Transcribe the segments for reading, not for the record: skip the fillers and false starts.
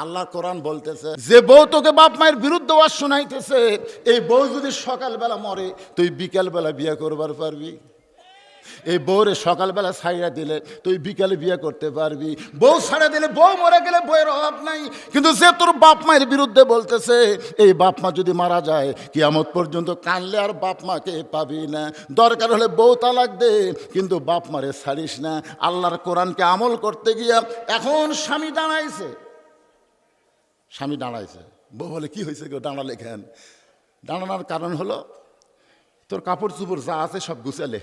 আল্লাহ কোরআন বলতেছে, যে বউ তোকে বাপ মায়ের বিরুদ্ধে ওয়াজ শোনাইতেছে, এই বউ যদি সকালবেলা মরে তুই বিকালবেলা বিয়ে করবার পারবি? এই বউরে সকালবেলা ছাইড়া দিলে তুই বিকালে বিয়ে করতে পারবি? বউ ছাড়া দিলে, বউ মরে গেলে বউয়ের অভাব নাই। কিন্তু যে তোর বাপ মায়ের বিরুদ্ধে বলতেছে, এই বাপ মা যদি মারা যায় কিয়ামত পর্যন্ত কানলে আর বাপ মাকে পাবি না। দরকার হলে বউ তালাক দে, কিন্তু বাপ মারে ছাড়িস না। আল্লাহর কোরআনকে আমল করতে গিয়া এখন স্বামী দাঁড়াইছে, স্বামী দাঁড়াইছে, বউ বলে কি হয়েছে গো দাঁড়ালে কেন? দাঁড়ানোর কারণ হলো তোর কাপড় চুপড় যা আছে সব গুছালে।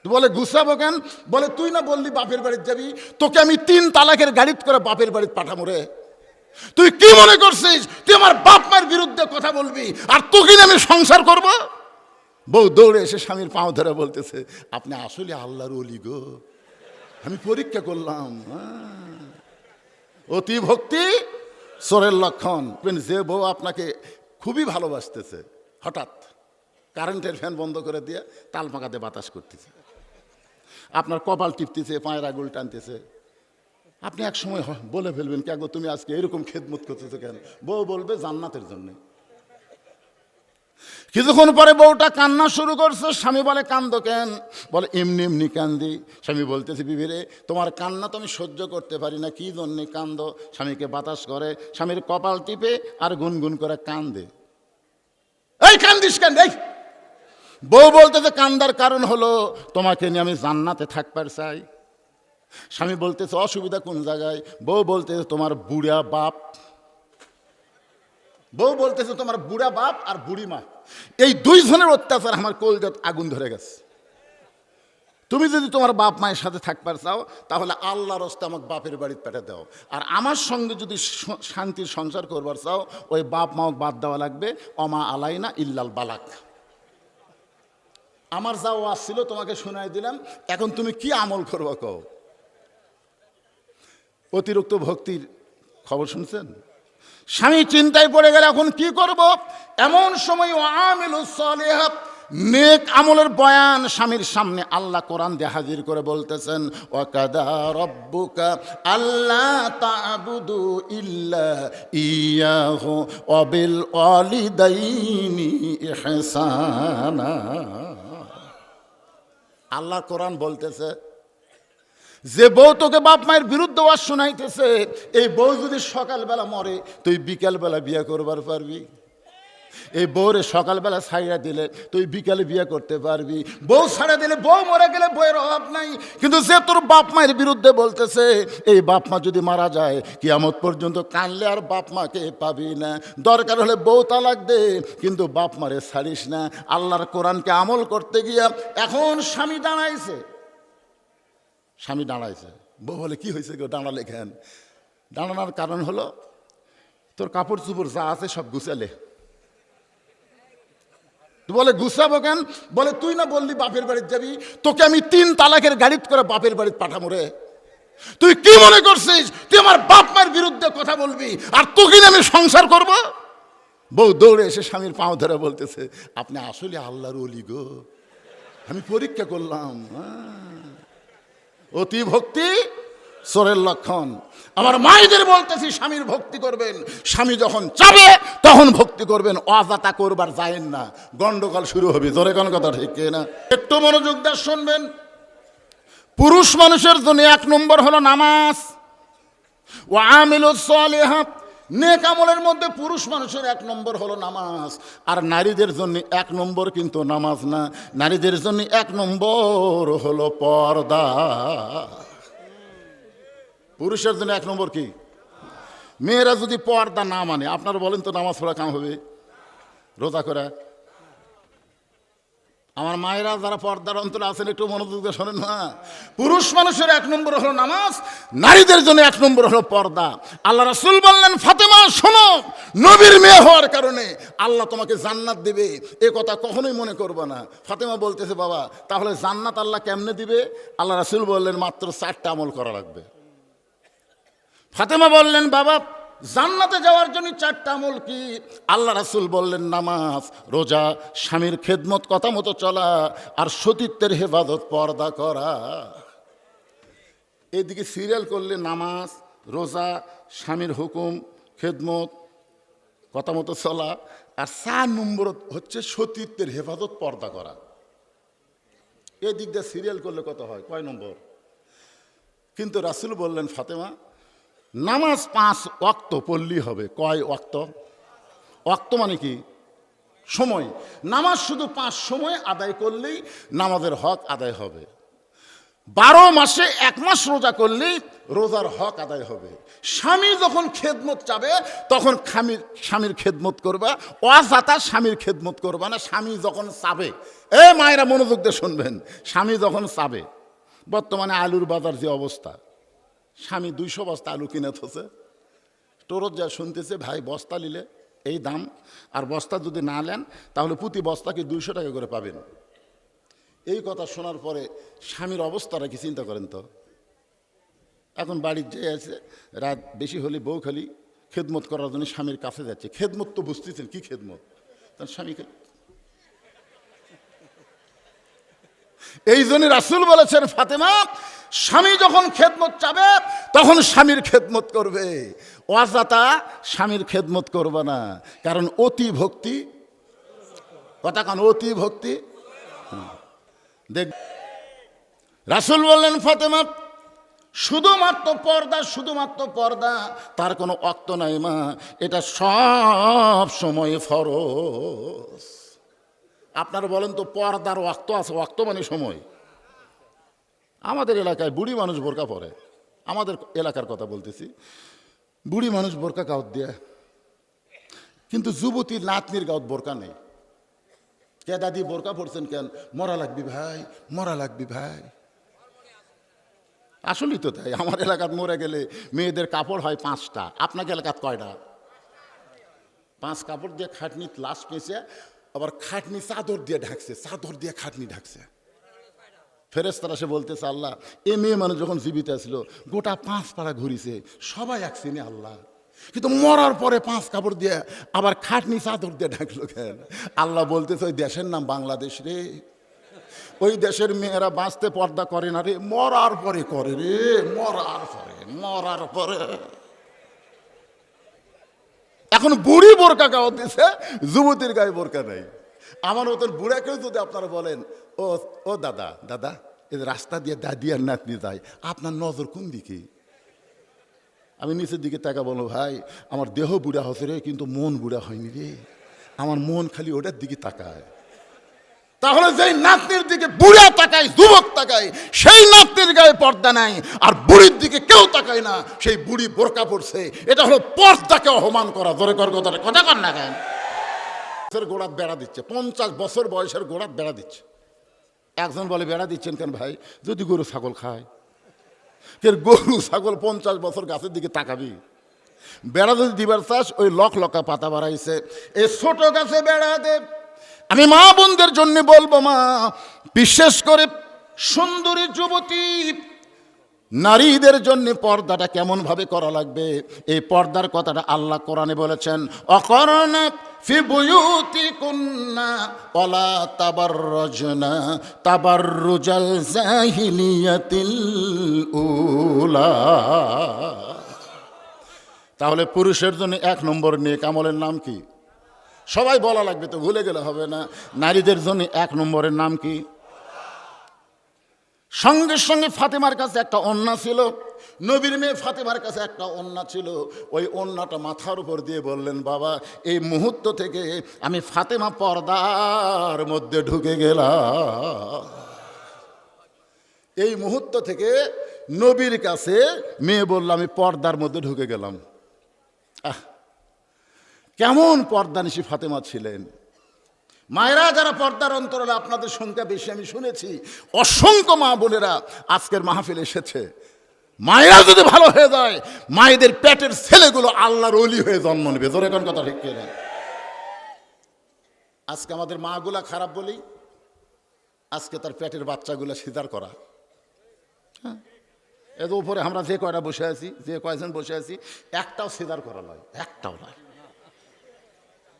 বলে গুছাবো কেন? বলে তুই না বললি বাপের বাড়িতে যাবি, তোকে আমি 3 তালাকের গাড়িতে করে বাপের বাড়িতে পাঠাবো রে। তুই কি মনে করছিস তুই আমার বাপ মায়ের বিরুদ্ধে কথা বলবি আর তোকে আমি সংসার করব? বউ দৌড়ে এসে স্বামীর পাও ধরে বলতেছে, আপনি আসলে আল্লাহর ওলি গো, আমি পরীক্ষা করলাম। অতি ভক্তি চোরের লক্ষণ। যে বউ আপনাকে খুবই ভালোবাসতেছে, হঠাৎ কারেন্টের ফ্যান বন্ধ করে দিয়ে তাল পাকাতে বাতাস করতেছে, আপনার কপাল টিপতেছে, পায়ের আঙুল টানতেছে, আপনি এক সময় বলে ফেলবেন, কে গো তুমি আজকে এরকম খেদমত করতেছো কেন? বউ বলবে জান্নাতের জন্য। কিছুক্ষণ পরে বউটা কান্না শুরু করছে। স্বামী বলে কান্দো কেন? বলে এমনি এমনি কান্দি। স্বামী বলতেছে, বিবিরে তোমার কান্না তো আমি সহ্য করতে পারি না, কি জন্যে কান্দো? স্বামীকে বাতাস করে, স্বামীর কপাল টিপে আর গুনগুন করে কান্দে। এই কান্দিস কেন? এই বউ বলতেছে কান্দার কারণ হলো তোমাকে নিয়ে আমি জান্নাতে থাকবার চাই। স্বামী বলতেছে অসুবিধা কোন জায়গায়? বউ বলতেছে তোমার বুড়া বাপ, বউ বলতেছে তোমার বুড়া বাপ আর বুড়ি মা, এই 2 জনের অত্যাচার আমার কলজাত আগুন ধরে গেছে। তুমি যদি তোমার বাপ মায়ের সাথে থাকবার চাও তাহলে আল্লাহর রাস্তায় আমাকে বাপের বাড়িতে পেটে দাও, আর আমার সঙ্গে যদি শান্তির সংসার করবার চাও ওই বাপ মাও বাদ দেওয়া লাগবে। অমা আলাইনা ইল্লাল বালাক। আমার যা ওয়াজ ছিল তোমাকে শোনাই দিলাম, এখন তুমি কি আমল করবা কও? অতিরিক্ত ভক্তির খবর শুনছেন? স্বামী চিন্তায় পড়ে গেলে এখন কি করব? এমন সময় আমিলুস সালিহাত নেক আমলের বয়ান স্বামীর সামনে আল্লাহ কোরআন দিয়ে হাজির করে বলতেছেন, ওয়াকাদা রব্বুকা আল্লা তা'বুদু ইল্লা ইয়াহু ওয়া বিল ওয়ালিদাইনি ইহসানা। আল্লাহ কোরআন বলতেছে, যে বউ তোকে বাপ মায়ের বিরুদ্ধে ওয়াজ শোনাইতেছে, এই বউ যদি সকালবেলা মরে তুই বিকালবেলা বিয়ে করবার পারবি? এই বউরে সকালবেলা ছাইড়া দিলে তুই বিকালে বিয়ে করতে পারবি? বউ ছাড়া দিলে, বউ মরে গেলে বউয়ের অভাব নাই। কিন্তু যে তোর বাপ মায়ের বিরুদ্ধে বলতেছে, এই বাপ মা যদি মারা যায় কিয়ামত পর্যন্ত কানলে আর বাপ মাকে পাবি না। দরকার হলে বউ তালাক দে, কিন্তু বাপ মারে ছাড়িস না। আল্লাহর কোরআনকে আমল করতে গিয়া এখন স্বামী দাঁড়াইছে, স্বামী দাঁড়াইছে। বউ বলে কি হয়েছে গো দাঁড়ালে কেন? দাঁড়ানোর কারণ হলো তোর কাপড় চুপড় যা আছে সব গুছালে। বলে গুছাবো কেন? বলে তুই না বললি বাপের বাড়িতে যাবি, তোকে আমি 3 তালাকের গাড়িতে করে বাপের বাড়িতে পাঠাবো রে। তুই কি মনে করছিস তুই আমার বাপ মায়ের বিরুদ্ধে কথা বলবি আর তোকে আমি সংসার করব? বউ দৌড়ে এসে স্বামীর পাও ধরে বলতেছে, আপনি আসলে আল্লাহর ওলি গো, আমি পরীক্ষা করলাম। অতি ভক্তি চোরের লক্ষণ। আমার মায়েদের বলতেছি স্বামীর ভক্তি করবেন, স্বামী যখন চাবে তখন ভক্তি করবেন, অজাতা করবার যায়েন না, গন্ডগোল শুরু হবে। জোরে কোন কথা ঠিক না? একটু মনোযোগ দিয়ে শুনবেন। পুরুষ মানুষের জন্য 1 নম্বর হলো নামাজ। ওয়া আমিলুস সালিহাত, নেক আমলের মধ্যে পুরুষ মানুষের 1 নম্বর হলো নামাজ। আর নারীদের জন্য 1 নম্বর কিন্তু নামাজ না, নারীদের জন্য 1 নম্বর হলো পর্দা। পুরুষের জন্য 1 নম্বর কি? মেয়েরা যদি পর্দা না মানে, আপনারা বলেন তো নামাজ পড়া কাম হবে? রোজা করে? আমার মায়েরা যারা পর্দার অন্তরে আছেন একটু মনোযোগ দিয়ে শোনেন না। পুরুষ মানুষের 1 নম্বর হলো নামাজ, নারীদের জন্য 1 নম্বর হলো পর্দা। আল্লাহ রাসূল বললেন, ফাতেমা শোনো, নবীর মেয়ে হওয়ার কারণে আল্লাহ তোমাকে জান্নাত দিবে, এ কথা কখনোই মনে করবে না। ফাতেমা বলতেছে, বাবা তাহলে জান্নাত আল্লাহ কেমনে দিবে? আল্লাহ রাসূল বললেন, মাত্র 4টা আমল করা লাগবে। ফাতেমা বললেন, বাবা জান্নাতে যাওয়ার জন্য 4টা আমল কি? আল্লাহ রাসূল বললেন, নামাজ, রোজা, স্বামীর খেদমত কথা মতো চলা, আর সতীত্বের হেফাজত, পর্দা করা। এদিকে সিরিয়াল করলে নামাজ, রোজা, স্বামীর হুকুম, খেদমত, কথা মতো চলা। আর 4 নম্বর হচ্ছে সতীত্বের হেফাজত, পর্দা করা। এই দিক দিয়ে সিরিয়াল করলে কত হয়, কয় নম্বর? কিন্তু রাসূল বললেন, ফাতেমা নামাজ 5 ওয়াক্ত পড়লেই হবে। কয় ওয়াক্ত? ওয়াক্ত মানে কি? সময়। নামাজ শুধু 5 সময় আদায় করলেই নামাজের হক আদায় হবে। 12 মাসে 1 মাস রোজা করলেই রোজার হক আদায় হবে। স্বামী যখন খেদমত চাবে তখন স্বামীর খেদমত করবা, অজাতা স্বামীর খেদমত করবা না। স্বামী যখন চাবে, এ মায়েরা মনোযোগ দিয়ে শুনবেন, স্বামী যখন চাবে, বর্তমানে আলুর বাজার যে অবস্থা, স্বামী 200 বস্তা আলু কিনে থছে, টোরত যা শুনতেছে, ভাই বস্তা নিলে এই দাম, আর বস্তা যদি না নেন তাহলে প্রতি বস্তাকে 200 টাকা করে পাবেন। এই কথা শোনার পরে স্বামীর অবস্থাটা কি চিন্তা করেন তো। এখন বাড়ির যে আছে, রাত বেশি হলে বউ খালি খেদমত করার জন্য স্বামীর কাছে যাচ্ছে। খেদমত তো বুঝতেছেন কি খেদমত, তার স্বামীকে। এই জন্য রাসূল বলেছেন, ফাতেমা স্বামী যখন খেদমত চাবে তখন স্বামীর খেদমত করবে, অজাতা স্বামীর খেদমত করবে না। কারণ অতি ভক্তি, কথা কান, অতি ভক্তি। দেখ, রাসূল বললেন, ফাতেমা শুধুমাত্র পর্দা, শুধুমাত্র পর্দা, তার কোনো ওয়াক্ত নাই মা, এটা সব সময় ফরজ। আপনারা বলেন তো, পর্দার ওয়াক্ত আছে? ওয়াক্ত মানে সময়। আমাদের এলাকায় বুড়ি মানুষ বোরকা পরে, আমাদের এলাকার কথা বলতেছি, বুড়ি মানুষ বোরকা গাউত দিয়ে, কিন্তু যুবতীর নাতনির গাউত বোরকা নেই। কে দাদি বোরকা পড়ছেন কেন? মরা লাগবি ভাই, মরা লাগবি ভাই। আসলেই তো তাই। আমার এলাকাত মরে গেলে মেয়েদের কাপড় হয় 5টা, আপনাকে এলাকাত কয়টা? 5 কাপড় দিয়ে খাটনি লাশ পেঁচে, আবার খাটনি চাদর দিয়ে ঢাকছে, চাদর দিয়ে খাটনি ঢাকছে। ফেরেশতারা সে বলতেছে, আল্লাহ এ মেয়ে মানুষ যখন জীবিত ছিল গোটা 5 পাড়া ঘুরিছে, সবাই এক চিনে আল্লাহ, কিন্তু মরার পরে 5 কাপড় দিয়ে আবার খাটনি চাদর দিয়ে ঢাকলো কেন? আল্লাহ বলতেছে, ওই দেশের নাম বাংলাদেশ রে, ওই দেশের মেয়েরা বাঁচতে পর্দা করে না রে, মরার পরে করে রে, মরার পরে, মরার পরে। এখন বুড়ি বোরকা গাওয়া দিছে, যুবতীর গায়ে বোরকা নাই। আমার মতন বুড়াকেও যদি আপনারা বলেন, ও ও দাদা, দাদা এই রাস্তা দিয়ে দাদি আর নাতনি যায়, আপনার নজর কোন দিকে? আমি নিচের দিকে তাকা, বলো ভাই আমার দেহ বুড়া হচ্ছে রে, কিন্তু মন বুড়া হয়নি রে, আমার মন খালি ওটার দিকে তাকায়। তাহলে যেই নাতনির দিকে বুড়া তাকায়, যুবক তাকায়, সেই নাতনির গায়ে পর্দা নাই, আর বুড়ির দিকে কেউ তাকায় না, সেই বুড়ি বোরকা পড়ছে। এটা হলো পর্দাকে অপমান করা। ধরে কর কথাটা, কথা কর না কেন? গোড়াত বেড়া দিচ্ছে, 50 বছর বয়সের গোড়াত বেড়া দিচ্ছে। একজন বলে, বেড়া দিচ্ছেন কেন ভাই? যদি গরু ছাগল খায়। গরু ছাগল 50 বছর গাছের দিকে তাকাবি? বেড়া যদি দিবার চাস, ওই লকা পাতা বাড়াইছে, এই ছোট গাছে বেড়া দে। আমি মা বোনদের জন্য বলবো, মা বিশেষ করে সুন্দরী যুবতী নারীদের জন্য পর্দাটা কেমন ভাবে করা লাগবে, এই পর্দার কথাটা আল্লাহ কোরআনে বলেছেন, অকরনা ফি বুয়ুতিকুন্না ওয়ালা তাবাররাজনা তাবাররুজাল জাহিলিয়াতিল উলা। তাহলে পুরুষের জন্য 1 নম্বর নেক আমলের নাম কি? সবাই বলা লাগবে তো, ভুলে গেলে হবে না। নারীদের জন্য 1 নম্বরের নাম কি? সঙ্গে সঙ্গে ফাতেমার কাছে একটা ওন্না ছিল, নবীর মেয়ে ফাতেমার কাছে একটা ওন্না ছিল। ওই ওন্নাটা মাথার উপর দিয়ে বললেন, বাবা এই মুহূর্ত থেকে আমি ফাতেমা পর্দার মধ্যে ঢুকে গেলাম। এই মুহূর্ত থেকে নবীর কাছে মেয়ে বলল, আমি পর্দার মধ্যে ঢুকে গেলাম। কেমন পর্দানিশী ফাতেমা ছিলেন। মায়েরা যারা পর্দার অন্তরালে, আপনাদের সংখ্যা বেশি আমি শুনেছি, অসংখ্য মা বোনেরা আজকের মাহফিলে এসেছে। মায়েরা যদি ভালো হয়ে যায়, মায়েদের পেটের ছেলেগুলো আল্লাহর ওলি হয়ে জন্ম নেবে। জোরে কোন কথা ঠিক কিনা? আজকে আমাদের মাগুলা খারাপ বলি, আজকে তার পেটের বাচ্চাগুলো সিজার করা। হ্যাঁ, এর উপরে আমরা যে কয়টা বসে আছি, যে কয়জন বসে আছি, একটাও সিজার করা নয়, একটাও নয়।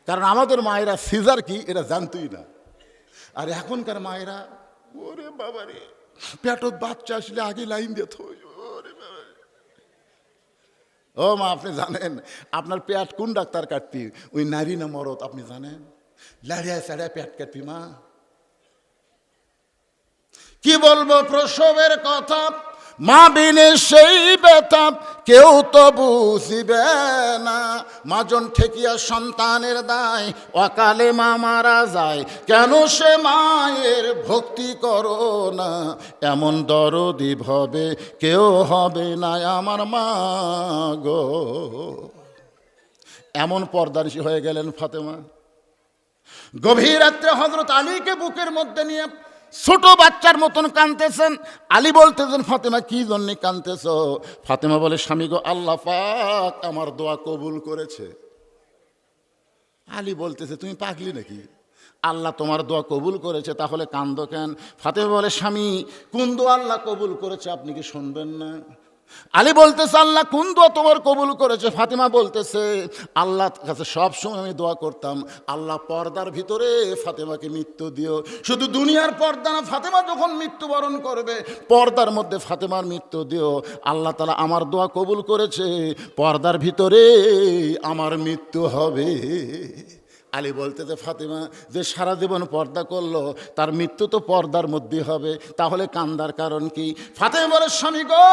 কারণ আমাদের মায়েরা সিজার কি এটা জানতই না। আর এখনকার মায়েরা, ওরে বাবা রে, পেটত বাচ্চা আসলে আগে লাইন দিয়ে থই, ওরে বাবা। ও মা, আপনি জানেন আপনার পেট কোন ডাক্তার কাটবি? ওই নারী না মরদ আপনি জানেন? লাড়িয়া চাড়িয়া পেট কাটবি মা। কি বলবো প্রসবের কথা, মা বিনে সেই ব্যথা কেউ তো বুঝিবে না। মাজন ঠেকিয়া সন্তানের দায়, অকালে মা মারা যায়, কেন সে মায়ের ভক্তি করো না। এমন দরদি ভবে কেউ হবে না আমার মা গো। এমন পর্দানিশী হয়ে গেলেন ফাতেমা। গভীর রাত্রে হযরত আলীকে বুকের মধ্যে নিয়ে ছোট বাচ্চার মতন কাঁদতেছেন। আলী বলতেছেন, ফাতেমা কি জন্যে কাঁদতেছ? ফাতেমা বলে, স্বামী গো, আল্লাহ পাক আমার দোয়া কবুল করেছে। আলী বলতেছে, তুমি পাগলি নাকি? আল্লাহ তোমার দোয়া কবুল করেছে, তাহলে কান্দো কেন? ফাতেমা বলে, স্বামী কোন দোয়া আল্লাহ কবুল করেছে আপনি কি শুনবেন না? আলী বলতেছে, আল্লাহ কোন দোয়া তোমার কবুল করেছে? ফাতেমা বলতেছে, আল্লাহর কাছে সবসময় আমি দোয়া করতাম, আল্লাহ পর্দার ভিতরে ফাতেমাকে মৃত্যু দিও। শুধু দুনিয়ার পর্দা না, ফাতেমা যখন মৃত্যুবরণ করবে পর্দার মধ্যে ফাতেমার মৃত্যু দিও। আল্লাহ তাআলা আমার দোয়া কবুল করেছে, পর্দার ভিতরে আমার মৃত্যু হবে। আলী বলতেছে, ফাতেমা যে সারা জীবন পর্দা করলো তার মৃত্যু তো পর্দার মধ্যে হবে, তাহলে কান্দার কারণ কি? ফাতেমা বলে, স্বামী গো,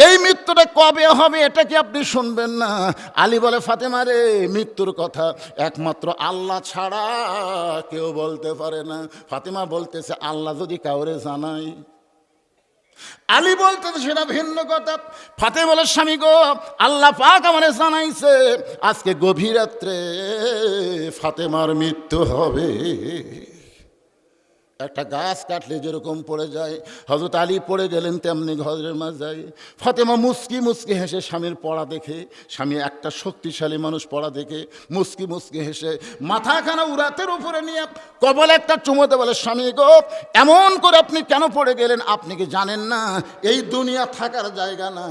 এই মৃত্যুটা কবে হবে এটা কি আপনি শুনবেন না? আলী বলে, ফাতেমা রে, মৃত্যুর কথা একমাত্র আল্লাহ ছাড়া কেউ বলতে পারে না। ফাতেমা বলতেছে, আল্লাহ যদি কাউরে জানাই। আলী বলতে সেটা ভিন্ন কথা। ফাতেমা বলে, স্বামী গো, আল্লাহ পাক আমারে জানাইছে আজকে গভীর রাত্রে ফাতেমার মৃত্যু হবে। একটা গাছ কাটলে যেরকম পড়ে যায়, হযরত আলী পড়ে গেলেন তেমনি ঘরের মাঝে। ফাতেমা মুস্কি মুস্কি হেসে স্বামীর পড়া দেখে, স্বামী একটা শক্তিশালী মানুষ পড়া দেখে মুস্কি মুস্কি হেসে মাথাখানা উরাতের উপরে নিয়ে কবলে একটা চুমোতে বলে, স্বামী গো, এমন করে আপনি কেন পড়ে গেলেন? আপনি কি জানেন না এই দুনিয়া থাকার জায়গা না?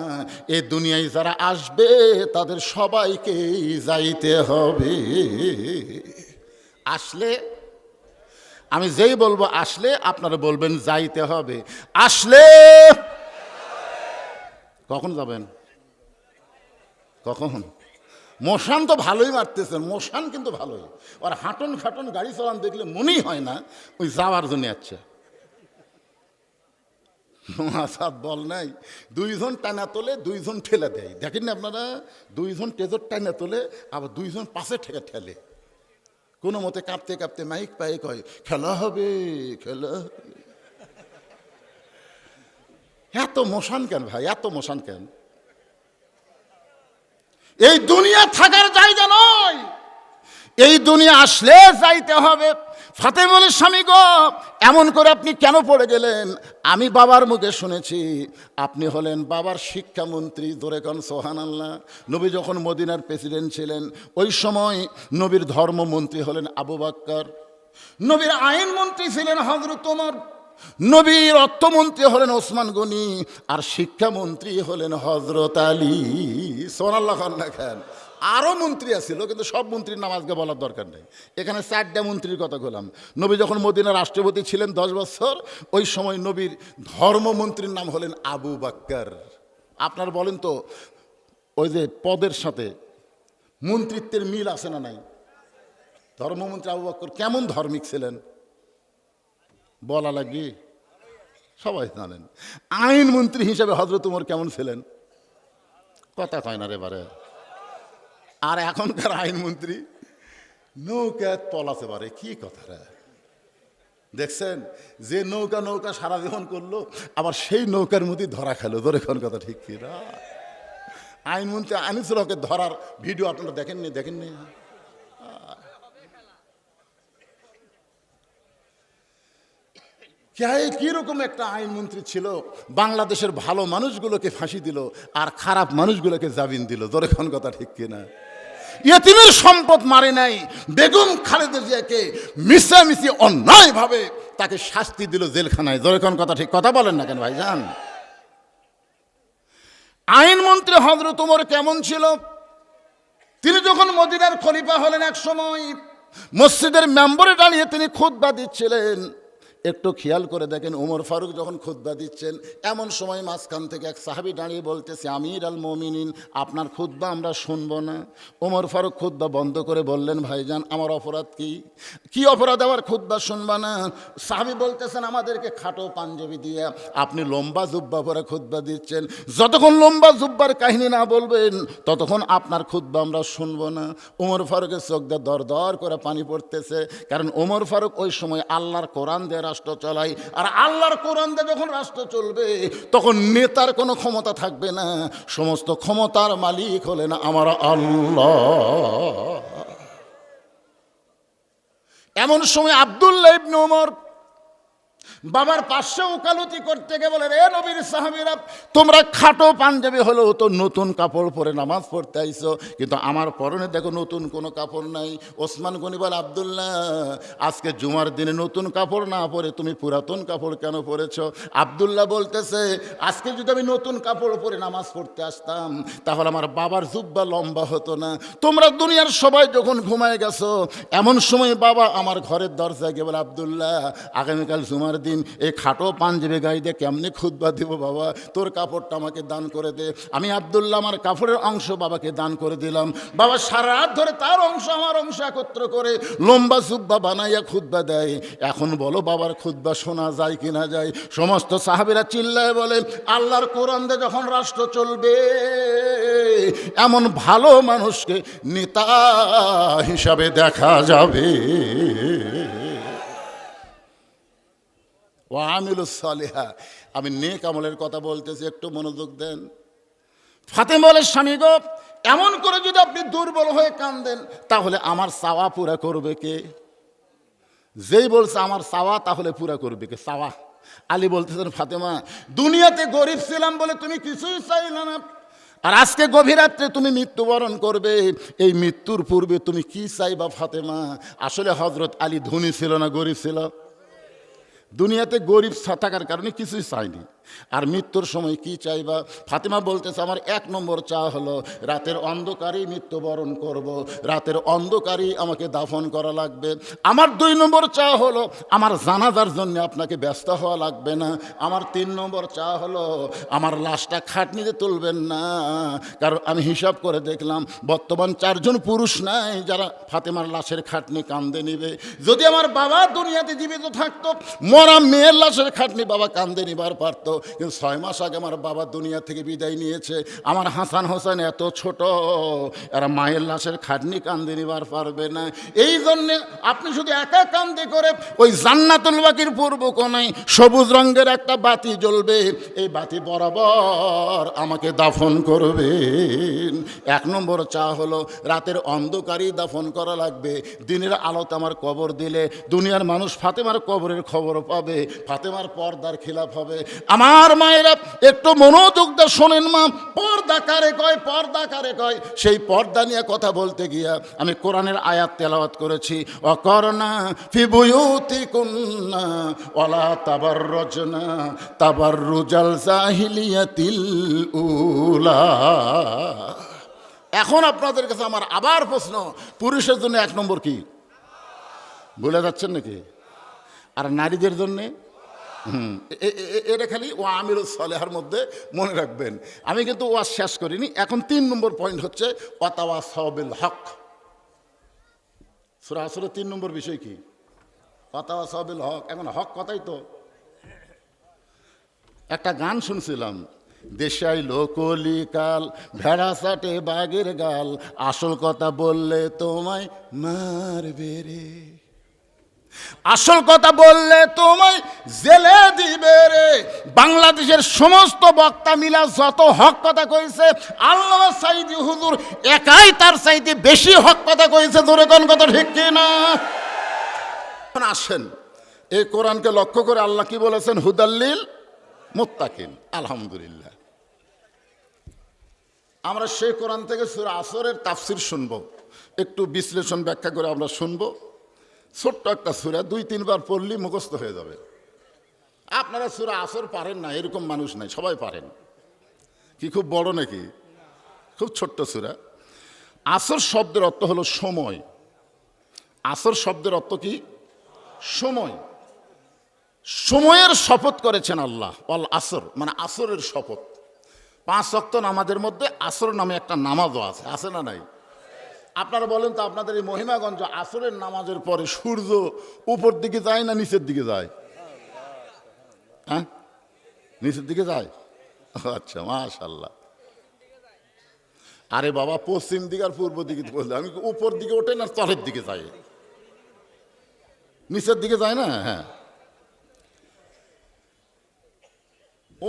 এই দুনিয়ায় যারা আসবে তাদের সবাইকেই যাইতে হবে। আসলে আমি যেই বলবো আসলে, আপনারা বলবেন যাইতে হবে। আসলে কখন যাবেন? কখন? মশান তো ভালোই মারতেছেন, মশান কিন্তু ভালোই। আর হাঁটন খাটন গাড়ি চালান দেখলে মনেই হয় না ওই যাওয়ার জন্য আছে। বল নাই, দুইজন টানা তোলে, দুইজন ঠেলে দেয়। দেখেন না আপনারা, দুইজন টেজর টানা তোলে, আবার দুইজন পাশে ঠেকে ঠেলে। কোনো মতে কাঁপতে কাঁপতে মাইক পায়ে কয়, খেলা হবে, খেলা হবে। এত মশান কেন ভাই, এত মশান কেন? এই দুনিয়া থাকার জায়গা নয়, এই দুনিয়া আসলে যাইতে হবে। ফাতেমা বলে, স্বামী গো, এমন করে আপনি কেন পড়ে গেলেন? আমি বাবার মুখে শুনেছি আপনি হলেন বাবার শিক্ষামন্ত্রী। জোরে কোন সুবহানাল্লাহ। নবী যখন মদিনার প্রেসিডেন্ট ছিলেন ওই সময় নবীর ধর্মমন্ত্রী হলেন আবু বকর, নবীর আইনমন্ত্রী ছিলেন হযরত ওমর, নবীর অর্থমন্ত্রী হলেন ওসমান গনি, আর শিক্ষামন্ত্রী হলেন হযরত আলী। সুবহানাল্লাহ খান। আরও মন্ত্রী আছিল, কিন্তু সব মন্ত্রীর নাম আজকে বলার দরকার নেই। এখানে 4টা মন্ত্রীর কথা বললাম। নবী যখন মদিনার রাষ্ট্রপতি ছিলেন 10 বছর, ওই সময় নবীর ধর্মমন্ত্রীর নাম হলেন আবু বকর। আপনার বলেন তো, ওই যে পদের সাথে মন্ত্রিত্বের মিল আছে না নাই? ধর্মমন্ত্রী আবু বকর কেমন ধার্মিক ছিলেন বলা লাগবে, সবাই জানেন। আইনমন্ত্রী হিসেবে হযরত ওমর কেমন ছিলেন? কথা কয় না রে বারে। আর এখনকার আইনমন্ত্রী নৌকা পলাতে পারে, কি কথা রে? দেখছেন, যে নৌকা নৌকা সারা জীবন করলো, আবার সেই নৌকার মধ্যে ধরা খেলো। ধরে কোন কথা ঠিক কি না? আইনমন্ত্রী আনিসুল হকের ধরার ভিডিও আপনারা দেখেননি? দেখেননি? কিরকম একটা আইনমন্ত্রী ছিল, বাংলাদেশের ভালো মানুষগুলোকে ফাঁসি দিল আর খারাপ মানুষগুলোকে জামিন দিল। ধরে কোন কথা ঠিক কিনা? ইয়েতিমের সম্পদ মারে নাই, বেগম খালেদা জিয়াকে মিশামিশি অন্যায়ভাবে তাকে শাস্তি দিল জেলখানায়। ধরে কোন কথা ঠিক? কথা বলেন না কেন ভাইজান? আইনমন্ত্রী হযরত ওমর কেমন ছিল? তিনি যখন মদিনার খলিফা হলেন, এক সময় মসজিদের মেম্বরে দাঁড়িয়ে তিনি খুতবা দিচ্ছিলেন। একটু খেয়াল করে দেখেন, ওমর ফারুক যখন খুতবা দিচ্ছেন, এমন সময় মাঝখান থেকে এক সাহাবী দাঁড়িয়ে বলতেছে, আমির আল মুমিনিন, আপনার খুতবা আমরা শুনবো না। ওমর ফারুক খুতবা বন্ধ করে বললেন, ভাইজান আমার অপরাধ কি? কি অপরাধ আমার খুতবা শুনবা না? সাহাবী বলতেছেন, আমাদেরকে খাটো পাঞ্জাবি দিয়ে আপনি লম্বা জুব্বা পরে খুতবা দিচ্ছেন, যতক্ষণ লম্বা জুব্বার কাহিনী না বলবেন ততক্ষণ আপনার খুতবা আমরা শুনবো না। ওমর ফারুকের চোখ দিয়ে দর দর করে পানি পড়তেছে, কারণ ওমর ফারুক ওই সময় আল্লাহর কোরআন দিয়ে রাষ্ট্র চালায়, আর আল্লাহর কোরআন দিয়ে যখন রাষ্ট্র চলবে তখন নেতার কোনো ক্ষমতা থাকবে না, সমস্ত ক্ষমতার মালিক হলেন আমার আল্লাহ। এমন সময় আব্দুল্লাহ ইবনে ওমর বাবার পাশে ওকালতি করতে গিয়ে বলে, রে নবীর সাহাবীরা, তোমরা খাটো পাঞ্জাবি হলেও তো নতুন কাপড় পরে নামাজ পড়তে আইছো, কিন্তু আমার পরনে দেখো নতুন কোনো কাপড় নাই। ওসমান গনি বলে, আব্দুল্লাহ, আজকে জুমার দিনে নতুন কাপড় না পরে তুমি পুরাতন কাপড় কেন পরেছো? আব্দুল্লাহ বলতেছে, আজকে যদি আমি নতুন কাপড় পরে নামাজ পড়তে আসতাম তাহলে আমার বাবার জুব্বা লম্বা হতো না। তোমরা দুনিয়ার সবাই যখন ঘুমায় গেছো, এমন সময় বাবা আমার ঘরের দরজায় গিয়ে বলে, আব্দুল্লাহ, আগামীকাল জুমার দিন এই খাটো পাঞ্জাবি গায়ে দিয়ে কেমনি খুতবা দিব বাবা, তোর কাপড়টা আমাকে দান করে দে। আমি আব্দুল্লাহ আমার কাপড়ের অংশ বাবাকে দান করে দিলাম। বাবা সারা রাত ধরে তার অংশ আমার অংশ একত্র করে লম্বা জুব্বা বানাইয়া খুতবা দেয়। এখন বলো বাবার খুতবা শোনা যায় কি না যায়? সমস্ত সাহাবীরা চিল্লায় বলে, আল্লাহর কোরআন দিয়ে যখন রাষ্ট্র চলবে এমন ভালো মানুষকে নেতা হিসাবে দেখা যাবে। ও আমিলুস সালিহা, আমি নেক আমলের কথা বলতেছি, একটু মনোযোগ দেন। ফাতেমা বলে, স্বামী গো, এমন করে যদি আপনি দুর্বল হয়ে কাঁদেন তাহলে আমার চাওয়া পুরা করবে কে? যেই বলছে আমার চাওয়া, তাহলে পুরা করবে কে? চাওয়া। আলী বলতেছেন, ফাতেমা, দুনিয়াতে গরিব ছিলাম বলে তুমি কিছুই চাইলে না, আর আজকে গভীর রাত্রে তুমি মৃত্যুবরণ করবে, এই মৃত্যুর পূর্বে তুমি কি চাইবা ফাতেমা? আসলে হযরত আলী ধনী ছিল না গরিব ছিল? দুনিয়াতে গরিব থাকার কারণে কিছুই চাইনি, আর মৃত্যুর সময় কি চাইবা? ফাতেমা বলতেছে, আমার এক নম্বর চা হলো রাতের অন্ধকারেই মৃত্যুবরণ করব, রাতের অন্ধকারেই আমাকে দাফন করা লাগবে। আমার 2 নম্বর চা হলো আমার জানাজার জন্য আপনাকে ব্যস্ত হওয়া লাগবে না। আমার 3 নম্বর চা হলো আমার লাশটা খাটনিতে তুলবেন না, কারণ আমি হিসাব করে দেখলাম বর্তমান 4 জন পুরুষ নাই যারা ফাতেমার লাশের খাটনি কান্দে নিবে। যদি আমার বাবা দুনিয়াতে জীবিত থাকতো, মরা মেয়ের লাশের খাটনি বাবা কান্দে নিবার পারতো, কিন্তু 6 মাস আগে আমার বাবা দুনিয়া থেকে বিদায় নিয়েছে। আমার হাসান হোসেন এত ছোট, এরা মায়ের লাশের খাটনি কান্দে নিবার পারবে না। এই জন্যে আপনি শুধু একা কান্দে করে ওই জান্নাতুল বাকির পূর্ব কোণায় সবুজ রঙের একটা বাতি জ্বলবে, এই বাতি বরাবর আমাকে দাফন করবেন। 1 নম্বর চা হলো রাতের অন্ধকারেই দাফন করা লাগবে, দিনের আলোতে আমার কবর দিলে দুনিয়ার মানুষ ফাতেমার কবরের খবর পাবে, ফাতেমার পর্দার খিলাফ হবে। আমার মায়েরা একটু মনোযোগ দিয়ে শোনেন মা, পর্দা কারে কয়, পর্দা কারে কয়? সেই পর্দা নিয়ে কথা বলতে গিয়া আমি কোরআনের আয়াত তেলাওয়াত করেছি, অকরনা ফি বুয়ুতিকুন্না ওয়ালা তাবাররুজনা তাবাররুজাল জাহিলিয়াতিল উলা। এখন আপনাদের কাছে আমার আবার প্রশ্ন, পুরুষের জন্য 1 নম্বর কি বলে যাচ্ছেন নাকি? আর নারীদের জন্যে এটা খালি ও আমিরুস সালেহার মধ্যে মনে রাখবেন। আমি কিন্তু ওয়াজ শেষ করিনি, এখন 3 নম্বর পয়েন্ট হচ্ছে ওয়াতাওয়াসাউ বিল হক। সূরা আসরের 3 নম্বর বিষয় কি? ওয়াতাওয়াসাউ বিল হক। এখন হক কথাই তো। একটা গান শুনছিলাম, দেশাই লোকলিকাল ভেড়া চাটে বাঘের গাল, আসল কথা বললে তোমায় মারবে রে, আসল কথা বললে তোমায় জেলে দিবে রে। বাংলাদেশের সমস্ত বক্তা মিলা যত হক কথা কইছে, আল্লামা সাঈদী হুজুর একাই তার চাইতে বেশি হক কথা কইছে। ধরে কোন কথা ঠিক কি না? এখন আসেন, এই কোরআনকে লক্ষ্য করে আল্লাহ কি বলেছেন? হুদাল্লিল মুত্তাকিন। আলহামদুলিল্লাহ, আমরা সেই কোরআন থেকে সূরা আসরের তাফসীর শুনবো, একটু বিশ্লেষণ ব্যাখ্যা করে আমরা শুনবো। ছোট্ট একটা সূরা, 2-3 বার পড়লেই মুখস্থ হয়ে যাবে। আপনারা সূরা আসর পারেন না এরকম মানুষ নাই, সবাই পারেন। কি খুব বড় নাকি? খুব ছোট্ট সূরা। আসর শব্দের অর্থ হলো সময়। আসর শব্দের অর্থ কি? সময়। সময়ের শপথ করেছেন আল্লাহ, অল আসর মানে আসরের শপথ। 5 ওয়াক্ত নামাজের মধ্যে আসর নামে একটা নামাজও আছে, আছে না নাই? আপনারা বলেন তো, আপনাদের এই মহিমাগঞ্জ আসরের নামাজের পরে সূর্য উপর দিকে যায় না নিচের দিকে যায়? হ্যাঁ, নিচের দিকে যায়। আচ্ছা, মাশাআল্লাহ। আরে বাবা, পশ্চিম দিকে আর পূর্ব দিকে বললে আমি উপর দিকে ওঠে না তলের দিকে যাই, নিচের দিকে যায় না। হ্যাঁ,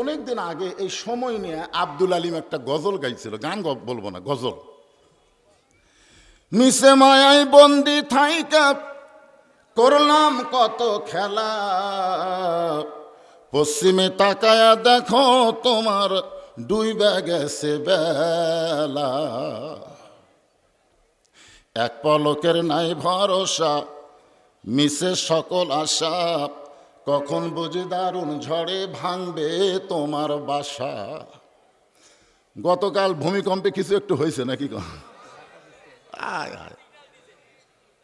অনেকদিন আগে এই সময় নিয়ে আব্দুল আলিম একটা গজল গাইছিল, গান বলবো না, গজল। মিশে মায়ায় বন্দি থাইকা করলাম কত খেলা, পশ্চিমে তাকায়া দেখো তোমার ডুইবা গেছে বেলা, এক পলকের নাই ভরসা মিশে সকল আশা, কখন বুঝি দারুণ ঝড়ে ভাঙবে তোমার বাসা। গতকাল ভূমিকম্পে কিছু একটু হয়েছে নাকি? আয় আয়,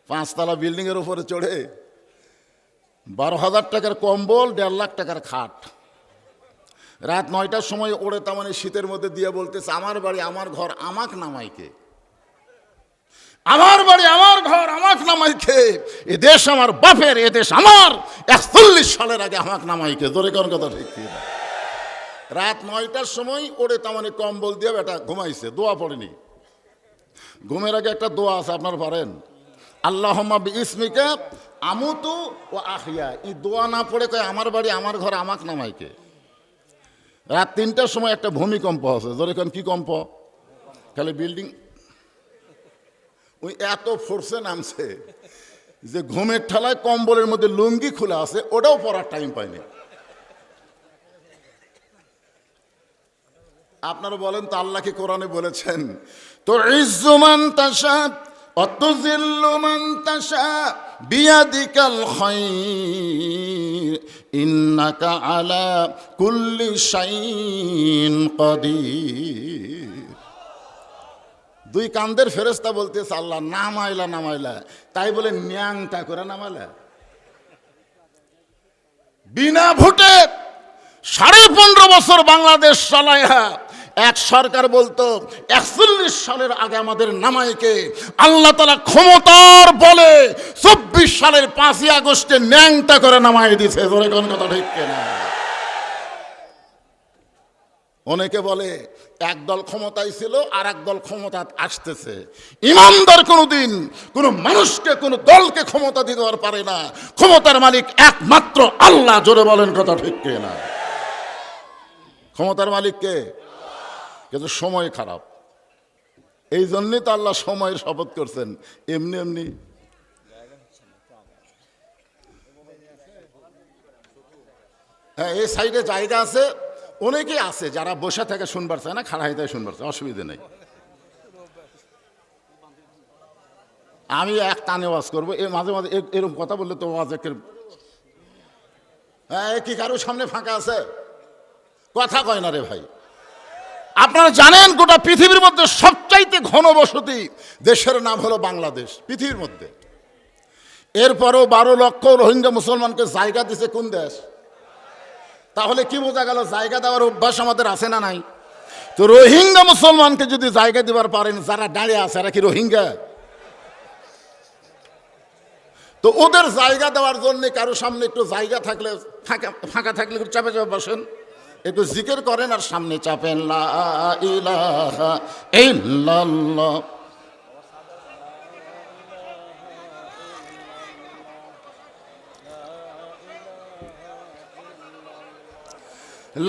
5 তলা বিল্ডিং এর উপরে চড়ে 12,000 টাকার কম্বল, 1.5 লাখ টাকার খাট, রাত 9টার সময় ওড়ে তামানে শীতের মধ্যে দিয়ে বলতেছে আমার বাড়ি আমার ঘর আমাক নামাইকে, আমার বাড়ি আমার ঘর আমাক নামাইকে, এ দেশ আমার বাপের, এ দেশ আমার, 41 সালের আগে আমাক নামাইকে। জোরে কোন কথা ঠিক? রাত 9টার সময় ওড়ে তামানে কম্বল দিয়ে বেটা ঘুমাইছে, দোয়া পড়েনি। ঘুমের আগে একটা দোয়া আছে, আপনারা পারেন? আল্লাহুম্মা বিইসমিকা আমুতু ওয়া আহইয়া। এই দোয়া না পড়ে কয় আমার বাড়ি আমার ঘর আমাক নামাইকে। রাত 3টার সময় একটা ভূমিকম্প আছে। জোরে কোন কি কম্প? খালি বিল্ডিং ওই এত ফোর্সে নামছে যে ঘুমের ঠেলায় কম্বলের মধ্যে লুঙ্গি খোলা আছে, ওটাও পরার টাইম পায়নি। আপনারা বলেন তো, আল্লাহ কি কোরআনে বলেছেন তো ইজ্জু মান তাশা ওয়া তুযিল্লু মান তাশা বিয়াদিকাল খায়র ইন্নাকা আলা কুল্লি শাইইন কাদির। 2 কান্দের ফেরেশতা বলতেছে আল্লাহ নামাইলা নামাইলা, তাই বলে ন্যাংটা করে নামাইলা। বিনা ভোটে 15.5 বছর বাংলাদেশ চালায়া এক সরকার বলতো 41 সালের আগে আমাদের নামাইকে আল্লাহ তাআলা ক্ষমতার বলে 24 সালের 5ই আগস্টে ন্যাংটা করে নামাই দিয়েছে। জোরে কোন কথা ঠিক কিনা? অনেকে বলে একদল ক্ষমতায় ছিল আর একদল ক্ষমতা আসতেছে। ইমানদার কোনোদিন কোনো মানুষকে কোনো দলকে ক্ষমতা দিতে পারে না, ক্ষমতার মালিক একমাত্র আল্লাহ। জোরে বলেন কথা ঠিক কিনা? ক্ষমতার মালিক কে? কিন্তু সময় খারাপ, এই জন্যই তো আল্লাহ সময়ের শপথ করছেন। এমনি এমনি হ্যাঁ, এই সাইডে জায়গা আছে, অনেকেই আছে যারা বসে থেকে শুনবার চায় না, খাড়া হইতে শুনবার চায়, অসুবিধা নেই। আমি এক টানে ওয়াজ করবো, এ মাঝে মাঝে এরকম কথা বললে তো ওয়াজ একের। হ্যাঁ, কি কারোর সামনে ফাঁকা আছে? কথা কয় না রে ভাই। আপনারা জানেন গোটা পৃথিবীর মধ্যে সবচাইতে ঘনবসতি দেশের নাম হলো বাংলাদেশ পৃথিবীর মধ্যে। এরপরও 12 লক্ষ রোহিঙ্গা মুসলমানকে জায়গা দিছে কোন দেশ? তাহলে কি বোঝা গেল? জায়গা দেওয়ার অভ্যাস আমাদের আছে না নাই? তো রোহিঙ্গা মুসলমানকে যদি জায়গা দিবার পারেন, যারা দাঁড়িয়ে আছে এরা কি রোহিঙ্গা? তো ওদের জায়গা দেওয়ার জন্য কারো সামনে একটু জায়গা থাকলে, ফাঁকা থাকলে একটু চাপে চাপে বসেন, একটু জিকির করেন আর সামনে চাপেন লা ইলাহা ইল্লাল্লাহ।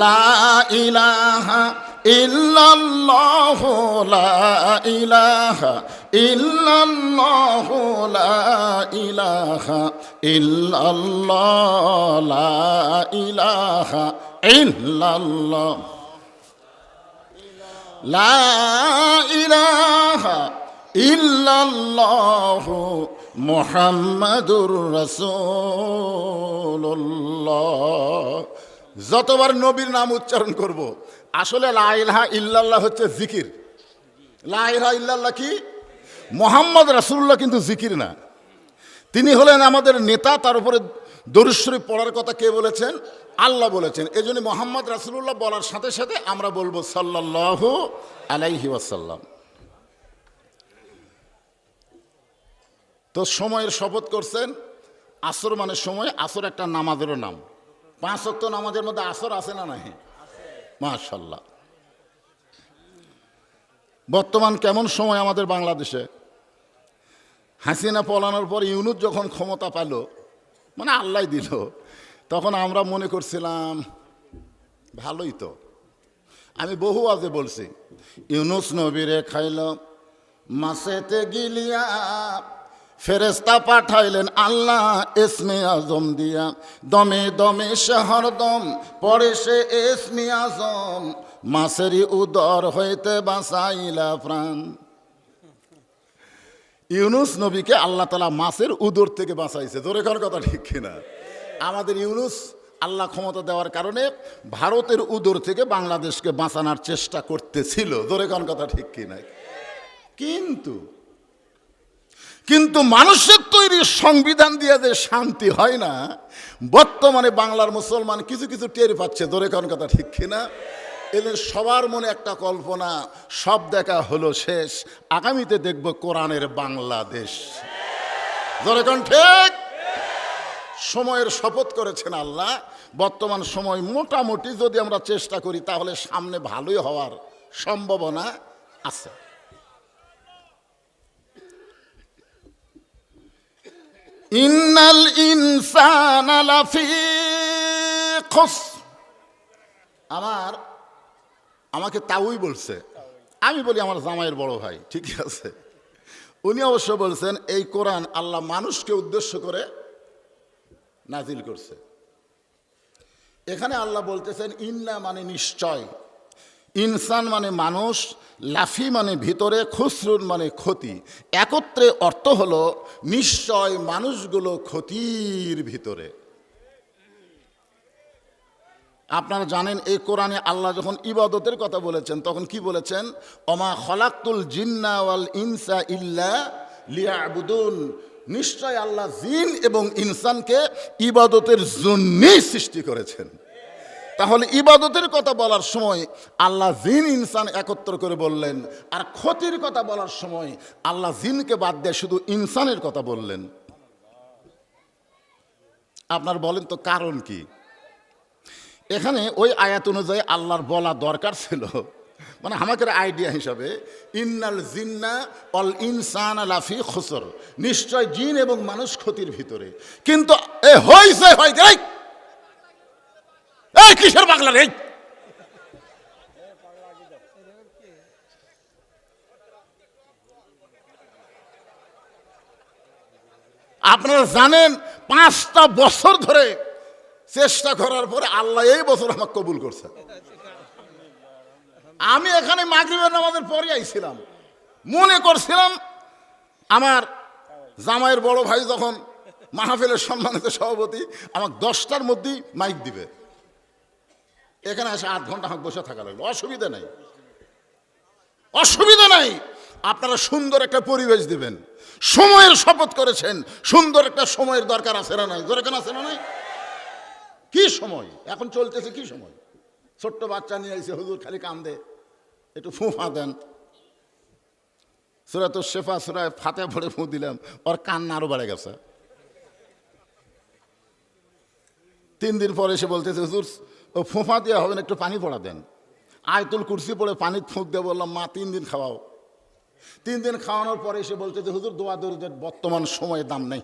লা ইলাহা ইল্লাল্লাহ লা ইলাহা ইল্লাল্লাহ লা ইলাহা ইল্লাল্লাহ লা ইলাহা ইল্লাল্লাহ লা ইলাহা ইল্লাল্লাহ মুহাম্মাদুর রাসূলুল্লাহ। যতবার নবীর নাম উচ্চারণ করব, আসলে লা ইলাহা ইল্লাল্লাহ হচ্ছে জিকির। লা ইলাহা ইল্লাল্লাহ কি? মুহাম্মদ রাসূলুল্লাহ কিন্তু জিকির না। তিনি হলেন আমাদের নেতা, তার উপরে দরুদ শরীফ পড়ার কথা কে বলেছেন? আল্লাহ বলেছেন। এজন্য মুহাম্মদ রাসূলুল্লাহ বলার সাথে সাথে আমরা বলবো সাল্লাল্লাহু আলাইহি ওয়াসাল্লাম। তো সময়ের শপথ করছেন, আসর মানে সময়, আসর একটা নামাজেরও নাম। 5 ওয়াক্ত নামাজের মধ্যে আসর আছে না নাই? মাশাআল্লাহ। বর্তমান কেমন সময় আমাদের বাংলাদেশে? হাসিনা পলানোর পর ইউনূস যখন ক্ষমতা পেল, মানে আল্লাহ দিল, তখন আমরা মনে করছিলাম ভালোই তো। আমি বহু আজে বলছি, ইউনূস নবীরে খাইল মাছেতে গিলিয়া, ফেরেস্তা পাঠাইলেন আল্লাহ ইসমে আজম দিয়া, দমে দমে শহর দম পড়ে সে ইসমে আজম, মাছেরই উদর হইতে বাঁচাইলা প্রাণ। ইউনূস নবীকে আল্লাহ তাআলা মাছের উদর থেকে বাঁচাইছে। জোরে কোন কথা ঠিক কিনা? আমাদের ইউনূস আল্লাহ ক্ষমতা দেওয়ার কারণে ভারতের উদর থেকে বাংলাদেশকে বাঁচানোর চেষ্টা করতেছিল। জোরে কোন কথা ঠিক কিনা? কিন্তু মানুষের তৈরি সংবিধান দিয়ে যে শান্তি হয় না, বর্তমানে বাংলার মুসলমান কিছু কিছু টের পাচ্ছে। জোরে কোন কথা ঠিক কিনা? এদের সবার মনে একটা কল্পনা, সব দেখা হলো শেষ, আগামীতে দেখব কোরআনের বাংলাদেশ। জোরে কোন ঠিক? সময়ের শপথ করেছেন আল্লাহ। বর্তমান সময় মোটামুটি যদি আমরা চেষ্টা করি তাহলে সামনে ভালোই হওয়ার সম্ভাবনা আছে। ইন্নাল ইনসানা লাফি খুসর। আমাকে তাউই বলছে, আমি বলি আমার জামাইয়ের বড় ভাই, ঠিক আছে। উনি অবশ্য বলছেন এই কোরআন আল্লাহ মানুষকে উদ্দেশ্য করে নাজিল করছে। এখানে আল্লাহ বলতেছেন ইন্না মানে নিশ্চয়, ইনসান মানে মানুষ, লাফি মানে ভিতরে, খুসরুন মানে ক্ষতি। একত্রে অর্থ হলো নিশ্চয় মানুষগুলো ক্ষতির ভিতরে। আপনারা জানেন এই কোরআনে আল্লাহ যখন ইবাদতের কথা বলেছেন তখন কি বলেছেন? ওমা খলাকতুল জিন্না ওয়াল ইনসা ইল্লা লিয়াবুদুন। নিশ্চয় আল্লাহ জিন এবং ইনসানকে ইবাদতের জন্যই সৃষ্টি করেছেন। তাহলে ইবাদতের কথা বলার সময় আল্লাহ জিন ইনসান একত্র করে বললেন, আর ক্ষতির কথা বলার সময় আল্লাহ জিনকে বাদ দিয়ে শুধু ইনসানের কথা বললেন। আপনার বলেন তো কারণ কি? এখানে ওই আয়াত অনুযায়ী আল্লাহর বলা দরকার ছিল, মানে আমাদের আইডিয়া হিসাবে, ইন্নাল জিন্না অল ইনসান লাফি খুসর, নিশ্চয় জিন এবং মানুষ ক্ষতির ভিতরে। কিন্তু এ হইছে হয় গে, এই কিসের পাগলা রে? আপনারা জানেন 5টা বছর ধরে চেষ্টা করার পরে আল্লাহ এই বছর আমাকে কবুল করছে। আমি এখানে মাগরিবের নামাজের পরে আইছিলাম, মনে করছিলাম আমার জামাইয়ের বড় ভাই যখন মাহফিলের সম্মানিত সভাপতি আমাকে 10টার মধ্যেই মাইক দিবে। এখানে এসে 8 ঘন্টা আমাকে বসে থাকা লাগলো। অসুবিধা নাই, অসুবিধা নাই। আপনারা সুন্দর একটা পরিবেশ দিবেন, সময়ের শপথ করেছেন, সুন্দর একটা সময়ের দরকার আছে না নাই? দরকার আছে না নাই? কি সময় এখন চলতেছে? কি সময়? ছোট্ট বাচ্চা নিয়ে আইছে, হুজুর খালি কান্দে, একটু ফুঁফা দেন। সূরাতুশ শিফা সূরা ফাতিহা পড়ে ফুঁ দিলাম, ওর কান্না আরো বেড়ে গেছে। 3 দিন পরে এসে বলতেছে, হুজুর ও ফুঁফা দেওয়া হবে না, একটু পানি পড়া দেন। আয়াতুল কুরসি পড়ে পানি ফুঁক দিয়ে বললাম, মা 3 দিন খাওয়াও। 3 দিন খাওয়ানোর পরে এসে বলতেছে, হুজুর দোয়া দরুদের বর্তমান সময়ে দাম নেই,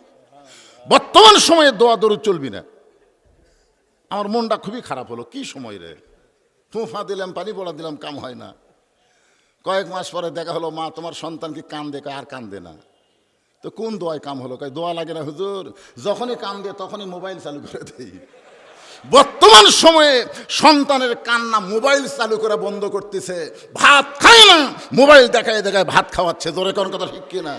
বর্তমান সময়ে দোয়া দরুদ চলবি না। আমার মনটা খুবই খারাপ হলো। কি সময় রে, ফুঁফা দিলাম, পানি পড়া দিলাম, কাম হয় না। কয়েক মাস পরে দেখা হলো, মা তোমার সন্তান কি কান্দে? আর কান্দে না। তো কোন দোয়ায় কাম হলো? দোয়া লাগে না হুজুর, যখনই কান্দে তখনই মোবাইল চালু করে দেই। বর্তমান সময়ে সন্তানের কান্না মোবাইল চালু করে বন্ধ করতেছে। ভাত খায় না, মোবাইল দেখায় দেখায় ভাত খাওয়াচ্ছে। জোরে কোন কথা ঠিক কিনা?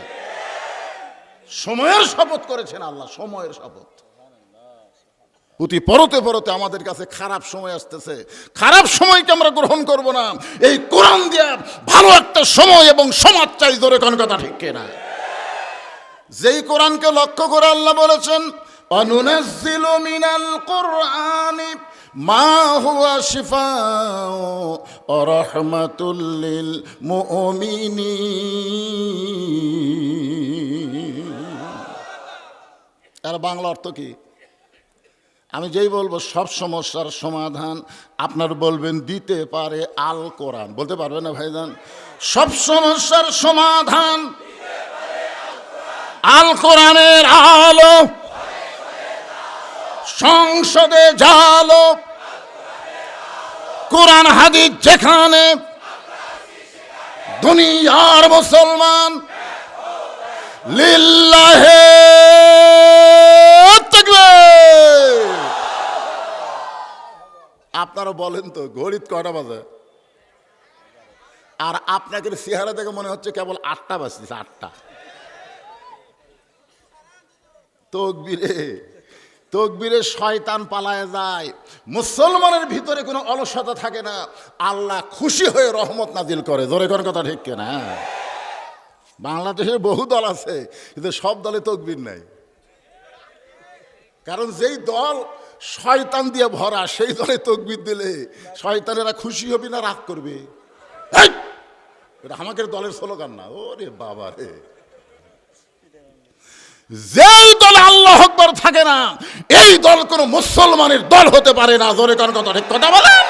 সময়ের শপথ করেছেন আল্লাহ, সময়ের শপথ। প্রতি পরতে পরতে আমাদের কাছে খারাপ সময় আসতেছে। খারাপ সময়কে আমরা গ্রহণ করব না। এই কোরআন দিয়ে ভালো একটা সময় এবং সমাজ চাই। জোরে কোন কথা ঠিক কিনা? যেই কোরআনকে লক্ষ্য করে আল্লাহ বলেছেন, অনুনাজ্জিলু মিনাল কুরআনি মা হুয়া শিফাউ ওয়া রাহমাতুল লিল মুমিনিন। আর বাংলা অর্থ কি? আমি যেই বলবো সব সমস্যার সমাধান, আপনার বলবেন দিতে পারে আল কোরআন। বলতে পারবে না ভাইজান? সব সমস্যার সমাধান আল কোরআনের আলো, সংসদে জালো কোরআন হাদিস যেখানে, দুনিয়ার মুসলমান লিল্লাহে তাকবীর। আপনারা বলেন তো ঘড়িতে কয়টা বাজে? আর আপনাকে চেহারা দেখে মনে হচ্ছে কেবল 8টা বাজছে। 8টা। তকবীরে তকবীরে শয়তান পালায় যায়, মুসলমানের ভিতরে কোনো অলসতা থাকে না, আল্লাহ খুশি হয়ে রহমত নাজিল করে। জোরে কোন কথা ঠিক কিনা? বাংলাদেশের বহু দল আছে কিন্তু সব দলে তকবীর নাই, কারণ যেই দল শয়তান দিয়ে ভরা সেই দলে তকবীর দিলে শয়তানেরা খুশি হবে না রাগ করবে? এটা আমাদের দলের স্লোগান না। ওরে বাবা রে, যেই দলে আল্লাহু আকবার থাকে না এই দল কোন মুসলমানের দল হতে পারে না। জোরে কোন কথা ঠিক কথা বলেন।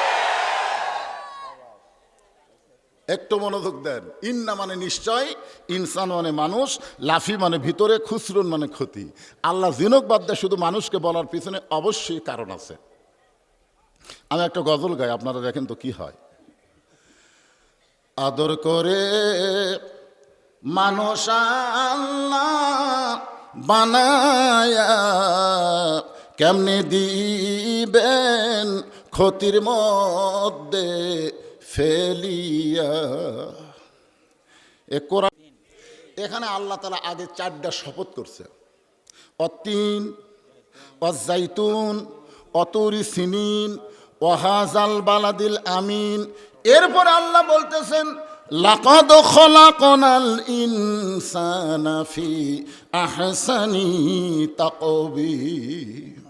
একটু মনোযোগ দেন। ইন্না মানে নিশ্চয়, ইনসান মানে মানুষ, লাফি মানে ভিতরে, খুসরুন মানে ক্ষতি। আল্লাহ জিনক বাদ দিয়ে শুধু মানুষকে বলার পিছনে অবশ্যই কারণ আছে। আমি একটা গজল গাই, আপনারা দেখেন তো কি হয়। আদর করে মানুষ আল্লাহ বানায়া কেমনে দিবেন ক্ষতির মধ্যে ফেলিয়া। এ কোরআন এখানে আল্লাহ তাআলা আগে 4টা শপথ করছে, অতীন, অজাইতুন, অতুরি সিনিন, ওয়াহাজাল বালাদিল আমিন। এরপর আল্লাহ বলতেছেন লাকাদ খলাকনাল ইনসানা ফি আহসানি তাকবীর।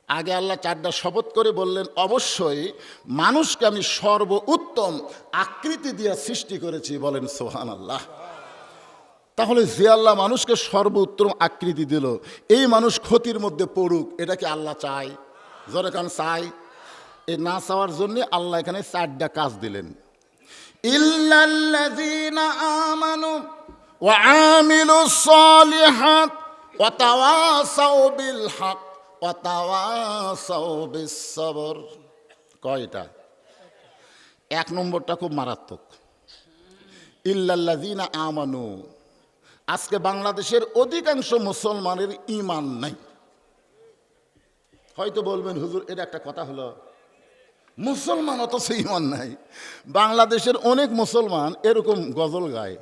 আগে আল্লাহ 4টা শপথ করে বললেন অবশ্যই মানুষকে আমি সর্বোত্তম আকৃতি দিয়ে সৃষ্টি করেছি। বলেন সুবহানাল্লাহ। তাহলে যে আল্লাহ মানুষকে সর্বোত্তম আকৃতি দিল, এই মানুষ ক্ষতির মধ্যে পড়ুক, এটা কি আল্লাহ চায়? জোরে কান চাই? এই না চাওয়ার জন্য আল্লাহ এখানে 4টা কাজ দিলেন। ইল্লাল্লাযীনা আমানু ওয়া আমিলুস সালিহাত ওয়া তাওয়াসাউ বিল হক ওয়া তাওয়াসাউ বিস সবর। কয়টা? 1 নম্বরটা খুব মারাত্মক। ইল্লাল্লাযীনা আমানু। আজকে বাংলাদেশের অধিকাংশ মুসলমানের ঈমান নাই। হয়তো বলবেন হুজুর এটা একটা কথা হলো, মুসলমান অথচ ঈমান নাই। বাংলাদেশের অনেক মুসলমান এরকম গজল গায়,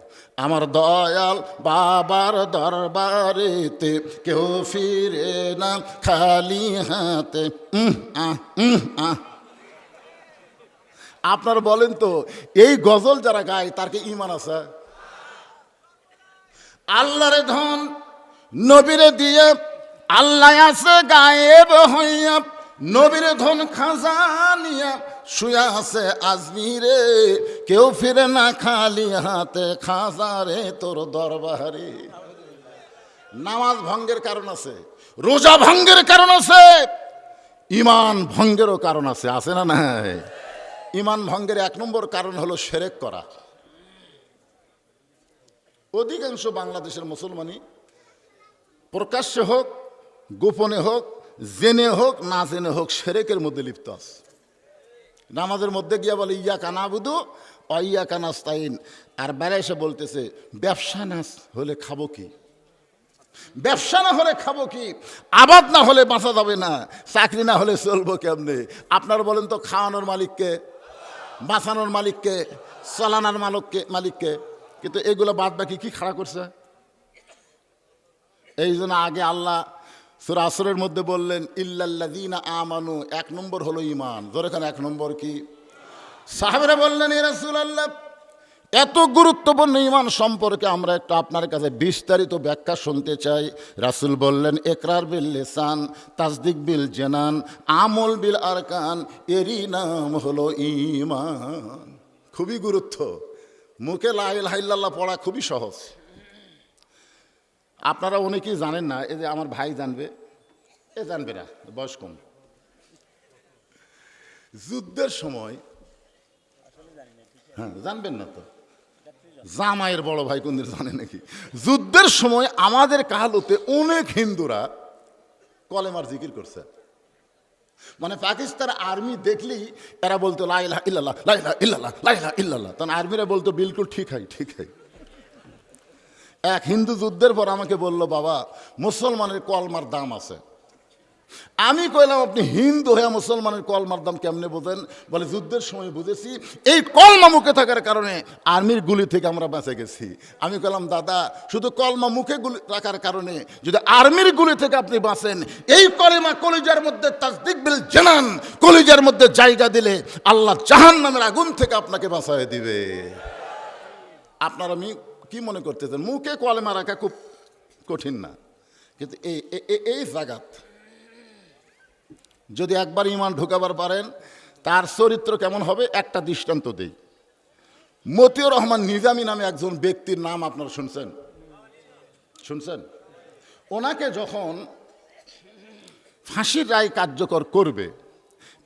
আমার দয়াল বাবার দরবারেতে কেউ ফিরে না খালি হাতে। আপনারা বলেন তো এই গজল যারা গায় তার কি ঈমান আছে? আল্লাহরে ধন নবীরে দিয়ে আল্লাহ আছে গায়েব হইয়া, নবীরে ধন খাজানিয়া শুয়া আছে আজমিরে, কেউ ফিরে না খালি হাতে খাজারে তোর দরবারে। নামাজ ভঙ্গের কারণ আছে, রোজা ভঙ্গের কারণ আছে, ঈমান ভঙ্গেরও কারণ আছে। আছে না নাই? ঈমান ভঙ্গের 1 নম্বর কারণ হলো শিরক করা। অধিকাংশ বাংলাদেশের মুসলমানই প্রকাশ্যে হোক গোপনে হোক জেনে হোক না জেনে হোক শিরকের মধ্যে লিপ্ত আছে। নামাজের মধ্যে গিয়া বলে ইয়াকা নাবুদু ওয়া ইয়াকা নাস্তাইন, আর বাইরে এসে বলতেছে ব্যবসা না হলে খাবো কি, ব্যবসা না হলে খাবো কি, আবাদ না হলে বাঁচা যাবে না, চাকরি না হলে চলবো কেমনে। আপনারা বলেন তো খাওয়ানোর মালিককে, বাঁচানোর মালিককে, চালানোর মালিককে। কিন্তু এগুলো বাদ বাকি কি খাড়া করছে? এই জন্য আগে আল্লাহ সূরা আসরের মধ্যে বললেন ইল্লাল্লাযীনা আমানু। 1 নম্বর হলো ঈমান। ধরে এখানে 1 নম্বর কি? সাহাবীরা বললেন ইয়া রাসূলুল্লাহ এত গুরুত্বপূর্ণ ঈমান সম্পর্কে আমরা একটু আপনার কাছে বিস্তারিত ব্যাখ্যা শুনতে চাই। রাসূল বললেন, ইকরার বিল লিসান, তাসদিক বিল জানান, আমল বিল আরকান, এরই নাম হলো ঈমান। খুবই গুরুত্ব। মুখে লা ইলাহা ইল্লাল্লাহ পড়া খুবই সহজ। আপনারা অনেকেই জানেন না, এই যে আমার ভাই জানবে, এ জানবে না, বয়স কম। যুদ্ধের সময়, হ্যাঁ জানবেন না তো, জামাইয়ের বড় ভাই কোনদিন জানে নাকি? যুদ্ধের সময় আমাদের কাহালতে অনেক হিন্দুরা কলেমার জিকির করছে। মানে পাকিস্তান আর্মি দেখলেই এরা বলতো লা ইলাহা ইল্লাল্লাহ, লা ইলাহা ইল্লাল্লাহ, লা ইলাহা ইল্লাল্লাহ। তখন আর্মিরা বলতো বিলকুল ঠিক হয়, ঠিক হয়। এক হিন্দু যুদ্ধের পর আমাকে বলল, বাবা মুসলমানের কলমার দাম আছে। আমি কইলাম, আপনি হিন্দু হয়ে মুসলমানের কলমার দাম কেমনে বোঝেন? বলে, যুদ্ধের সময় বুঝেছি, এই কলমা মুখে থাকার কারণে আর্মির গুলি থেকে আমরা বেঁচে গেছি। আমি কইলাম, দাদা শুধু কলমা মুখে গুলি রাখার কারণে যদি আর্মির গুলি থেকে আপনি বাঁচেন, এই কলেমা কলিজার মধ্যে তাসদিক বিল জানান, কলিজার মধ্যে জায়গা দিলে আল্লাহ জাহান্নামের আগুন থেকে আপনাকে বাঁচায় দিবে। আপনারা আমি কি মনে করতেছেন মুখে কলেমা রাখা খুব কঠিন না? কিন্তু এই জায়গাত যদি একবার ঈমান ঢুকাবার পারেন, তার চরিত্র কেমন হবে একটা দৃষ্টান্ত দেই। মতিউর রহমান নিজামী নামে একজন ব্যক্তির নাম আপনারা শুনছেন? শুনছেন? ওনাকে যখন ফাঁসির রায় কার্যকর করবে,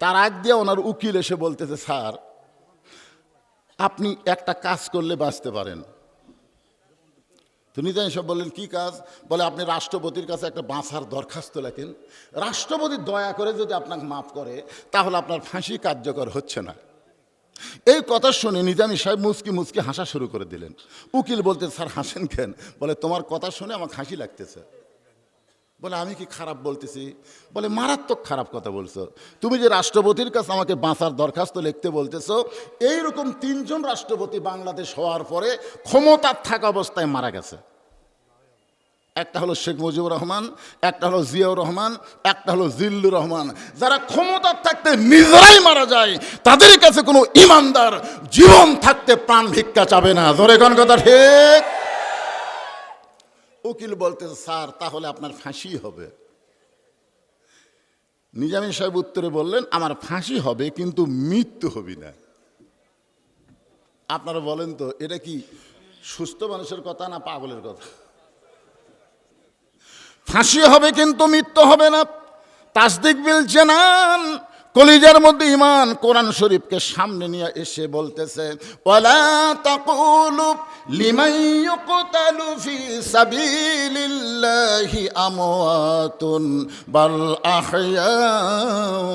তার আগ দিয়ে ওনার উকিল এসে বলতেছে, স্যার আপনি একটা কাজ করলে বাঁচতে পারেন। তো নিজামী সাহেব বললেন, কি কাজ? বলে, আপনি রাষ্ট্রপতির কাছে একটা বাঁচার দরখাস্ত লেখেন, রাষ্ট্রপতি দয়া করে যদি আপনাকে মাফ করে তাহলে আপনার ফাঁসি কার্যকর হচ্ছে না। এই কথা শুনে নিজামী সাহেব মুচকি মুচকি হাসা শুরু করে দিলেন। উকিল বলতে, স্যার হাসেন কেন? বলে, তোমার কথা শুনে আমার হাসি লাগতেছে। বলে, আমি কি খারাপ বলতেছি? বলে, মারাত্মক খারাপ কথা বলছো। তুমি যে রাষ্ট্রপতির কাছে আমাকে বাঁচার দরখাস্ত লিখতে বলতেছো, এইরকম 3 জন রাষ্ট্রপতি বাংলাদেশ হওয়ার পরে ক্ষমতার থাকা অবস্থায় মারা গেছে। একটা হলো শেখ মুজিবুর রহমান, একটা হলো জিয়াউর রহমান, একটা হলো জিল্লুর রহমান। যারা ক্ষমতার থাকতে নিজেরাই মারা যায়, তাদের কাছে কোনো ইমানদার জীবন থাকতে প্রাণ ভিক্ষা চাবে না। ধরে কোন কথা ঠিক? উকিল বলতে, স্যার তাহলে আপনার ফাঁসি হবে। নিজামী সাহেব উত্তরে বললেন, আমার ফাঁসি হবে কিন্তু মৃত্যু হবে না। আপনারা বলেন তো, এটা কি সুস্থ মানুষের কথা না পাগলের কথা? ফাঁসি হবে কিন্তু মৃত্যু হবে না। তাসদিক বিল জানান, কলিজার মধ্যে ঈমান। কোরআন শরীফকে সামনে নিয়ে এসে বলতেছে, ওয়ালা তাকুলু লিমান ইউকতালু ফি সাবিলিল্লাহি আমওয়াতুন বাল আহইয়াউ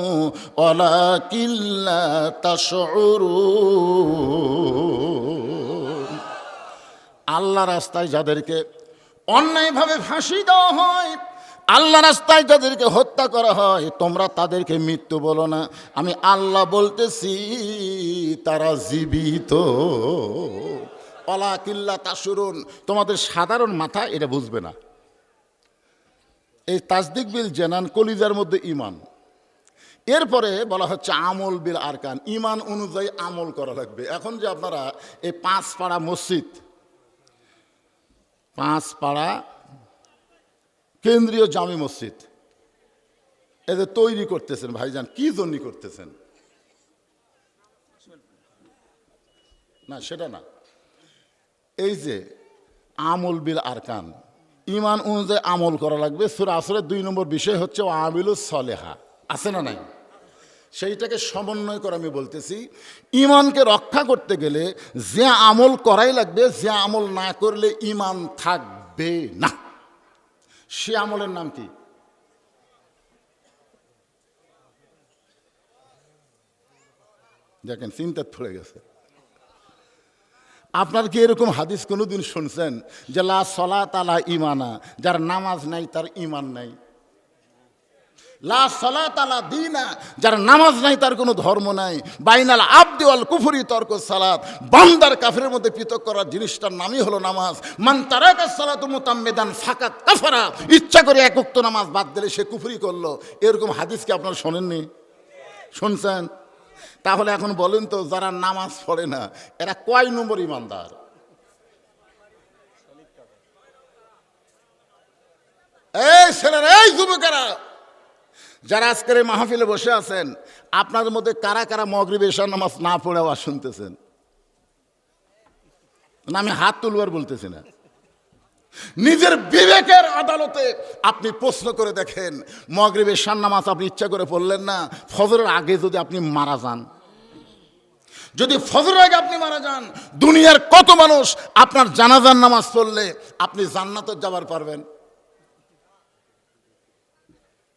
ওয়ালাকিন লা তাশউরুন। আল্লাহ রাস্তায় যাদেরকে অন্যায়ভাবে ফাঁসি দেওয়া হয়, আল্লাহ রাস্তায় যাদেরকে হত্যা করা হয়, তোমরা তাদেরকে মৃত্যু বলো না। আমি আল্লাহ বলতেছি তারা জীবিত। ওয়ালাকিন লা তাশউরুন, তোমাদের সাধারণ মাথা এটা বুঝবে না। এই তাসদিক বিল জানান, কলিজার মধ্যে ঈমান। এরপরে বলা হচ্ছে আমল বিল আরকান, ঈমান অনুযায়ী আমল করা লাগবে। এখন যে আপনারা এই 5 পাড়া মসজিদ, 5 পাড়া কেন্দ্রীয় জামি মসজিদ এদের তৈরি করতেছেন, ভাইজান কি জন্য করতেছেন? না সেটা না, এই যে আমল বিল আরকান, ঈমান অনুযায়ী আমল করা লাগবে। সূরা আসরের 2 নম্বর বিষয় হচ্ছে আমিলুস সলেহা, আছে না নাই? সেইটাকে সমন্বয় করে আমি বলতেছি, ঈমানকে রক্ষা করতে গেলে যে আমল করাই লাগবে, যে আমল না করলে ঈমান থাকবে না। সে আমলের নাম কি? দেখেন চিন্তা পড়ে গেছে। আপনার কি এরকম হাদিস কোনোদিন শুনছেন যে লা সলাত আলা ঈমানা, যার নামাজ নাই তার ঈমান নাই? লা সলাত আলা দীনা, যার নামাজ নাই তার কোনো ধর্ম নাই। বাইনাল আবদি ওয়াল কুফরি তরকু সালাত, বান্দার কাফেরের মধ্যে পৃথক করার জিনিসটার নামই হলো নামাজ। মান তারাকা সালাতু মুতাম্মিদান ফাকাত কাফারা, ইচ্ছা করে এক ওয়াক্ত নামাজ বাদ দিলে সে কুফরি করলো। এরকম হাদিস কি আপনারা শোনেননি? শুনছেন? তাহলে এখন বলেন তো, যারা নামাজ পড়ে না এরা কয় নম্বর ইমানদার? এই ছেলেরা, এই যুবকেরা, যারা আজকের এই মাহফিলে বসে আছেন, আপনাদের মধ্যে কারা কারা মাগরিব এশার নামাজ না পড়ে আওয়াজ শুনতেছেন? না, আমি হাত তুলবার বলতেছি না, নিজের বিবেকের আদালতে আপনি প্রশ্ন করে দেখেন, মাগরিব এশার নামাজ আপনি ইচ্ছা করে পড়লেন না, ফজরের আগে যদি আপনি মারা যান, যদি ফজরের আগে আপনি মারা যান, দুনিয়ার কত মানুষ আপনার জানাজার নামাজ পড়লে আপনি জান্নাতে যাবার পারবেন?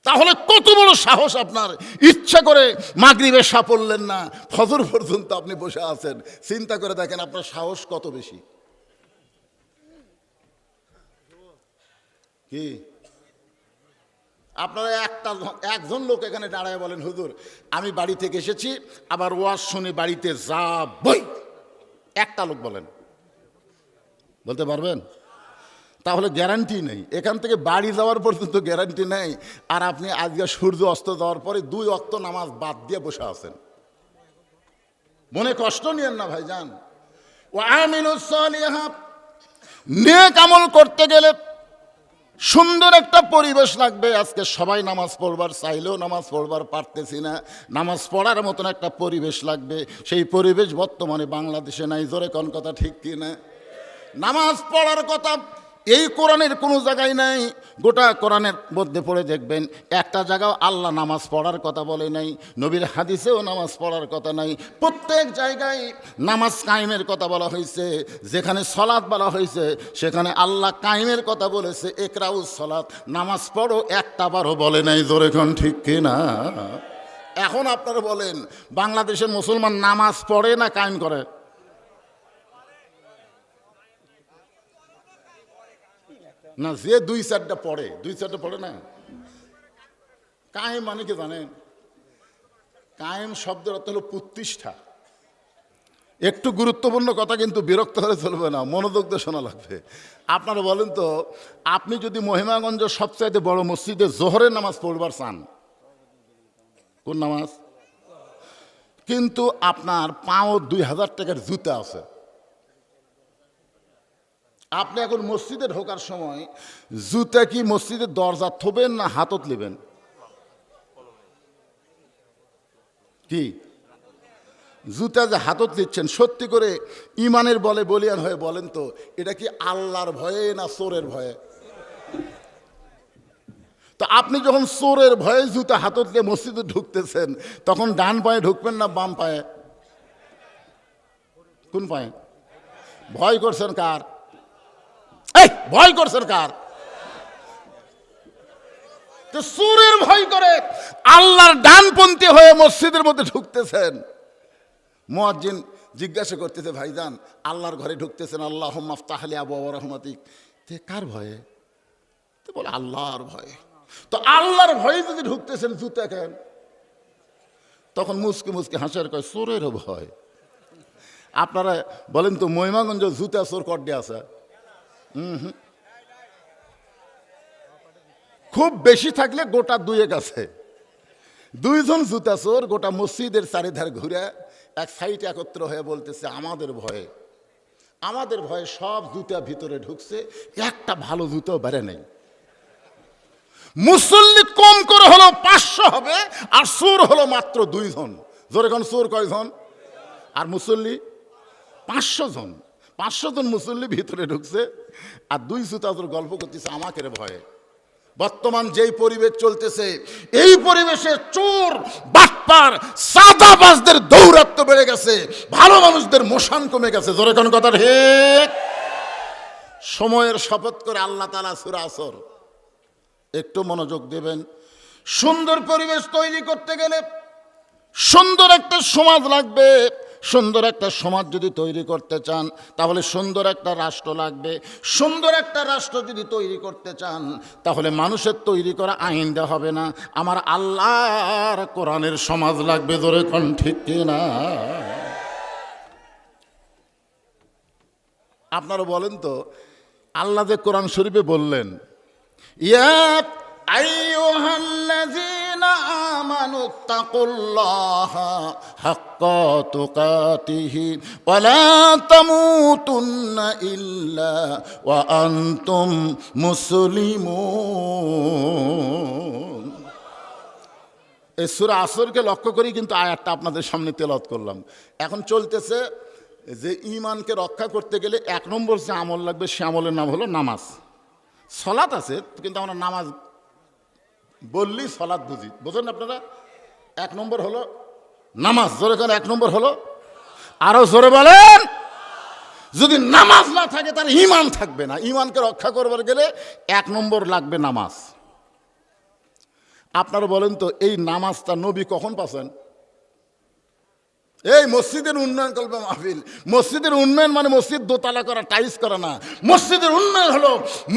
তাহলে কত বড় সাহস আপনার, ইচ্ছা করে মাগরিব এশা পড়লেন না, ফজর পর্যন্ত আপনি বসে আছেন। চিন্তা করে দেখেন আপনার সাহস কত বেশি। কি আপনারা একজন লোক এখানে দাঁড়ায় বলেন, হুজুর আমি বাড়ি থেকে এসেছি, আবার ওয়াজ শুনে বাড়িতে যাবই, একটা লোক বলেন, বলতে পারবেন? তাহলে গ্যারান্টি নেই, এখান থেকে বাড়ি যাওয়ার পর্যন্ত গ্যারান্টি নেই, আর আপনি আজকে সূর্য অস্ত যাওয়ার পরে 2 ওয়াক্ত নামাজ বাদ দিয়ে বসে আছেন। মনে কষ্ট নিয়েন না ভাইজান। ওয়া আমিলুস সালিহাত, নেক আমল করতে গেলে সুন্দর একটা পরিবেশ লাগবে। আজকে সবাই নামাজ পড়বার চাইলেও নামাজ পড়বার পারতেছি না, নামাজ পড়ার মতন একটা পরিবেশ লাগবে। সেই পরিবেশ বর্তমানে বাংলাদেশে নাই। জোরে কোন কথা ঠিক কি না? নামাজ পড়ার কথা এই কোরআনের কোনো জায়গায় নাই। গোটা কোরআনের মধ্যে পড়ে দেখবেন একটা জায়গাও আল্লাহ নামাজ পড়ার কথা বলে নাই, নবীর হাদিসেও নামাজ পড়ার কথা নাই। প্রত্যেক জায়গায় নামাজ কায়েমের কথা বলা হয়েছে। যেখানে সলাৎ বলা হয়েছে সেখানে আল্লাহ কায়েমের কথা বলেছে, ইকরাউস সলাৎ, নামাজ পড়ো, একটা বারও বলে নাই। জোরে কোন ঠিক কি না? এখন আপনারা বলেন, বাংলাদেশের মুসলমান নামাজ পড়ে না কায়েম করে? না, যে 2-4টা পড়ে, 2-4টা পড়ে না। কায়েম মানে কি জানেন? কায়েম শব্দের অর্থ হলো প্রতিষ্ঠা। একটু গুরুত্বপূর্ণ কথা, কিন্তু বিরক্ত হলে চলবে না, মনোযোগ দিয়ে শোনা লাগবে। আপনারা বলেন তো, আপনি যদি মহিমাগঞ্জ সবচাইতে বড় মসজিদে জোহরের নামাজ পড়বার চান, কোন নামাজ? কিন্তু আপনার পাও 2000 টাকার জুতা আছে, আপনি এখন মসজিদে ঢোকার সময় জুতা কি মসজিদের দরজা থবেন না হাতত নেবেন? কি জুতা যে হাতত নিচ্ছেন, সত্যি করে ইমানের বলে বলিয়ান হয়ে বলেন তো, এটা কি আল্লাহর ভয়ে না চোরের ভয়ে? তো আপনি যখন চোরের ভয়ে জুতা হাতত নিয়ে মসজিদে ঢুকতেছেন, তখন ডান পায়ে ঢুকবেন না বাম পায়ে? কোন পায়ে? ভয় করছেন কার? ভয় করছেন কার? তো চোরের ভয় করে আল্লাহর ডানপন্থী হয়ে মসজিদের মধ্যে ঢুকতেছেন। মুয়াজ্জিন জিজ্ঞাসা করতেছে, ভাইজান আল্লাহর ঘরে ঢুকতেছেন, আল্লাহুম্মা আফতাহ লি আবওয়াব রাহমাতিক, তে কার ভয়ে? তো বলে আল্লাহর ভয়ে। তো আল্লাহর ভয়ে যদি ঢুকতেছেন, জুতা কেন? তখন মুসকে মুসকে হাসার কয়, চোরেরও ভয়। আপনারা বলেন তো, মহিমাগঞ্জ জুতা চোর কড্ডে আছে? খুব বেশি থাকলে গোটা 2 আছে। 2 জন জুতা চোর গোটা মসজিদের চারিধার ঘুরে এক সাইডে একত্র হয়ে বলতেছে, আমাদের ভয়ে, আমাদের ভয়ে সব জুতা ভিতরে ঢুকছে, একটা ভালো জুতাও বেড়ে নেই। মুসল্লি কম করে হলো 500 হবে, আর চোর হলো মাত্র 2 জন। জোরে কোন, চোর কয়জন আর মুসল্লি 500 জন। 500 জন মুসল্লি ভিতরে ঢুকছে, আর 2 জুতা চোর গল্প করতেছে আমাকে ভয়ে। বর্তমান যেই পরিবেশ চলতেছে, এই পরিবেশে চোর, বাটপার, সাদাবাজদের দৌরাত্ম্য বেড়ে গেছে, ভালো মানুষদের মোশান কমে গেছে। জোরে কোন কথা ঠিক? সময়ের শপথ করে আল্লাহ তাআলা সূরা আসর, একটু মনোযোগ দেবেন। সুন্দর পরিবেশ তৈরি করতে গেলে সুন্দর একটা সমাজ লাগবে। সুন্দর একটা সমাজ যদি তৈরি করতে চান, তাহলে সুন্দর একটা রাষ্ট্র লাগবে। সুন্দর একটা রাষ্ট্র যদি তৈরি করতে চান, তাহলে মানুষের তৈরি করা আইন দেওয়া হবে না, আমার আল্লাহর কোরআনের সমাজ লাগবে। ধরে কোন ঠিক কিনা? আপনারা বলেন তো, আল্লাহ যে কোরআন শরীফে বললেন, ইয়া আইয়ুহাল্লাযীনা আমানুত্তাকুল্লাহা হাক্কা তুকাতিহি ওয়া লা তামুতুন্না ইল্লা ওয়া আনতুম মুসলিমুন। এই সূরা আসরকে লক্ষ্য করি কিন্তু আয়াতটা আপনাদের সামনে তেলাওয়াত করলাম। এখন চলতেছে যে ঈমানকে রক্ষা করতে গেলে 1 নম্বর যে আমল লাগবে সে আমলের নাম হলো নামাজ। সালাত আছে কিন্তু আমরা নামাজ বললি সালাত বুঝি, বোঝেন আপনারা? 1 নম্বর হলো নামাজ। জোরে করে 1 নম্বর হলো, আরো জোরে বলেন। যদি নামাজ না থাকে তার ঈমান থাকবে না। ঈমানকে রক্ষা করবার গেলে 1 নম্বর লাগবে নামাজ। আপনারা বলেন তো এই নামাজটা নবী কখন পাচ্ছেন? এই মসজিদের উন্নয়ন করবে মাহফিল। মসজিদের উন্নয়ন মানে মসজিদ দোতলা করা, টাইলস করা না। মসজিদের উন্নয়ন হলো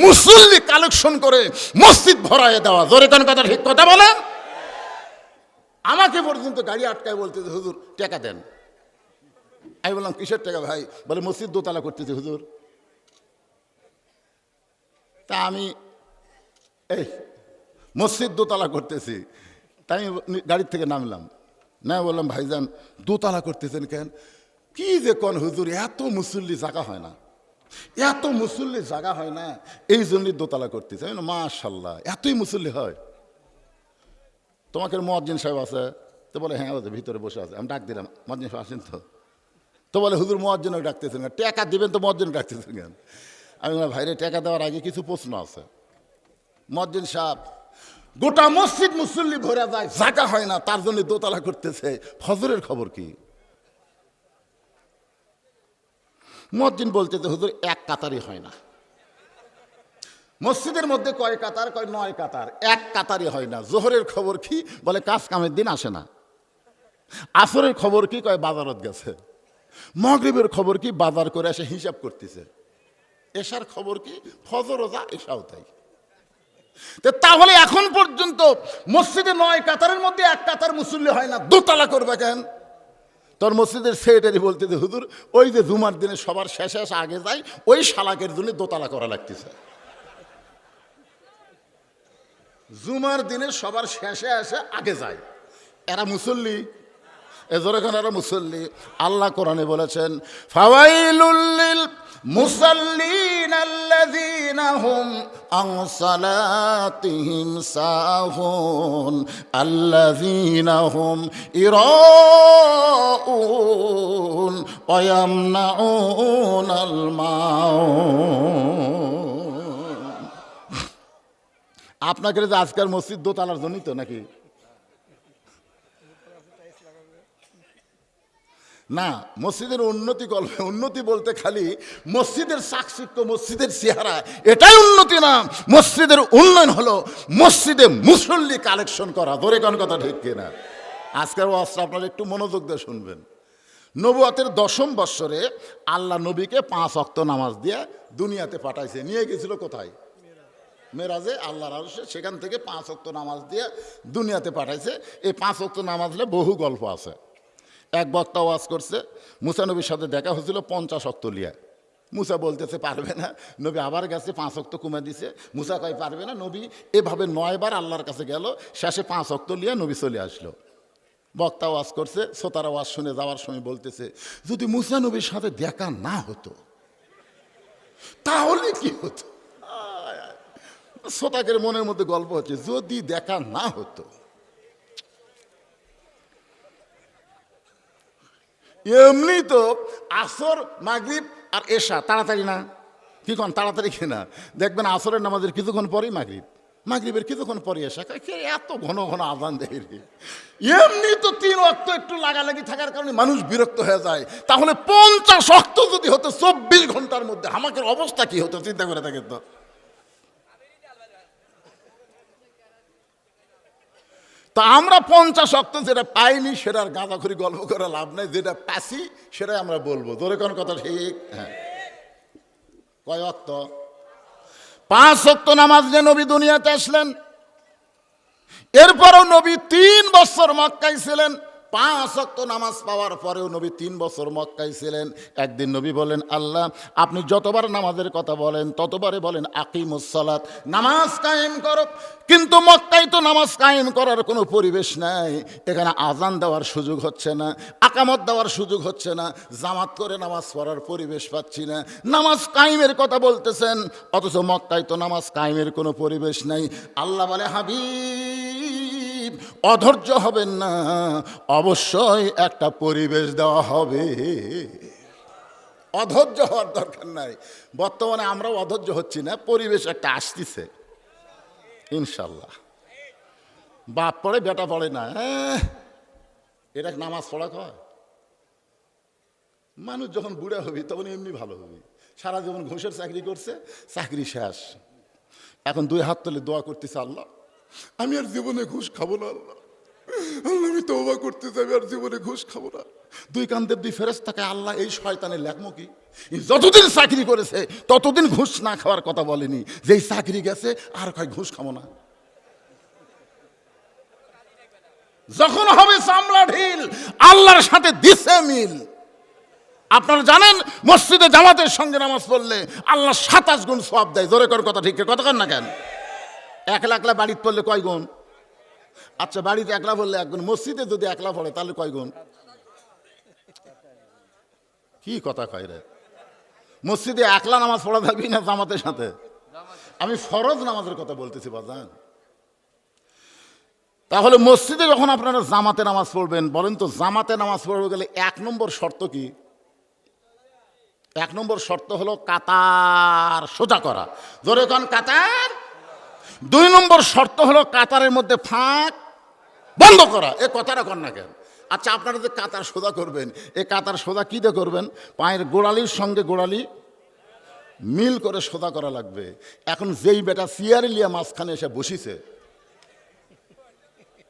মুসল্লি কালেকশন করে মসজিদ ভরায় দেওয়া। জোরে কোন কথা, ঠিক কথা বলেন। আমাকে পর্যন্ত গাড়ি আটকায় বলতেছে হুজুর টাকা দেন। আমি বললাম কিসের টাকা ভাই? বলে মসজিদ দোতলা করতেছে হুজুর। তা আমি এই মসজিদ দোতলা করতেছি, তাই গাড়ির থেকে নামলাম। না বললাম ভাইজান দোতলা করতেছেন কেন? কি যে কোন হুজুর, এত মুসল্লি জায়গা হয় না, এত মুসল্লি জায়গা হয় না, এই জন্যই দোতলা করতেছে। মাশাল্লাহ, এতই মুসল্লি হয়। তোমাকে মুয়াজ্জিন সাহেব আছে? তো বলে হ্যাঁ আছে, ভিতরে বসে আছে। আমি ডাক দিলাম, মুয়াজ্জিন সাহেব আসেন তো। তো বলে হুজুর মুয়াজ্জিনও ডাকতেছেন কেন? টাকা দিবেন তো মুয়াজ্জিন ডাকতেছেন কেন? আমি বললাম ভাইরে টাকা দেওয়ার আগে কিছু প্রশ্ন আছে। মুয়াজ্জিন সাহেব গোটা মসজিদ মুসল্লি ভরে যায়, জায়গা হয় না, তার জন্য দোতলা করতেছে, ফজরের খবর কি? মুয়াজ্জিন বলতেছে হুজুর 1 কাতারই হয় না। মসজিদের মধ্যে কয় কাতার? কয় 9 কাতার, 1 কাতারই হয় না। জোহরের খবর কি? বলে কাজ কামের দিন আসে না। আসরের খবর কি? কয় বাজারত গেছে। মাগরিবের খবর কি? বাজার করে এসে হিসাব করতেছে। এশার খবর কি? ফজর রোজা, এশাও তাই। তাহলে এখন পর্যন্ত মসজিদে 9 কাতারের মধ্যে 1 কাতার মুসল্লি হয় না, দোতলা করবে কেন? তোর মসজিদের সেক্রেটারি বলতে যে হুজুর ওই যে জুমার দিনে সবার শেষে এসে আগে যায়, ওই শালাকের জন্য দোতলা করা লাগতেছে। জুমার দিনে সবার শেষে এসে আগে যায়, এরা মুসল্লি? এজোরেখান এরা মুসল্লি। আল্লাহ কোরআনে বলেছেন ফাওয়াইলুল লিল মুসাল্লিন আল্লাযীনা হুম আন সালাতিহিম সাহুন আল্লাযীনা হুম ইরাউন ওয়া ইয়ামনাউনাল মাউন। আপনাকে যে আজকাল মসজিদ দোতলার জন্যই তো নাকি? না, মসজিদের উন্নতি করবে। উন্নতি বলতে খালি মসজিদের চাকচিক্য, মসজিদের চেহারা, এটাই উন্নতি না। মসজিদের উন্নয়ন হলো মসজিদে মুসল্লি কালেকশন করা। ধরে কোন কথা, ঠিক কিনা? আজকের ওয়াজটা আপনারা একটু মনোযোগ দিয়ে শুনবেন। নবুয়তের 10ম বৎসরে আল্লাহ নবীকে 5 ওয়াক্ত নামাজ দিয়ে দুনিয়াতে পাঠাইছে। নিয়ে গেছিল কোথায়? মেরাজে, আল্লাহর আরশে। সেখান থেকে 5 ওয়াক্ত নামাজ দিয়ে দুনিয়াতে পাঠাইছে। এই 5 ওয়াক্ত নামাজ হলে বহু গল্প আছে। এক বক্তা ওয়াজ করছে, মুসা নবীর সাথে দেখা হয়েছিল 50 ওয়াক্ত লিয়া। মুসা বলতেছে পারবে না। নবী আবার গেছে, 5 ওয়াক্ত কমে দিছে। মুসা কয় পারবে না। নবী এভাবে 9 বার আল্লাহর কাছে গেল, শেষে 5 ওয়াক্ত লিয়া নবী চলে আসলো। বক্তা ওয়াজ করছে, শ্রোতারা ওয়াজ শুনে যাওয়ার সময় বলতেছে যদি মুসা নবীর সাথে দেখা না হতো তাহলে কি হতো? শ্রোতাকের মনের মধ্যে গল্প হচ্ছে, যদি দেখা না হতো। এমনি তো আসর, মাগরিব আর এশা তাড়াতাড়ি না? কি কোন তাড়াতাড়ি কিনা? দেখবেন আসরের নামাজের কিছুক্ষণ পরেই মাগরিব, মাগরিবের কিছুক্ষণ পরে এশা। এত ঘন ঘন আজান দেয় রে। এমনি তো 3 ওয়াক্ত একটু লাগালাগি থাকার কারণে মানুষ বিরক্ত হয়ে যায়। তাহলে 50 ওয়াক্ত যদি হতো 24 ঘন্টার মধ্যে, আমাদের অবস্থা কি হতো চিন্তা করে থাকেন তো। তা আমরা 50 ওয়াক্ত যেটা পাইনি সেটার গাঁজাখড়ি গল্প করে লাভ নাই, যেটা পাইছি সেটাই আমরা বলবো। ধরে কোন কথা, ঠিক? হ্যাঁ। কয় ওয়াক্ত? 5 ওয়াক্ত নামাজ নিয়ে নবী দুনিয়াতে আসলেন। এরপরও নবী 3 বছর মক্কায় ছিলেন, 5 ওয়াক্ত নামাজ পাওয়ার পরেও নবী 3 বছর মক্কায় ছিলেন। একদিন নবী বলেন, আল্লাহ আপনি যতবার নামাজের কথা বলেন ততবারে বলেন আকিমুস সালাত, নামাজ কায়েম করো, কিন্তু মক্কায় তো নামাজ কায়েম করার কোনো পরিবেশ নাই। এখানে আজান দেওয়ার সুযোগ হচ্ছে না, আকামত দেওয়ার সুযোগ হচ্ছে না, জামাত করে নামাজ পড়ার পরিবেশ পাচ্ছি না। নামাজ কায়েমের কথা বলতেছেন, অথচ মক্কায় তো নামাজ কায়েমের কোনো পরিবেশ নাই। আল্লাহ বলে, হাবিব অধৈর্য হবেন না, অবশ্যই একটা পরিবেশ দেওয়া হবে। অধৈর্য হওয়ার দরকার নাই। বর্তমানে আমরাও অধৈর্য হচ্ছি না, পরিবেশ একটা আসতেছে ইনশাল্লাহ। বাপ পড়ে বেটা পড়ে না, এটা নামাজ পড়া কয়। মানুষ যখন বুড়া হবি তখন এমনি ভালো হবি। সারা জীবন ঘুষের চাকরি করছে, চাকরি শেষ, এখন 2 হাত তুলে দোয়া করতেছে, আল্লাহ আমি আর জীবনে ঘুষ খাবো না, আল্লাহ আল্লাহ আমি তওবা করতে চাই, আর জীবনে ঘুষ খাবো না। 2 কান্দের 2 ফেরেশতাকে আল্লাহ এই শয়তানের লেখমো কি, যতদিন চাকরি করেছে ততদিন ঘুষ না খাওয়ার কথা বলেনি, যেই চাকরি গেছে আর কয় ঘুষ খাবো না। যখন হবে চামড়া ঢিল, আল্লাহর সাথে দিছে মিল। আপনারা জানেন মসজিদে জামাতের সঙ্গে নামাজ পড়লে আল্লাহ 27 গুণ সওয়াব দেয়। জোরে কর কথা, ঠিক কথা কর না কেন? একলা একলা বাড়িতে পড়লে কয় গুণ? আচ্ছা বাড়িতে একলা পড়লে 1 গুণ, মসজিদে যদি একলা পড়ে তাহলে কয় গুণ? কি কথা কয় রে? মসজিদে একলা নামাজ পড়া থাকবি না জামাতের সাথে? আমি ফরজ নামাজের কথা বলতেছি বাজান। তাহলে মসজিদে যখন আপনারা জামাতে নামাজ পড়বেন, বলেন তো জামাতে নামাজ পড়বে গেলে 1 নম্বর শর্ত কি? 1 নম্বর শর্ত হলো কাতার সোজা করা। জোরে কোন কাতার। 2 নম্বর শর্ত হলো কাতারের মধ্যে ফাঁক বন্ধ করা। এ কথাটা কর না কেন? আচ্ছা আপনারা যে কাতার সোজা করবেন, এ কাতার সোজা কী দিয়ে করবেন? পায়ের গোড়ালির সঙ্গে গোড়ালি মিল করে সোজা করা লাগবে। এখন যেই বেটা চেয়ারে লিয়া মাঝখানে এসে বসিছে,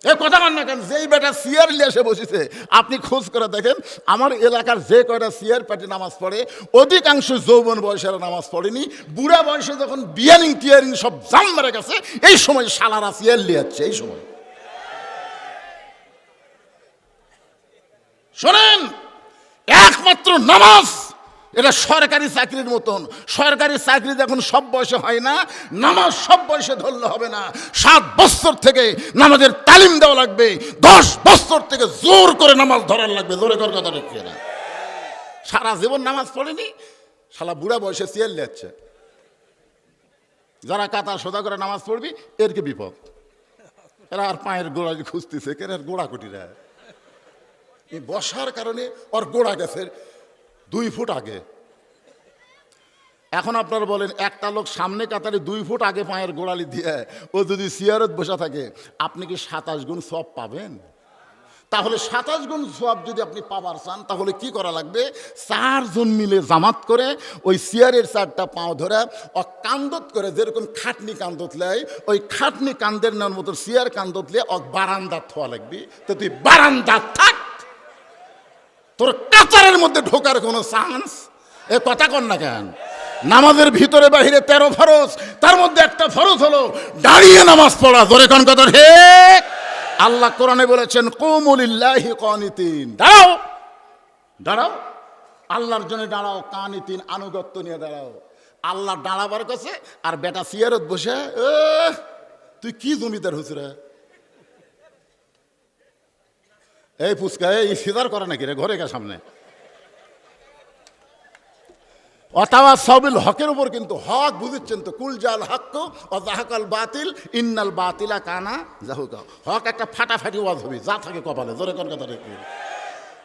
এ কথা মান না কেন? যেই বেটা চেয়ার লিয়ে এসে বসেছে, আপনি খোঁজ করে দেখেন আমার এলাকার যে কয়টা চেয়ার পার্টি নামাজ পড়ে অধিকাংশ যৌবন বয়সেরা নামাজ পড়েনি। বুড়া বয়সে যখন বিয়ারিং টিয়ারিং সব জাম মেরে গেছে, এই সময় শালারা চেয়ার লিয়াচ্ছে। এই সময় শোনেন, একমাত্র নামাজ এটা সরকারি চাকরির মতন। সরকারি চাকরি যখন সব বয়সে হয় না, নামাজ সব বয়সে ধরলে হবে না। 7 বছর থেকে নামাজের তালিম দেওয়া লাগবে, 10 বছর থেকে জোর করে নামাজ ধরার লাগবে। জোরে কর কথা রেখে না, সারা জীবন নামাজ পড়েনি, শালা বুড়া বয়সে চেয়ার লেচ্ছে। যারা কাতার সোজা করে নামাজ পড়বি এর কি বিপদ? এরা আর পায়ের গোড়া খুঁজতেছে, কেন গোড়া কুটিরা এই বসার কারণে ওর গোড়া গেছে 2 ফুট আগে। এখন আপনারা বলেন একটা লোক সামনে কাতারে 2 ফুট আগে পায়ের গোড়ালি দিয়ে ও যদি চেয়ারত বসে থাকে, আপনি কি 27 গুণ সওয়াব পাবেন? তাহলে 27 গুণ সওয়াব যদি আপনি পাবার চান, তাহলে কি করা লাগবে? 4 জন মিলে জামাত করে ওই চেয়ারের 4টা পাও ধরে ও কান্দত করে, যেরকম খাটনি কান্দত লেয়, ওই খাটনি কান্দের নেওয়ার মতো চেয়ার কান্দত লে ও বারান্দা থোয়া লাগবে। তো তুই বারান্দা থাক, তোর কাতারের মধ্যে ঢোকার কোনো চান্স। এ কথা কর না কেন? নামাজের ভিতরে বাহিরে 13 ফরজ, তার মধ্যে একটা ফরজ হলো দাঁড়িয়ে নামাজ পড়া। জোরে কোন কথা ঠিক? আল্লাহ কোরআনে বলেছেন কুমু লিল্লাহি কানিতিন, দাঁড়াও দাঁড়াও আল্লাহর জন্য দাঁড়াও, কানিতিন আনুগত্য নিয়ে দাঁড়াও। আল্লাহ দাঁড়াবার কাছে আর বেটা চেয়ারত বসে, তুই কি জমিদার হুজুরা? এই ফুচকা এই সিদার করে নাকি রে? ঘরে গা সামনে অথবা সবিল হকের উপর কিন্তু হক বুঝেছেন তো, কুল জাল হক ও জাহাকাল বাতিল ইন্নাল বাতিলা কানা জাহুকা। হক একটা ফাটাফাটি ওয়াজ হবে, যা থাকে কপালে। জোরে কোন কথা রেখে।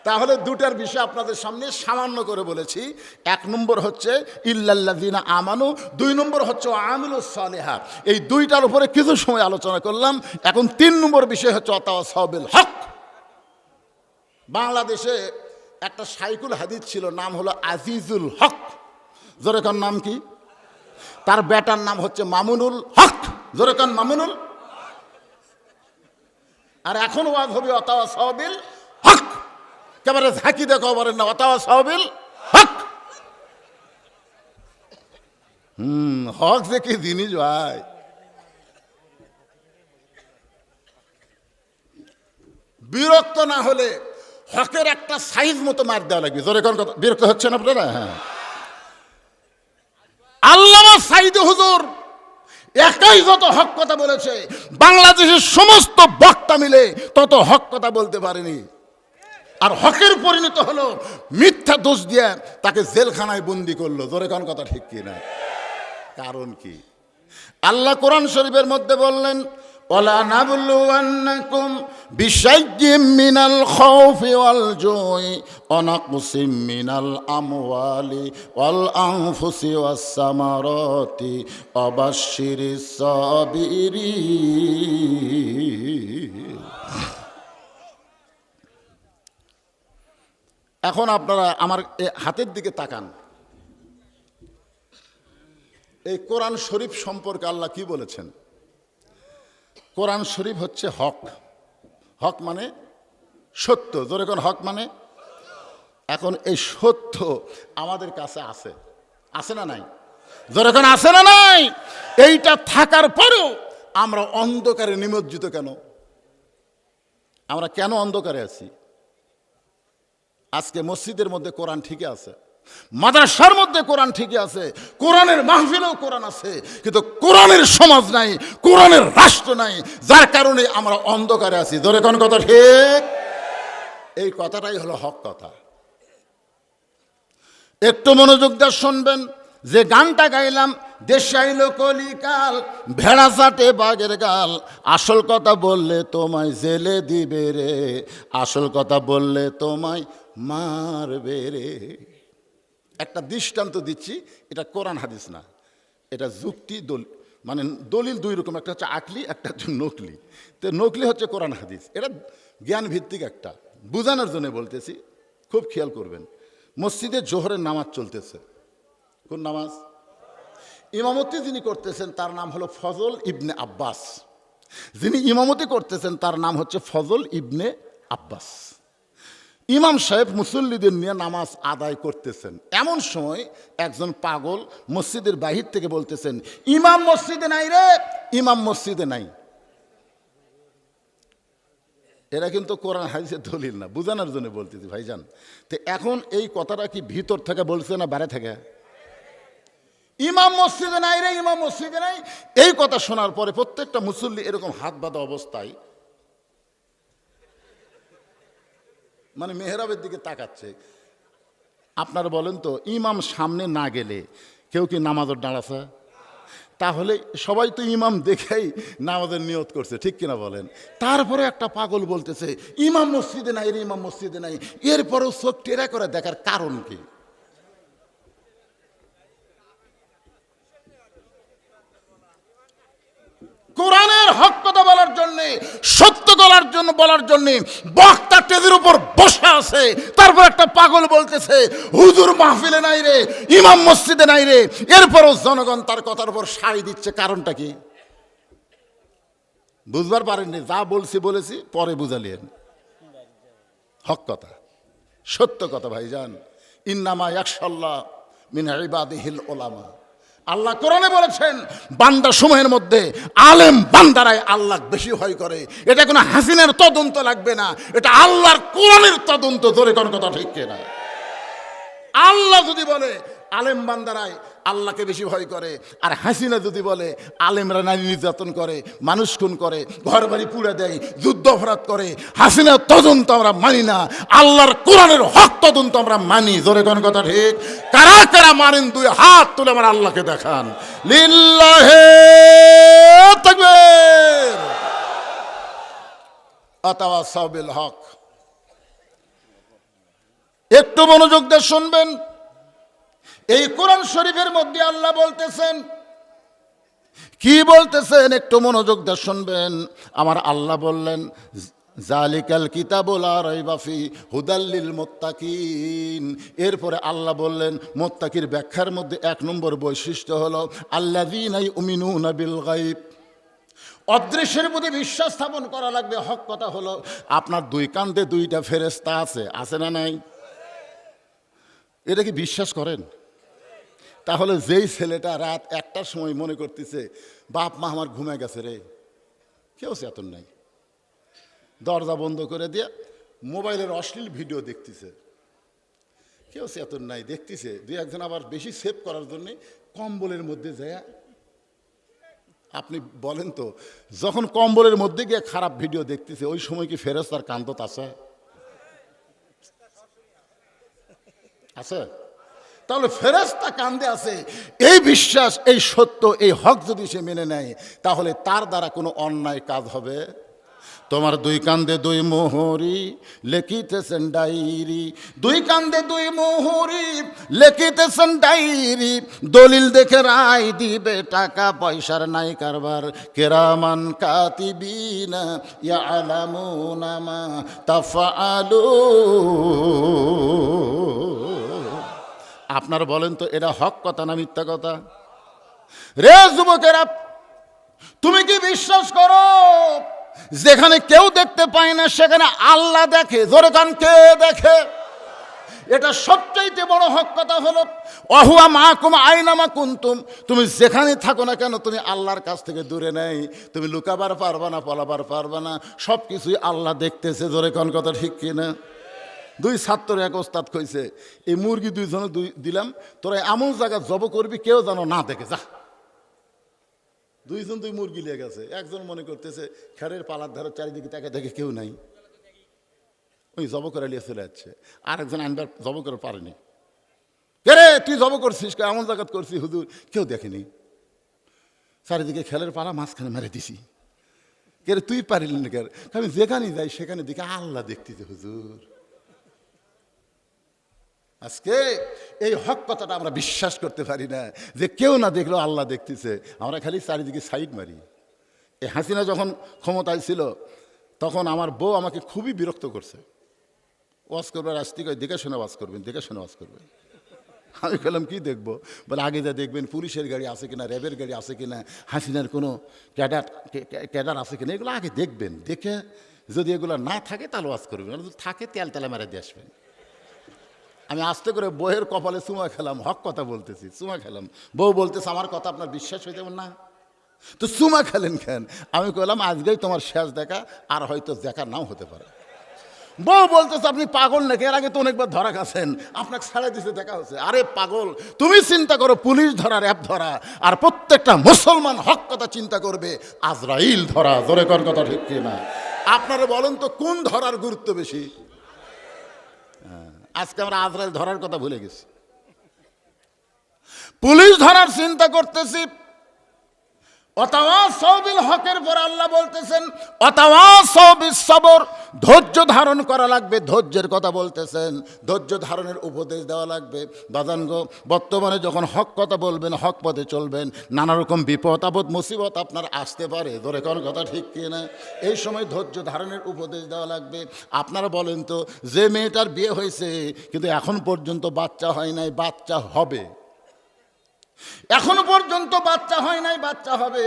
তাহলে 2টার বিষয় আপনাদের সামনে সামান্য করে বলেছি। 1 নম্বর হচ্ছে ইল্লাল্লাযিনা আমানু, 2 নম্বর হচ্ছে আমিলুস সালিহাত। এই 2টার উপরে কিছু সময় আলোচনা করলাম। এখন 3 নম্বর বিষয় হচ্ছে ওয়াতাওয়াসাউ বিল হক। বাংলাদেশে একটা শাইখুল হাদিস ছিল, নাম হলো আজিজুল হক। জোরে কোন নাম কি? তার বেটার নাম হচ্ছে মামুনুল হক। জোরে কোন মামুনুল। আর এখন ওয়াজ হবে ওয়াতাওয়াসাউ বিল হক। একেবারে ঝাঁকি দেখো বলেন না, ওয়াতাওয়াসাউ বিল হক। হক যে কি জিনিস ভাই। বিরক্ত না হলে হকের একটা সাইজ মতো মার দেওয়া লাগবে। জোরে কোন কথা, বিরক্ত হচ্ছেন আপনারা? হ্যাঁ, আল্লামা সাইদি হুজুর একাই যত হক কথা বলেছে, বাংলাদেশের সমস্ত বক্তা মিলে তত হক কথা বলতে পারেনি। আর হকের পরিণত হলো মিথ্যা দোষ দিয়ে তাকে জেলখানায় বন্দি করলো। জোরে কোন কথা, ঠিক কি না? কারণ কি? আল্লাহ কোরআন শরীফের মধ্যে বললেন, ওয়ালা নাবলুওয়ান্নাকুম বিশাইয়্যিম মিনাল খাউফি ওয়াল জুই ওয়া নাকসিম মিনাল আমওয়ালি ওয়াল আনফুসি ওয়াস সামারাতি ওয়া বাশশিরিস সাবিরিন। এখন আপনারা আমার হাতের দিকে তাকান। এই কোরআন শরীফ সম্পর্কে আল্লাহ কি বলেছেন? কোরআন শরীফ হচ্ছে হক। হক মানে সত্য। জোরে কোন, হক মানে। এখন এই সত্য আমাদের কাছে আছে, আছে না নাই? জোরে কোন, আছে না নাই? এইটা থাকার পরেও আমরা অন্ধকারে নিমজ্জিত কেন? আমরা কেন অন্ধকারে আছি? আজকে মসজিদের মধ্যে কোরআন ঠিকই আছে, মাদ্রাসার মধ্যে কোরআন ঠিকই আছে, কোরআনের মাহফিলেও কোরআন আছে, কিন্তু কোরআনের সমাজ নাই, কোরআনের রাষ্ট্র নাই, যার কারণে আমরা অন্ধকারে আছি। ধরে কোন কথা ঠিক? এই কথাটাই হলো হক কথা। একটু মনোযোগ দিয়ে শুনবেন। যে গানটা গাইলাম, দেশে আইলো কলিকাল, ভেড়া চাটে বাঘের গাল, আসল কথা বললে তোমায় জেলে দিবে রে, আসল কথা বললে তোমায় মারবে রে। একটা দৃষ্টান্ত দিচ্ছি, এটা কোরআন হাদিস না, এটা যুক্তি মানে দলিল দুই রকম, একটা হচ্ছে আকলি, একটা হচ্ছে নকলি। তো নকলি হচ্ছে কোরআন হাদিস, এটা জ্ঞান ভিত্তিক, একটা বুঝানোর জন্য বলতেছি, খুব খেয়াল করবেন। মসজিদে জোহরের নামাজ চলতেছে। কোন নামাজ? ইমামতি যিনি করতেছেন তার নাম হলো ফজল ইবনে আব্বাস। যিনি ইমামতি করতেছেন তার নাম হচ্ছে ফজল ইবনে আব্বাস। ইমাম সাহেব মুসল্লিদের নিয়ে নামাজ আদায় করতেছেন। এমন সময় একজন পাগল মসজিদের বাহির থেকে বলতেছেন, ইমাম মসজিদে নাই রে, ইমাম মসজিদে নাই। এরা কিন্তু কোরআন হাদিসের দলিল না, বুঝানোর জন্য বলতেছি ভাইজান। তো এখন এই কথাটা কি ভিতর থেকে বলছে না বাইরে থেকে? ইমাম মসজিদে নাই রে, ইমাম মসজিদে নাই। এই কথা শোনার পরে প্রত্যেকটা মুসল্লি এরকম হাত বাঁধা অবস্থায় মানে মেহরাবের দিকে তাকাচ্ছে। আপনারা বলেন তো, ইমাম সামনে না গেলে কেউ কি নামাজের দাঁড়াছে? তাহলে সবাই তো ইমাম দেখেই নামাজের নিয়ত করছে, ঠিক কিনা বলেন? তারপরে একটা পাগল বলতেছে, ইমাম মসজিদে নাই রে, ইমাম মসজিদে নাই। এরপরেও চোখ টেরা করে দেখার কারণ কি? কোরআনের হক কথা বলার জন্য, সত্য বলার জন্য বক্তা টেজের উপর বসে আছে, তারপর একটা পাগল বলতেছে হুজুর মাহফিলে নাই রে, ইমাম মসজিদে নাই রে। এরপরও জনগণ তার কথার উপর সাড়ি দিচ্ছে, কারণটা কি? বুঝবার পারেননি? যা বলেছি পরে বুঝালেন। হক কথা, সত্য কথা ভাইজান। ইন্নামা ইয়াখশাল্লাহ মিন ইবাদিহিল উলামা। আল্লাহ কোরআনে বলেছেন, বান্দা সময়ের মধ্যে আলেম বান্দারাই আল্লাহ বেশি ভয় করে। এটা কোনো হাসিনার তদন্ত লাগবে না, এটা আল্লাহর কোরআনের তদন্ত। ধরে কোন কথা ঠিক কিনা? আল্লাহ যদি বলে আলেম বান্দারাই আল্লাহকে বেশি ভয় করে, আর হাসিনা যদি বলে আলেমরা নারী নির্যাতন করে, মানুষ খুন করে, ঘর বাড়ি পুড়ে দেয়, যুদ্ধ অপরাধ করে, হাসিনার তদন্ত আমরা মানি না, আল্লাহর কোরআনের হক তদন্ত আমরা মানি। জোরে কোন কথা ঠিক? কারা কারা মানেন? দুই হাত তুলে আমার আল্লাহকে দেখান। লিল্লাহি তাকবীর। আতাওয়াসাউ বিল হক। একটু মনোযোগ দিয়ে শুনবেন। এই কোরআন শরীফের মধ্যে আল্লাহ বলতেছেন, কি বলতেছেন একটু মনোযোগ দিয়ে শুনবেন। আমার আল্লাহ বললেন, জালিকাল কিতাবু লা রাইবা ফি হুদাল লিল মুত্তাকিন। এরপরে আল্লাহ বললেন, মুত্তাকির ব্যাখ্যার মধ্যে এক নম্বর বৈশিষ্ট্য হলো আল্লাযীনা ইউমিনুনা বিল গায়ব। অদৃশ্যের প্রতি বিশ্বাস স্থাপন করা লাগবে। হক কথা হলো, আপনার দুই কাঁধে দুইটা ফেরেশতা আছে, আছে না নাই? এটা কি বিশ্বাস করেন? তাহলে যেই ছেলেটা রাত 1টার সময় মনে করতেছে বাপ মা আমার ঘুমে গেছে রে, কেউ চেতন নাই, দরজা বন্ধ করে দিয়ে মোবাইলের অশ্লীল ভিডিও দেখতেছে, কেউ চেতন নাই, দেখতেছে। দুই একজন আবার বেশি সেভ করার জন্যে কম্বলের মধ্যে যায়। আপনি বলেন তো, যখন কম্বলের মধ্যে গিয়ে খারাপ ভিডিও দেখতেছে, ওই সময় কি ফেরেশতার কান্দত আছে? আছে? তাহলে ফেরেশতা কান্দে আছে, এই বিশ্বাস, এই সত্য, এই হক যদি সে মেনে নেয়, তাহলে তার দ্বারা কোনো অন্যায় কাজ হবে। তোমার দুই কান্দে দুই মোহরি লেখিতেছেন ডায়েরি, দুই কান্দে দুই মোহরি লেখিতেছেন ডায়েরি, দলিল দেখে রায় দিবে, টাকা পয়সার নাই কারবার, কেরামান কাতিবিনা ইয়ালামুনা মা তাফআলুন। আপনার বলেন তো, এটা হক কথা না মিথ্যা কথা? রে যুবকেরা, তুমি কি বিশ্বাস করো যেখানে কেউ দেখতে পায় না সেখানে আল্লাহ দেখে? জোরে কান, কে দেখে? এটা সবচাইতে বড় হক কথা হলো ওয়াহুয়া মাকুম আইনামা কুনতুম। তুমি যেখানে থাকো না কেন, তুমি আল্লাহর কাছ থেকে দূরে নেই, তুমি লুকাবার পারবা না, পলাবার পারবা না, সব কিছুই আল্লাহ দেখতেছে। জোরে কান, কথা ঠিক কিনা? দুই ছাত্র এক ওস্তাদ কইছে, এই মুরগি দুইজনে দিলাম, তোরা এমন জায়গা জব করবি কেউ যেন না দেখে, যা। দুইজন দুই মুরগি লেগে গেছে, একজন মনে করতেছে খেরের পালার ধারে চারিদিকে তাকে দেখে কেউ নাই, ওই জব করে নিয়ে চলে যাচ্ছে। আর একজন আনবার জব করে পারেনি। কে রে, তুই জব করছিস? এমন জায়গা করছিস হুজুর, কেউ দেখেনি, চারিদিকে খেলের পালা, মাঝখানে মেরে দিছি। কে রে, তুই পারিলি না? কে? আমি যেখানে যাই সেখানে দিকে আল্লাহ দেখতেছে হুজুর। আজকে এই হক কথাটা আমরা বিশ্বাস করতে পারি না, যে কেউ না দেখলেও আল্লাহ দেখতেছে। আমরা খালি চারিদিকে সাইড মারি। এই হাসিনা যখন ক্ষমতায় ছিল, তখন আমার বউ আমাকে খুবই বিরক্ত করছে। ওয়াজ করবার আসতে কয়, দেখে শুনে ওয়াজ করবেন, দেখে শুনে ওয়াজ করবেন। আমি বললাম কি দেখবো? বলে আগে যা দেখবেন পুলিশের গাড়ি আছে কিনা, র্যাবের গাড়ি আছে কিনা, হাসিনার কোনো ক্যাডার আছে কিনা, এগুলো আগে দেখবেন। দেখে যদি এগুলো না থাকে তাহলে ওয়াজ করবেন, যদি থাকে তেল তেলে মেরে দিয়ে আসবেন। আমি আস্তে করে বউয়ের কপালে চুমা খেলাম, হক কথা বলতেছি, চুমা খেলাম। বউ বলতেছে আমার কথা আপনার বিশ্বাস হইতে না, তো চুমা খেলেন কেন? আমি কইলাম আজকেই তোমার শেষ দেখা, আর হয়তো দেখা নাও হতে পারে। বউ বলতেছে আপনি পাগল নাকি? এর আগে তো অনেকবার ধরা গেছেন, আপনাকে ছাড়া দিতে দেখা হচ্ছে। আরে পাগল, তুমি চিন্তা করো পুলিশ ধরা, র্যাব ধরা, আর প্রত্যেকটা মুসলমান হক কথা চিন্তা করবে আজরাইল ধরা। জোরে কর, কথা ঠিক কিনা? আপনারা বলেন তো, কোন ধরার গুরুত্ব বেশি? আজকে আমরা আজরাইল ধরার কথা ভুলে গেছি, পুলিশ ধরার চিন্তা করতেছি। ওয়াতাওয়াসাউ বিল হকের পর আল্লাহ বলতেছেন ওয়াতাওয়াসাউ বিস সবর, ধৈর্য ধারণ করা লাগবে। ধৈর্যের কথা বলতেছেন, ধৈর্য ধারণের উপদেশ দেওয়া লাগবে। বাজান গো, বর্তমানে যখন হক কথা বলবেন, হক পথে চলবেন, নানা রকম বিপদ আপদ মুসিবত আপনার আসতে পারে। ধরে কোন কথা ঠিক কিনা? এই সময় ধৈর্য ধারণের উপদেশ দেওয়া লাগবে। আপনারা বলেন তো, যে মেয়েটার বিয়ে হয়েছে কিন্তু এখন পর্যন্ত বাচ্চা হয় নাই, বাচ্চা হবে, এখনো পর্যন্ত বাচ্চা হয় নাই, বাচ্চা হবে,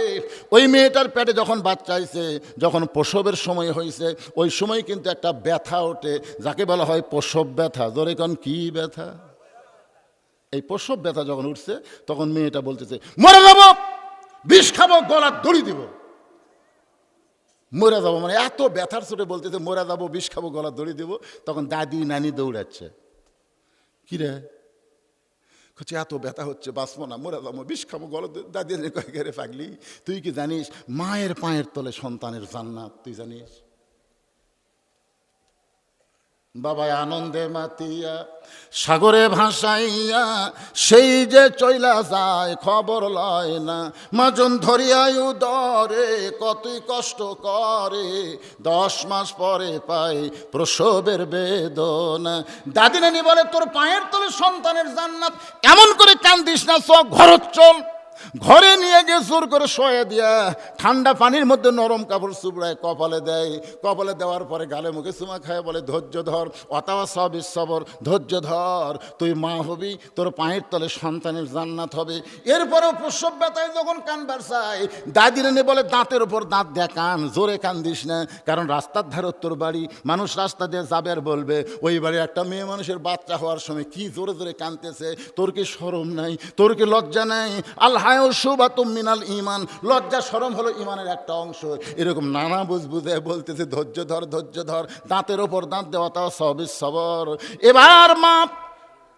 ওই মেয়েটার পেটে যখন বাচ্চা হয়েছে, যখন প্রসবের সময় হয়েছে, ওই সময় কিন্তু একটা ব্যথা ওঠে, যাকে বলা হয় প্রসব ব্যথা। ধরে কোন কি ব্যথা? এই প্রসব ব্যথা যখন উঠছে, তখন মেয়েটা বলতেছে মরে যাবো, বিষ খাবো, গলার দড়ি দিব। মরে যাবো মানে এত ব্যথার চোটে বলতেছে মরে যাবো, বিষ খাবো, গলার দড়ি দিব। তখন দাদি নানি দৌড়াচ্ছে, কি রে, এত ব্যথা হচ্ছে, বাঁচবো না, মরে যাবো, বিষ খাবো, গলা। দাদি কয় গেরে পাগলি, তুই কি জানিস মায়ের পায়ের তলে সন্তানের জান্নাত? তুই জানিস? বাবা আনন্দে মাতিয়া সাগরে ভাসাইয়া সেই যে চইলা যায়, খবর লয় না। মাজন ধরিয়াই উদরে কতই কষ্ট করে, 10 মাস পরে পাই প্রসবের বেদনা। দাদি নানি বলে তোর পায়ের তলে সন্তানের জান্নাত, এমন করে কান্দিস না, চোখ ঘরত চল। ঘরে নিয়ে গিয়ে জোর করে শোয়ে দিয়া ঠান্ডা পানির মধ্যে নরম কাপড় চুবড়ায় কপালে দেয়। কপালে দেওয়ার পরে গালে মুখে চুমা খায়, বলে ধৈর্য ধর, ওয়াতাওয়াসাউ বিস সবর, ধৈর্য ধর, তুই মা হবি, তোর পায়ের তলে সন্তানের জান্নাত হবে। এরপরেও প্রসব ব্যথায় যখন কানবার চায়, দাদি নানি বলে দাঁতের উপর দাঁত দেয়া কান, জোরে কান্দিস না, কারণ রাস্তার ধারে তোর বাড়ি, মানুষ রাস্তা দিয়ে যাবে আর বলবে ওই বাড়ির একটা মেয়ে মানুষের বাচ্চা হওয়ার সময় কি জোরে জোরে কানতেছে, তোর কি শরম নাই, তোর কি লজ্জা নাই? আল্লাহ মিনাল ঈমান, লজ্জা শরম হলো ঈমানের একটা অংশ। এরকম নানা বুঝে বলতেছে ধৈর্য ধর, দাঁতের ওপর দাঁত দেওয়া, তাও সবিস সবর। এবার মা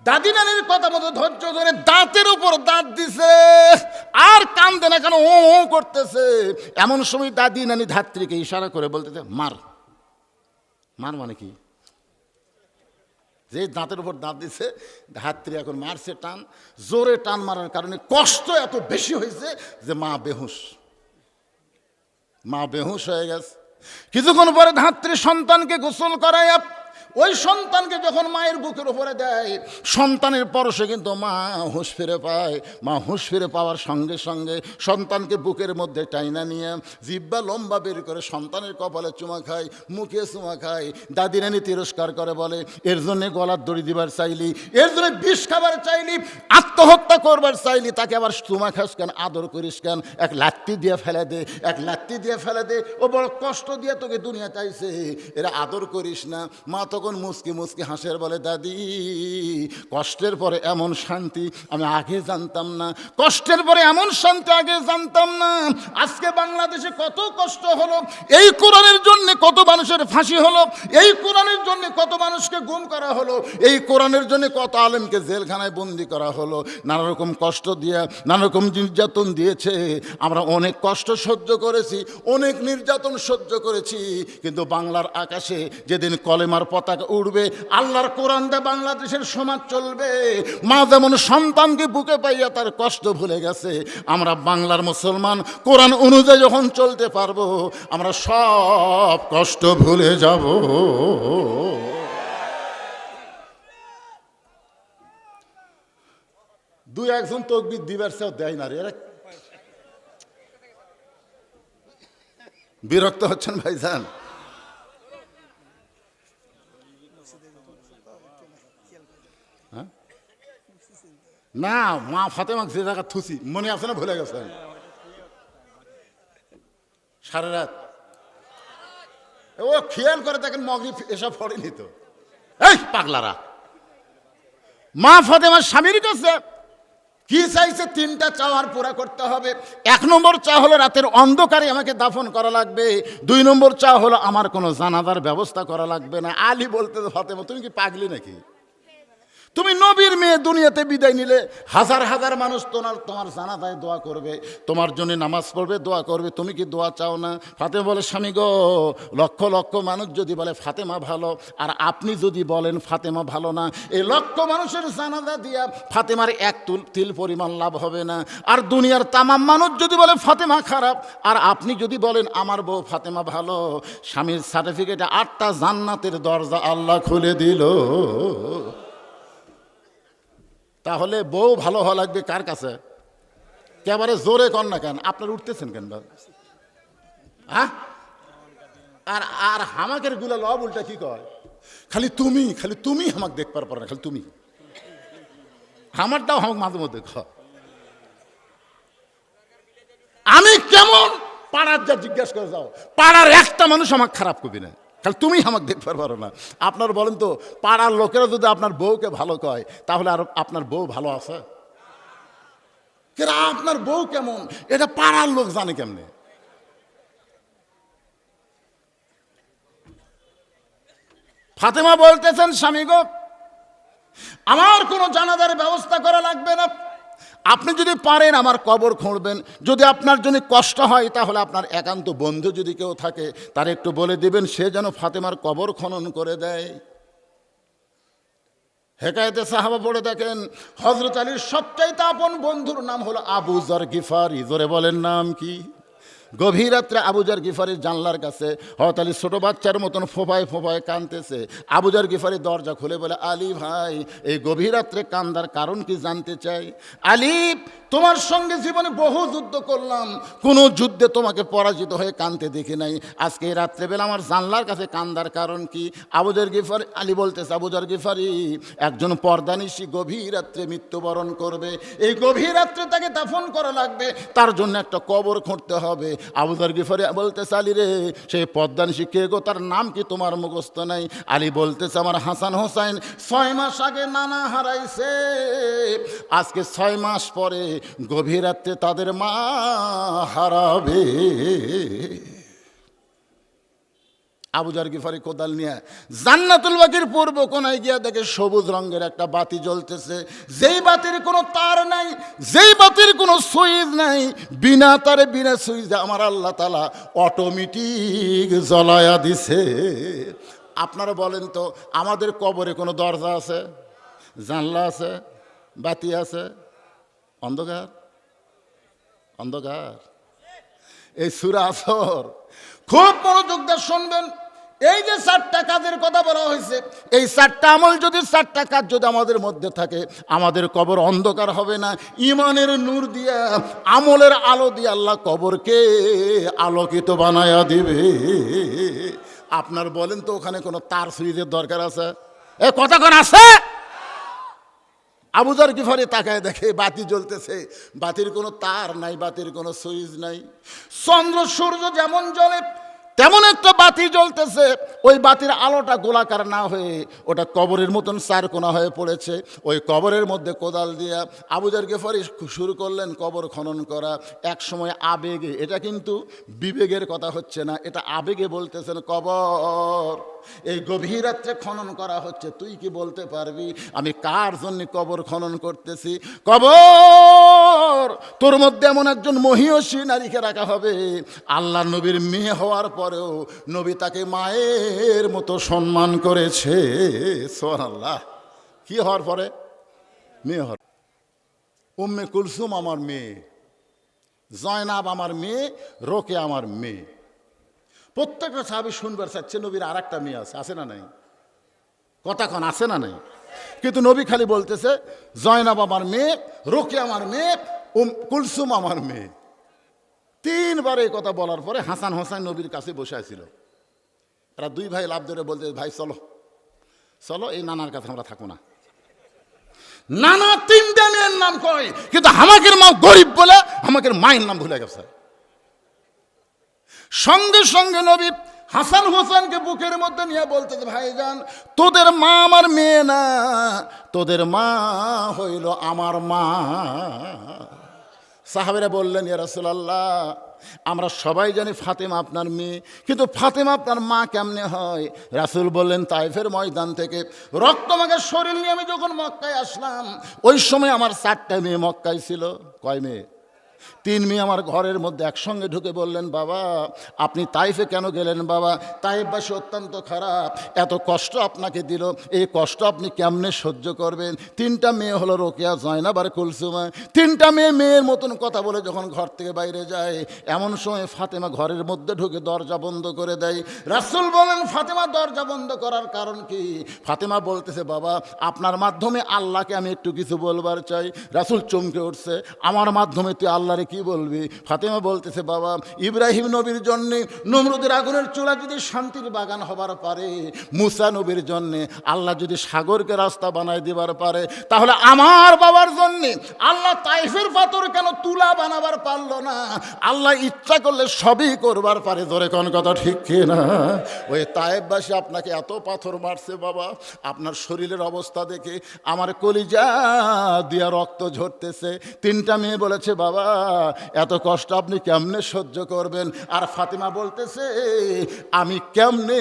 দাদি নানির কথা মতো ধৈর্য ধরে দাঁতের উপর দাঁত দিছে, আর কান্দে না কেন, ও করতেছে। এমন সময় দাদি নানি ধাত্রীকে ইশারা করে বলতেছে মার। মার মানে কি? যে দাঁতের উপর দাঁত দিছে, ধাত্রী এখন মারছে টান, জোরে টান মারার কারণে কষ্ট এত বেশি হয়েছে যে মা বেহুশ হয়ে গেছে। কিছুক্ষণ পরে ধাত্রী সন্তানকে গোসল করায় ওই সন্তানকে যখন মায়ের বুকের উপরে দেয়, সন্তানের পরশে কিন্তু মা হুঁশ ফিরে পায়। মা হুঁশ ফিরে পাওয়ার সঙ্গে সঙ্গে সন্তানকে বুকের মধ্যে টাইনা নিয়ে জিব্বা লম্বা বের করে সন্তানের কপালে চুমা খায়, মুখে চুমা খায়। দাদি নানি তিরস্কার করে বলে, এর জন্যে গলার দড়ি দিবার চাইলি, এর জন্য বিষ খাবার চাইলি, আত্মহত্যা করবার চাইলি, তাকে আবার চুমা খাস কেন, আদর করিস কেন, এক লাত্তি দিয়ে ফেলে দে, ও বড় কষ্ট দিয়ে তোকে দুনিয়া চাইছে, এরা আদর করিস না। মা তখন মুসকি হাসের বলে, দাদি কষ্টের পরে এমন শান্তি আমি আগে জানতাম না, কষ্টের পরে এমন শান্তি আগে জানতাম না। আজকে বাংলাদেশে কত কষ্ট হলো, এই কোরআনের জন্য কত মানুষের ফাঁসি হলো, এই কোরআনের জন্য কত মানুষকে গুম করা হলো, এই কোরআনের জন্য কত আলেমকে জেলখানায় বন্দি করা হলো, নানা রকম কষ্ট দিয়ে নানা রকম নির্যাতন দিয়েছে। আমরা অনেক কষ্ট সহ্য করেছি, অনেক নির্যাতন সহ্য করেছি, কিন্তু বাংলার আকাশে যেদিন কলেমার পতাকা উড়বে, আল্লাহর কোরআন দিয়ে বাংলাদেশের সমাজ চলবে। মা যেমন সন্তানকে বুকে পাইয়া তার কষ্ট ভুলে গেছে, আমরা বাংলার মুসলমান কোরআন অনুযায়ী যখন চলতে পারবো, আমরা সব কষ্ট ভুলে যাব। দুই একজন তকবীর দিবার চেয়েও দেয় না রে, এরা বিরক্ত হচ্ছেন ভাইজান? না, মা ফাতেমাকে যে জায়গা থুসি মনে আছে না, ভুলে গেছেন? সারা রাত ও খেয়াল করে দেখেন, মগরিব এসব পড়েনি তো। এই পাগলারা, মা ফাতেমার স্বামীর কাছে কি চাইছে? তিনটা চাওয়ার পুরা করতে হবে। 1 নম্বর চা হলো রাতের অন্ধকারে আমাকে দাফন করা লাগবে। 2 নম্বর চা হলো আমার কোনো জানাজার ব্যবস্থা করা লাগবে না। আলী বলতে, ফাতেমা তুমি কি পাগলি নাকি? তুমি নবীর মেয়ে, দুনিয়াতে বিদায় নিলে হাজার হাজার মানুষ তোমার জানাজায় দোয়া করবে, তোমার জন্য নামাজ পড়বে, দোয়া করবে, তুমি কি দোয়া চাও না? ফাতেমা বলে, স্বামী গো, লক্ষ লক্ষ মানুষ যদি বলে ফাতেমা ভালো, আর আপনি যদি বলেন ফাতেমা ভালো না, এই লক্ষ মানুষের জানাজা দিয়া ফাতেমার এক তিল পরিমাণ লাভ হবে না। আর দুনিয়ার তামাম মানুষ যদি বলে ফাতেমা খারাপ, আর আপনি যদি বলেন আমার বউ ফাতেমা ভালো, স্বামীর সার্টিফিকেটে 8টা জান্নাতের দরজা আল্লাহ খুলে দিল। তাহলে বউ ভালো হওয়া লাগবে কার কাছে? একেবারে জোরে কর না কেন, আপনার উঠতেছেন কেন? হ্যাঁ, আর হামাকের গুলা লব উল্টা কি কয়, খালি তুমি আমাকে দেখবার পারো না, খালি তুমি। আমারটাও আমাকে মাঝে মধ্যে কয়, আমি কেমন পাড়ার যা জিজ্ঞাসা করে যাও, পাড়ার একটা মানুষ আমাকে খারাপ করবি না, খালি তুমি আমাকে দেখবার পারো না। আপনার বলেন তো, পাড়ার লোকেরা যদি আপনার বউকে ভালো কয়, তাহলে আর আপনার বউ ভালো আছে? আপনার বউ কেমন এটা পাড়ার লোক জানে কেমনে? ফাতেমা বলতেছেন, স্বামী গো, আমার কোনো জানাজার ব্যবস্থা করা লাগবে না, আপনি যদি পারেন আমার কবর খুঁড়বেন। যদি আপনার জন্য কষ্ট হয়, তাহলে আপনার একান্ত বন্ধু যদি কেউ থাকে, তার একটু বলে দিবেন সে যেন ফাতেমার কবর খনন করে দেয়। হেকায়েতে সাহাবা পড়ে দেখেন, হযরত আলীর সবচাইতে আপন বন্ধুর নাম হলো আবু যর গিফারি। জোরে বলেন নাম কি? গভীর রাত্রে আবু যর গিফারির জানলার কাছে হযরত আলী ছোট বাচ্চার মতন ফোঁপায় কাঁদতেছে। আবু যর গিফারি দরজা খুলে বলে, আলী ভাই, এই গভীর রাত্রে কান্দার কারণ কি জানতে চাই? আলী, তোমার সঙ্গে জীবনে বহু যুদ্ধ করলাম, কোনো যুদ্ধে তোমাকে পরাজিত হয়ে কাঁদতে দেখি নাই, আজকে এই রাত্রেবেলা আমার জানলার কাছে কান্দার কারণ কি? আবু যর গিফারি, আলী বলতেছে, আবু যর গিফারি একজন পর্দানিশী গভীর রাত্রে মৃত্যুবরণ করবে, এই গভীর রাত্রে তাকে দাফন করা লাগবে, তার জন্য একটা কবর খুঁড়তে হবে। আবু যর গিফারি বলতেছে আলী রে সেই পদ্মানিশী কে গো, তার নাম কি তোমার মুখস্থ নাই? আলী বলতেছে আমার হাসান হোসাইন 6 মাস আগে নানা হারাইছে, আজকে 6 মাস পরে গভীর রাত্রে তাদের মা হারাবে। আবু যর গিফারি কোদাল নিয়ে জান্নাতুল বাকির পূর্ব কোনায় গিয়া দেখে সবুজ রঙের একটা বাতি জ্বলতেছে, যেই বাতির কোনো তার নাই, যেই বাতির কোনো সুইচ নাই, বিনা তারে বিনা সুইচে আমার আল্লাহ তাআলা অটোমেটিক জ্বলায়া দিছে। আপনারা বলেন তো, আমাদের কবরে কোনো দরজা আছে, জানলা আছে, বাতি আছে? অন্ধকার, অন্ধকার। এই সূরা আসর খুব মনোযোগ দিয়ে শুনবেন। এই যে 4টা কাজের কথা বলা হয়েছে, এই 4টা আমল যদি 4টা কাজ যদি আমাদের মধ্যে থাকে, আমাদের কবর অন্ধকার হবে না। ইমানের নূর দিয়া, আমলের আলো দিয়ে আল্লাহ কবরকে আলোকিত বানায়া দিবে। আপনার বলেন তো, ওখানে কোনো তার সুইচের দরকার আছে? এ কথা কোন আছে? আবু যর গিফারি তাকায় দেখে বাতি জ্বলতেছে, বাতির কোনো তার নাই, বাতির কোনো সুইচ নাই। চন্দ্র সূর্য যেমন জ্বলে তেমন একটা বাতি জ্বলতেছে, ওই বাতির আলোটা গোলাকার না হয়ে ওটা কবরের মতন চারকোনা হয়ে পড়েছে। ওই কবরের মধ্যে কোদাল দিয়া আবু যর গিফারি শুরু করলেন কবর খনন করা। এক সময় আবেগে, এটা কিন্তু বিবেকের কথা হচ্ছে না, এটা আবেগে বলতেছেন, কবর এই গভীর রাত্রে খনন করা হচ্ছে, তুই কি বলতে পারবি আমি কার জন্য কবর খনন করতেছি? কবর তোর মধ্যে এমন একজন মহিয়সী নারীকে রাখা হবে, আল্লাহ নবীর মেয়ে হওয়ার পরেও নবী তাকে মায়ের মতো সম্মান করেছে। সুবহানাল্লাহ। কি হওয়ার পরে? মেয়ে হওয়ার। উম্মে কুলসুম আমার মেয়ে, জয়নাব আমার মেয়ে, রোকে আমার মেয়ে। প্রত্যেকটা সাহাবী শুনবার চাচ্ছে নবীর আর একটা মেয়ে আছে, আছে না নাই? কথাক্ষণ আছে না নাই? কিন্তু নবী খালি বলতেছে জয়নাব আমার মেয়ে, রোকে আমার মেয়ে, কুলসুম আমার মেয়ে। 3 বার এই কথা বলার পরে হাসান হোসাইন নবীর কাছে বসে আছিল। এরা 2 ভাই লাভ ধরে বলতে, ভাই চলো চলো, এই নানার কাছে আমরা থাকবো না। নানা 3টা মেয়ের নাম কয়, কিন্তু আমাদের মা গরিব বলে আমাদের মায়ের নাম ভুলে গেছে। সঙ্গে সঙ্গে নবী হাসান হোসেনকে বুকের মধ্যে নিয়ে বলতে, ভাইজান তোদের মা আমার মেয়ে না, তোদের মা হইল আমার মা। সাহাবীরা বললেন, ইয়া রাসূলুল্লাহ আমরা সবাই জানি ফাতেমা আপনার মেয়ে, কিন্তু ফাতেমা আপনার মা কেমনে হয়? রাসূল বললেন, তাইফের ময়দান থেকে রক্তমাখা শরীর নিয়ে আমি যখন মক্কায় আসলাম, ওই সময় আমার 4টা মেয়ে মক্কায় ছিল। কয় মেয়ে? 3 মেয়ে আমার ঘরের মধ্যে একসঙ্গে ঢুকে বললেন, বাবা আপনি তাইফে কেন গেলেন? বাবা তাইফবাসী অত্যন্ত খারাপ, এত কষ্ট আপনাকে দিল, এই কষ্ট আপনি কেমনে সহ্য করবেন? 3টা মেয়ে হলো রোকেয়া, জয়নাব আর কুলসুমা। 3টা মেয়ের মতন কথা বলে যখন ঘর থেকে বাইরে যায়, এমন সময় ফাতেমা ঘরের মধ্যে ঢুকে দরজা বন্ধ করে দেয়। রাসূল বলেন, ফাতেমা দরজা বন্ধ করার কারণ কি? ফাতেমা বলতেছে, বাবা আপনার মাধ্যমে আল্লাহকে আমি একটু কিছু বলবার চাই। রাসূল চমকে উঠছে, আমার মাধ্যমে তুই আল্লাহরে কি বলবি? ফাতেমা বলতেছে, বাবা ইব্রাহিম নবীর জন্যে নমরুদের আগুনের চুলা যদি শান্তির বাগান হবার পারে, মুসা নবীর জন্যে আল্লাহ যদি সাগরকে রাস্তা বানায় দিবার পারে, তাহলে আমার বাবার জন্যে আল্লাহ তাইফের পাথর কেন তুলা বানাবার পারলো না? আল্লাহ ইচ্ছা করলে সবই করবার পারে। ধরে কোন কথা ঠিক কি না? ওই তাইফবাসী আপনাকে এত পাথর মারছে বাবা, আপনার শরীরের অবস্থা দেখে আমার কলিজা দিয়া রক্ত ঝরতেছে। 3টা মেয়ে বলেছে, বাবা এত কষ্ট আপনি কেমনে সহ্য করবেন? আর ফাতেমা বলতেছে, আমি কেমনে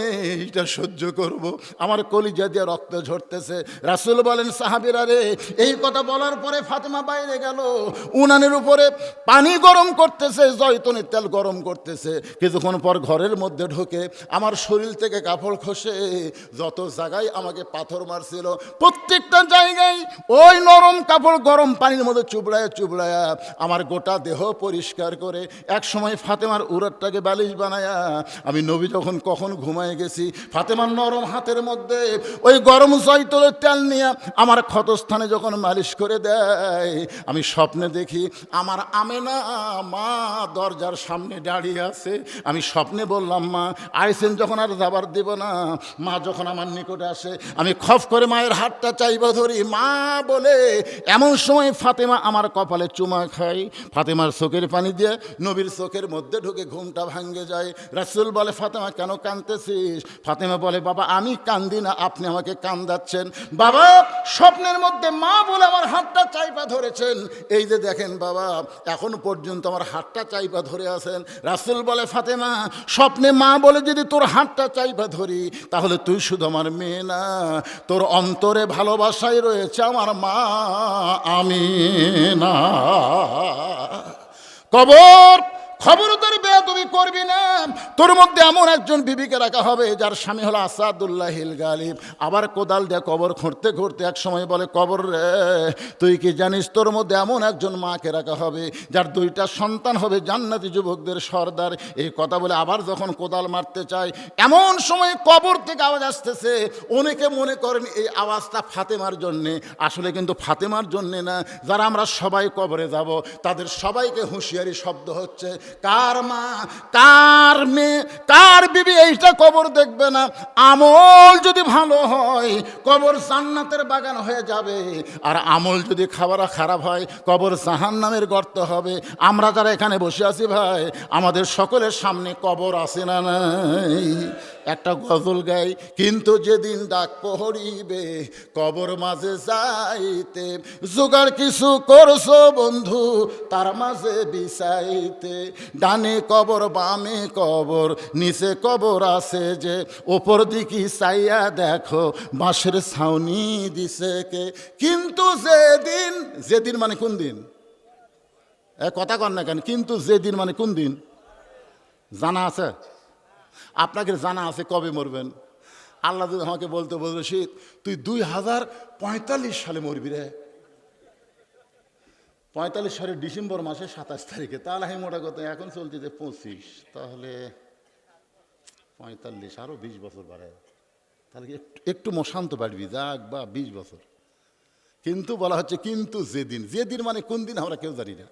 এটা সহ্য করব? আমার কলিজা দিয়ে রক্ত ঝরতেছে। রাসূল বলেন, সাহাবীরা রে, এই কথা বলার পরে ফাতেমা বাইরে গেল, উনানের উপরে পানি গরম করতেছে, জয়তুনের তেল গরম করতেছে। কিছুক্ষণ পর ঘরের মধ্যে ঢুকে আমার শরীর থেকে কাপড় খসে যত জায়গায় আমাকে পাথর মারছিল, প্রত্যেকটা জায়গায় ওই নরম কাপড় গরম পানির মধ্যে চুবড়ায়া চুবড়ায়া আমার গোটা দেহ পরিষ্কার করে এক সময় ফাতেমার উরতটাকে বালিশ বানায়া আমি নবী যখন কখন ঘুমায় গেছি, ফাতেমার নরম হাতের মধ্যে ওই গরম জয়তুনের তেল নিয়ে আমার ক্ষতস্থানে যখন মালিশ করে দেয়, আমি স্বপ্নে দেখি আমার আমেনা মা দরজার সামনে দাঁড়িয়ে আছে। আমি স্বপ্নে বললাম, মা আইসেন যখন আর যাবার দেব না। মা যখন আমার নিকটে আসে, আমি খফ করে মায়ের হাতটা চাইব ধরি, মা বলে এমন সময় ফাতেমা আমার কপালে চুমা খাই। ফাতেমার চোখের পানি দিয়ে নবীর চোখের মধ্যে ঢুকে ঘুমটা ভাঙ্গে যায়। রাসূল বলে, ফাতেমা কেন কাঁদতেছিস? ফাতেমা বলে, বাবা আমি কান্দি না, আপনি আমাকে কান্দাচ্ছেন। বাবা স্বপ্নের মধ্যে মা বলে আমার হাতটা চাইপা ধরেছেন, এই যে দেখেন বাবা এখন পর্যন্ত আমার হাতটা চাইপা ধরে আছেন। রাসূল বলে, ফাতেমা স্বপ্নে মা বলে যদি তোর হাতটা চাইপা ধরি, তাহলে তুই শুধু আমার মেয়ে না, তোর অন্তরে ভালোবাসাই রয়েছে আমার মা আমিনা। কবর খবরদার বেয়াদবি করবি না। তোর মধ্যে এমন একজন বিবিকে রাখা হবে যার স্বামী হলো আসাদুল্লাহিল গালিব। আবার কোদাল দিয়ে কবর খুঁড়তে খুঁড়তে এক সময় বলে, কবর রে তুই কি জানিস তোর মধ্যে এমন একজন মাকে রাখা হবে যার 2টা সন্তান হবে জান্নাতি যুবকদের সর্দার। এই কথা বলে আবার যখন কোদাল মারতে চায়, এমন সময় কবর থেকে আওয়াজ আসতেছে। অনেকে মনে করেন এই আওয়াজটা ফাতেমার জন্যে, আসলে কিন্তু ফাতেমার জন্যে না। যারা আমরা সবাই কবরে যাব তাদের সবাইকে হুঁশিয়ারি শব্দ হচ্ছে, কার মা কার মেয়ে কার বিবি এইটা কবর দেখবে না। আমল যদি ভালো হয় কবর জান্নাতের বাগান হয়ে যাবে, আর আমল যদি খারাপ হয় কবর জাহান্নামের গর্ত হবে। আমরা যারা এখানে বসে আছি ভাই, আমাদের সকলের সামনে কবর আছে না নাই? একটা গজল গাই, কিন্তু যেদিন ডাক পহরিবে কবর মাঝে যাইতে, জোগাড় কিছু করছো বন্ধু তার মাঝে বিছাইতে। ডানে কবর বামে কবর নিচে কবর আছে যে, ওপর দিকে চাইয়া দেখো বাঁশের ছাউনি দিছে কে। কিন্তু যেদিন মানে কোন দিন? কথা কন না কেন? কিন্তু যেদিন মানে কোন দিন জানা আছে? আপনাকে জানা আছে কবে মরবেন? আল্লাহ যদি আমাকে বলতে শীত তুই 2045 সালে মরবি রে, 45 সালের ডিসেম্বর মাসে 27 তারিখে, তাহলে আমি মোটা কথা এখন চলছে যে 25, তাহলে 45 আরো 20 বছর বাড়ে, তাহলে একটু মশান্ত বাড়বি যাক বা 20 বছর। কিন্তু বলা হচ্ছে কিন্তু যেদিন মানে কোন দিন আমরা কেউ জানি না,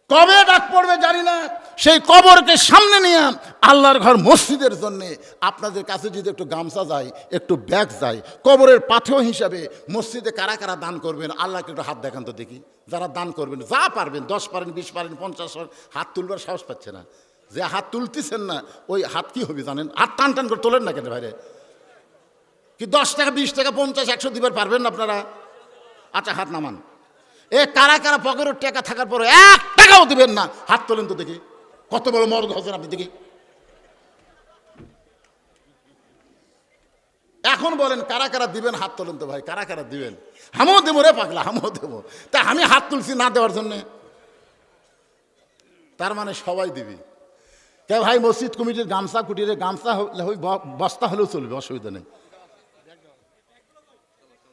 কবে ডাক পড়বে জানি না। সেই কবরকে সামনে নিয়ে আল্লাহর ঘর মসজিদের জন্যে আপনাদের কাছে যদি একটু গামছা যায়, একটু ব্যাগ যায়, কবরের পাথেয় হিসাবে মসজিদে কারা কারা দান করবেন আল্লাহকে একটু হাত দেখান তো দেখি। যারা দান করবেন, যা পারবেন, 10 পারেন 20 পারেন 50 পারেন, হাত তুলবার সাহস পাচ্ছে না। যে হাত তুলতেছেন না ওই হাত কি হবে জানেন? হাত টান টান করে তোলেন না কেন ভাইরে? কি 10 টাকা 20 টাকা 50 100 দিবার পারবেন না আপনারা? আচ্ছা হাত নামান। কারা কারা পকেটের টাকা থাকার পরে 1 টাকাও দিবেন না, হাত তোলেন তো দেখি। কত বড় মর্গ হচ্ছেন আপনি দেখি। এখন বলেন কারা কারা দিবেন, হাত তোলেন তো ভাই, কারা কারা দিবেন? আমিও দেবো রে পাগলা, আমিও দেবো। তা আমি হাত তুলছি না দেওয়ার জন্যে? তার মানে সবাই দিবি। কে ভাই মসজিদ কমিটির গামছা কুটিরে গামছা বস্তা হলেও চলবে, অসুবিধা নেই।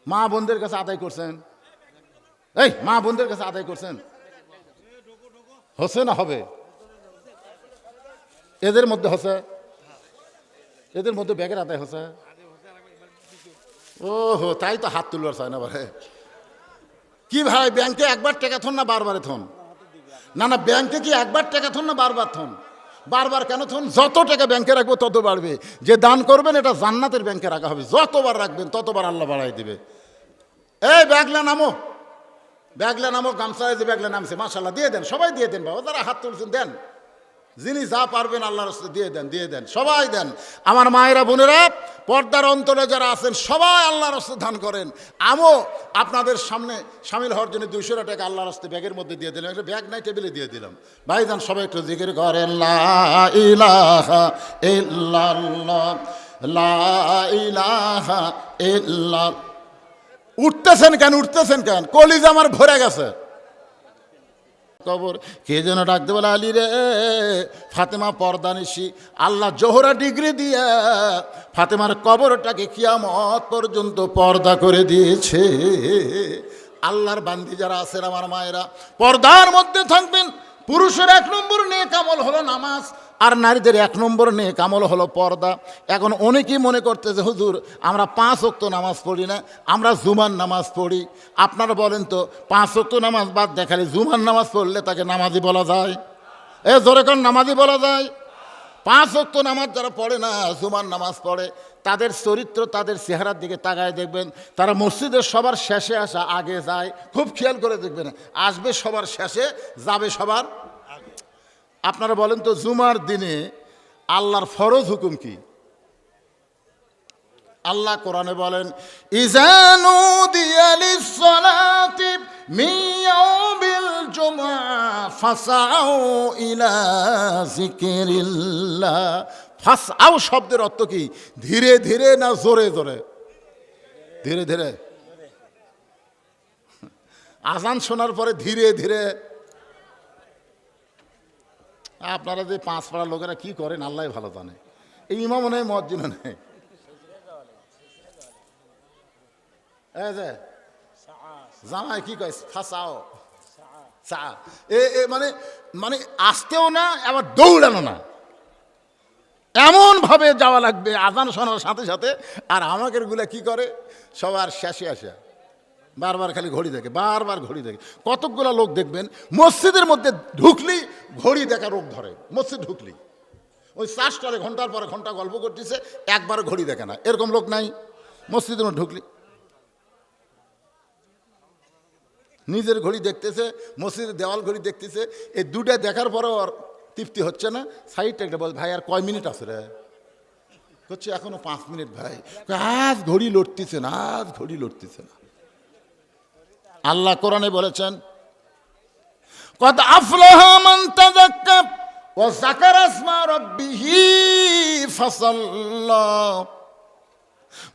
মা বোনদের কাছে আদায় করছেন, মা বোনদের কাছে আদায় করছেন? হচ্ছে না হবে? এদের মধ্যে হচ্ছে, এদের মধ্যে ব্যাগের আদায় হচ্ছে। ওহো, তাই তো হাত তুলবার চায় না ভাই। কি ভাই ব্যাংকে একবার টাকা থন না বারবারে থন? না না, ব্যাংকে কি একবার টাকা থন না বারবার থন? বারবার কেন থন? যত টাকা ব্যাংকে রাখবো তত বাড়বে। যে দান করবেন এটা জান্নাতের ব্যাংকে রাখা হবে, যতবার রাখবেন ততবার আল্লাহ বাড়াই দেবে। ব্যাগলা নামো, ব্যাগলা নামো, গামছা যে ব্যাগলা নামছে মাশাআল্লাহ দিয়ে দেন, সবাই দিয়ে দেন বাবা। যারা হাত তুলছেন দেন, যিনি যা পারবেন আল্লাহর রাস্তায় দিয়ে দেন, সবাই দেন। আমার মায়েরা বোনেরা পর্দার অন্তরে যারা আছেন সবাই আল্লাহর রাস্তায় দান করেন। আমিও আপনাদের সামনে সামিল হওয়ার জন্য 200 টাকা আল্লাহর রাস্তায় ব্যাগের মধ্যে দিয়ে দিলাম। একটা ব্যাগ নাই, টেবিলে দিয়ে দিলাম। ভাইজান সবাই একটু জিকির করেন, লা ইলাহা ইল্লাল্লাহ, লা ইলাহা ইল্লাল্লাহ। উঠতেছেন কেন? কলিজা আমার ভরে গেছে। কবর কে যেন ডাকতে বলে, আলী রে। ফাতেমা পর্দানিশী, আল্লাহ জোহরা ডিগ্রি দিয়ে ফাতেমার কবরটাকে কিয়ামত পর্যন্ত পর্দা করে দিয়েছে। আল্লাহর বান্দি যারা আছেন আমার মায়েরা, পর্দার মধ্যে থাকবেন। পুরুষের 1 নম্বর নেক আমল হলো নামাজ, আর নারীদের 1 নম্বর নেক আমল হলো পর্দা। এখন অনেকেই মনে করতেছে হুজুর আমরা 5 ওয়াক্ত নামাজ পড়ি না, আমরা জুমার নামাজ পড়ি। আপনারা বলেন তো 5 ওয়াক্ত নামাজ বাদ দেখালে জুমার নামাজ পড়লে তাকে নামাজি বলা যায়? জোরে কোন নামাজি বলা যায়? 5 ওয়াক্ত নামাজ যারা পড়ে না, জুমার নামাজ পড়ে, তাদের চরিত্র, তাদের চেহারার দিকে তাকায় দেখবেন, তারা মসজিদের সবার শেষে আসা, আগে যায়। খুব খেয়াল করে দেখবেন, আসবে সবার শেষে, যাবে সবার আগে। আপনারা বলেন তো, জুমার দিনে আল্লাহর ফরজ হুকুম কি? আল্লাহ কোরআনে বলেন, ইজানু দিয়ালিস সালাতি মিন ইয়াউমিল জুমআ ফাসাউ ইলা যিকরিল্লাহ। ফাসাউ শব্দের অর্থ কি? ধীরে ধীরে না জোরে জোরে? ধীরে ধীরে। আজান শোনার পরে ধীরে ধীরে। আপনারা যে 5 পাড়ার লোকেরা কি করেন আল্লাহ ভালো জানে। এই ইমামও নেই, মুয়াজ্জিনও নেই। জামাই কি কয়? ফাসাও সা। মানে মানে আসতেও না, আবার দৌড়ানো না, এমন ভাবে যাওয়া লাগবে আজান শোনার সাথে সাথে। আর আমাদের গুলা কি করে? সবার শেষে আসে বারবার খালি ঘড়ি দেখে, বারবার ঘড়ি দেখে। কতকগুলা লোক দেখবেন মসজিদের মধ্যে ঢুকলি ঘড়ি দেখা রোগ ধরে। মসজিদ ঢুকলি ওই 4 স্টলে ঘন্টার পরে ঘন্টা গল্প করতেছে, একবার ঘড়ি দেখে না। এরকম লোক নাই? মসজিদের মধ্যে ঢুকলি নিজের ঘড়ি দেখতেছে, মসজিদের দেওয়াল ঘড়ি দেখতেছে। এই দুটা দেখার পরেও আর তৃপ্তি হচ্ছে না। সাইডটা একটা বল, ভাই আর কয় মিনিট আছে রে? হচ্ছে এখনো 5 মিনিট। ভাই আজ ঘড়ি লড়তেছে না, আজ ঘড়ি লড়তেছে না। আল্লাহ কোরআনে বলেছেন, কদ আফলাহা মান তাযাক্কা ওয়া যাকারা ইসমা রাব্বিহি ফাসাল্লা।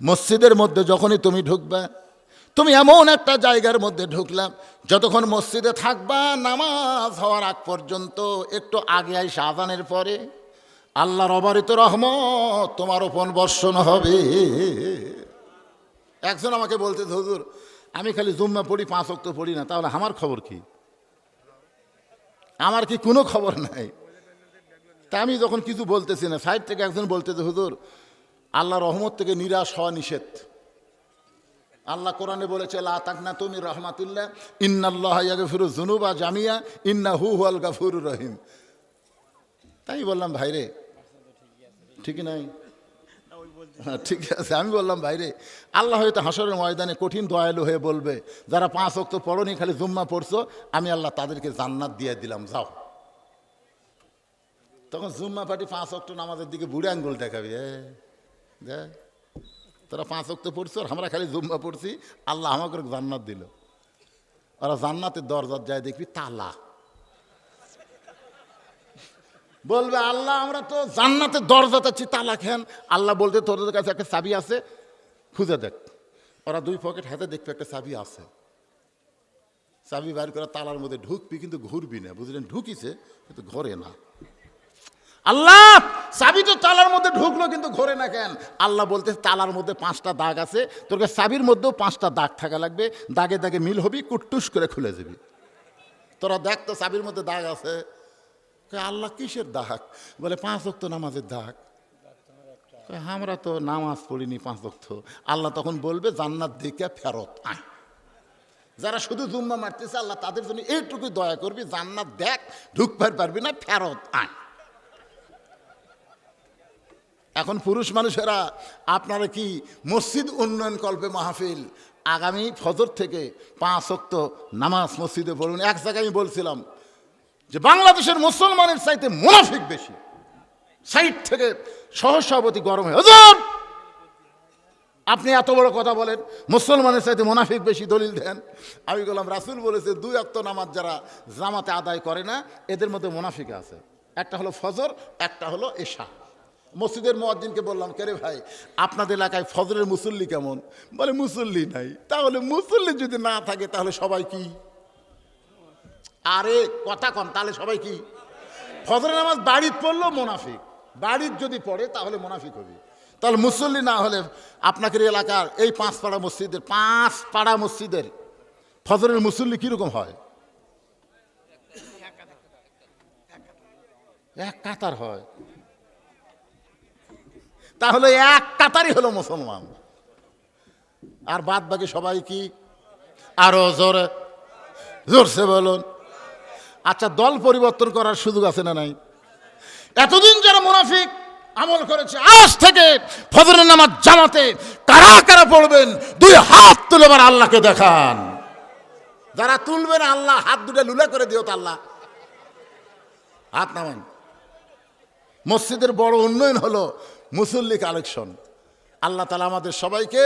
মসজিদের মধ্যে যখনই তুমি ঢুকবে, তুমি এমন একটা জায়গার মধ্যে ঢুকলাম, যতক্ষণ মসজিদে থাকবা নামাজ হওয়ার আগ পর্যন্ত, একটু আগে আইসা আযানের পরে আল্লাহর অবারিত রহমত তোমার উপর বর্ষণ হবে। একজন আমাকে বলতে, হুজুর আমি খালি জুম্মা পড়ি, 5 ওয়াক্ত পড়ি না, তাহলে আমার খবর কি? আমার কি কোনো খবর নাই? তা আমি যখন কিছু বলতেছি না, সাইড থেকে একজন বলতেছে, হুজুর আল্লাহ রহমত থেকে নিরাশ হওয়া নিষেধ। আল্লাহ কোরআনে বলেছে, লা তাকনাতু মির রাহমাতিল্লাহ ইন্নাল্লাহা ইয়াগফিরুয যুনুবা জামিয়া ইন্নাহু হুয়াল গাফুরুর রহিম। তাই বললাম, ভাইরে ঠিক নাই? ঠিক আছে। আমি বললাম, ভাইরে আল্লাহ হয়তো হাসরের ময়দানে কঠিন দয়ালু হয়ে বলবে, যারা 5 ওয়াক্ত পড়নি, খালি জুম্মা পড়ছো, আমি আল্লাহ তাদেরকে জান্নাত দিয়ে দিলাম, যাও। তখন জুম্মা পার্টি 5 ওয়াক্ত নামাজের দিকে বুড়ে আঙ্গুল দেখাবি, দেখ তোরা 5 ওয়াক্ত পড়ছো, আর আমরা খালি জুম্মা পড়ছি, আল্লাহ আমাকে জান্নাত দিল। ওরা জান্নাতের দরজার যায় দেখবি তালা। বলবে, আল্লাহ আমরা তো জান্নাতের দরজা চাচ্ছি, তালা খেন। আল্লাহ বলতে, তোদের কাছে একটা চাবি আছে, খুঁজে দেখ। ওরা 2 পকেট হাতে দেখবে একটা চাবি আছে, চাবি বাইর করে তালার মধ্যে ঢুকবি, কিন্তু ঘুরবি না, বুঝলেন? ঢুকিছে কিন্তু ঘরে না। আল্লাহ চাবি তো তালার মধ্যে ঢুকলো, কিন্তু ঘরে না কেন? আল্লাহ বলতে, তালার মধ্যে 5টা দাগ আছে, তোর কাছে চাবির মধ্যেও 5টা দাগ থাকা লাগবে, দাগে দাগে মিল হবি, কুটটুস করে খুলে যাবি। তোরা দেখ তো চাবির মধ্যে দাগ আছে। আল্লাহ কিসের দাগ? বলে 5 ওয়াক্ত নামাজের দাগ। আমরা তো নামাজ পড়িনি 5 ওয়াক্ত। আল্লাহ তখন বলবে, জান্নাত দেখে ফেরত আয়। যারা শুধু জুম্মা মারতেছে, আল্লাহ তাদের জন্য এইটুকু দয়া করবি, জান্নাত দেখ, ঢুকবার পারবি না, ফেরত আয়। এখন পুরুষ মানুষেরা, আপনারা কি মসজিদ উন্নয়ন কল্পে মাহফিল আগামী ফজর থেকে 5 ওয়াক্ত নামাজ মসজিদে পড়ুন। এক জায়গায় আমি বলছিলাম যে বাংলাদেশের মুসলমানের চাইতে মুনাফিক বেশি। সাইড থেকে সহসভাপতি গরম হয়ে, হুজুর আপনি এত বড় কথা বলেন, মুসলমানের চাইতে মুনাফিক বেশি, দলিল দেন। আমি বললাম, রাসূল বলেছে 2 ওয়াক্ত নামাজ যারা জামাতে আদায় করে না, এদের মধ্যে মুনাফিক আছে। একটা হলো ফজর, একটা হলো এশা। মসজিদের মুয়াজ্জিনকে বললাম, কে রে ভাই, আপনাদের এলাকায় ফজরের মুসল্লি কেমন? বলে, মুসল্লি নাই। তাহলে মুসল্লি যদি না থাকে, তাহলে সবাই কি? আরে কথা কন, তাহলে সবাই কি? ফজরের নামাজ বাড়িত পড়লো মুনাফিক, বাড়ির যদি পড়ে তাহলে মুনাফিক হবে। তাহলে মুসল্লি না হলে আপনাদের এলাকার এই 5 পাড়া মসজিদের, 5 পাড়া মসজিদের ফজরের মুসল্লি কিরকম হয়? এক কাতার হয়। তাহলে এক কাতারই হলো মুসলমান, আর বাদ বাকি সবাই কি? আরো জোরে জোরসে বলুন। আচ্ছা, দল পরিবর্তন করার সুযোগ আছে না নাই? এতদিন যারা মুনাফিক আমল করেছে, আজ থেকে ফজরের নামাজ জামাতে কারা কারা পড়বেন দুই হাত তুলে এবার আল্লাহকে দেখান। যারা তুলবেন আল্লাহ হাত দুটো লুলা করে দিও তো আল্লাহ, হাত নামান। মসজিদের বড় উন্নয়ন হলো মুসল্লি কালেকশন। আল্লাহ তাআলা আমাদের সবাইকে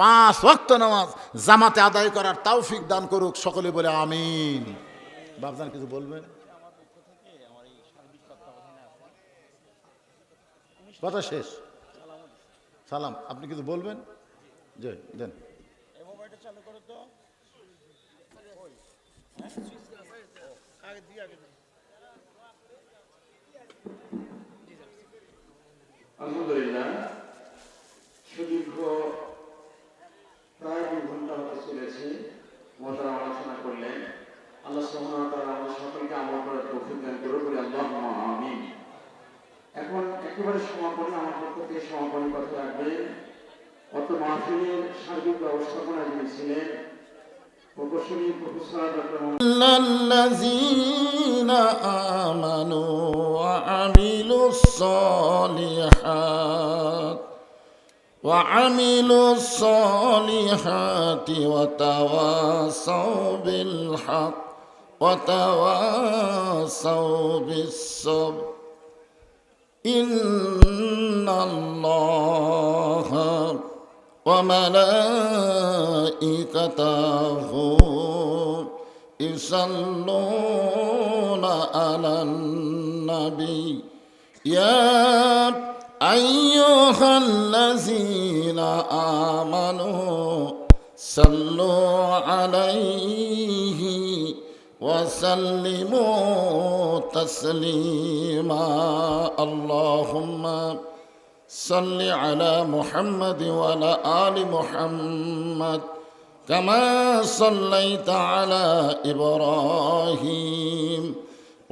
5 ওয়াক্ত নামাজ জামাতে আদায় করার তৌফিক দান করুক, সকলে বলে আমিন। বাবজান কিছু বলবেন? কথা শেষ, সালাম। আপনি কিছু বলবেন? জি দেন। আলহামদুলিল্লাহ, সুদীর্ঘ প্রায় 2 ঘন্টা হতে চলেছে মোহতারাম আলোচনা করলেন। আল্লাহ সুবহানাহু ওয়া তাআলা আমাদের সকলকে আমল করার তৌফিক দান করুন, বলি আল্লাহুম্মা আমিন। এখন একেবারে সমাপনী, আমার পক্ষ থেকে সমাপনী কথা রাখবেন অত মাহফিলের সার্বিক ব্যবস্থাপনায় যিনি ছিলেন প্রকৌশলী প্রফেসর ডক্টর আল্লাযীনা আমানু ওয়া আমিলুস সালিহাত ওয়া তাওয়াসাউ বিল হক ওয়া তাওয়াসাউ বিস সাবর। ইন্নাল্লাহা ওয়া মালাইকাতাহু ইউসাল্লুনা আলান নবী ইয়া আইয়ুহাল্লাযীনা আমানু সাল্লু আলাইহি ওয়া সাল্লিমু তাসলিমা। আল্লাহুম্মা সাল্লি আলা মুহাম্মাদ ওয়া আলা আলি মুহাম্মাদ কামা সাল্লাইতা আলা ইব্রাহিম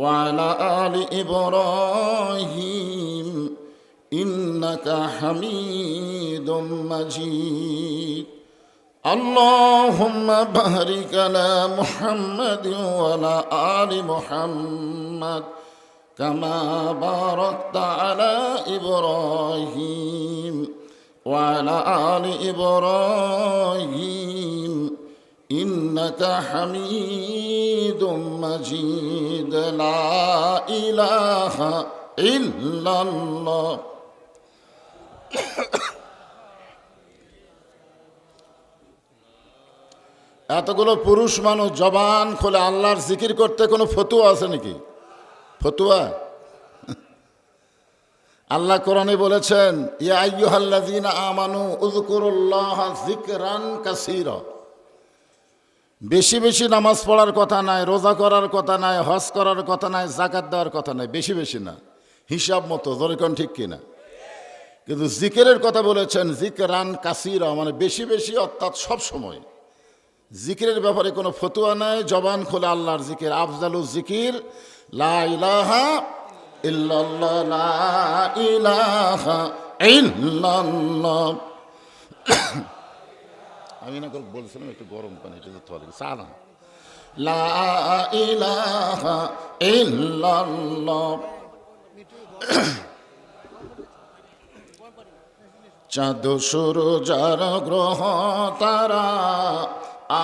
ওয়া আলা আলি ইব্রাহিম ইন্নাকা হামিদুম মাজিদ। আল্লাহুম্মা বারিক আলা মুহাম্মাদ ওয়া আলা আলি মুহাম্মাদ কামা বারাকতা আলা ইব্রাহিম ওয়া আলা আলি ইব্রাহিম ইন্নাকা হামিদুম মাজিদ। লা ইলাহা ইল্লাল্লাহ। এতগুলো পুরুষ মানুষ জবান খুলে আল্লাহর জিকির করতে কোনো ফতুয়া আছে নাকি? ফতুয়া? আল্লাহ কোরআনে বলেছেন, ইয়া আইয়ুহাল্লাযীনা আমানু উযকুরুল্লাহা যিকরান কাসীরা। বেশি বেশি নামাজ পড়ার কথা নাই, রোজা করার কথা নাই, হজ করার কথা নাই, যাকাত দেওয়ার কথা নাই, বেশি বেশি না, হিসাব মতো। জোরে কোন ঠিক কিনা? কিন্তু জিকিরের কথা বলেছেন যিকরান কাসীরা, মানে বেশি বেশি, অর্থাৎ সব সময়। জিকিরের ব্যাপারে কোনো ফতুয়া নাই, জবান খোলা আল্লাহর জিকির। আফজালুজ জিকির লা ইলাহা ইল্লাল্লাহ, লা ইলাহা ইল্লাল্লাহ। আমি না বলছিলাম একটু গরম পানি এটা দিতে হবে, চা না। লা ইলাহা ইল্লাল্লাহ। চাঁদ সূরজ আর গ্রহ তারা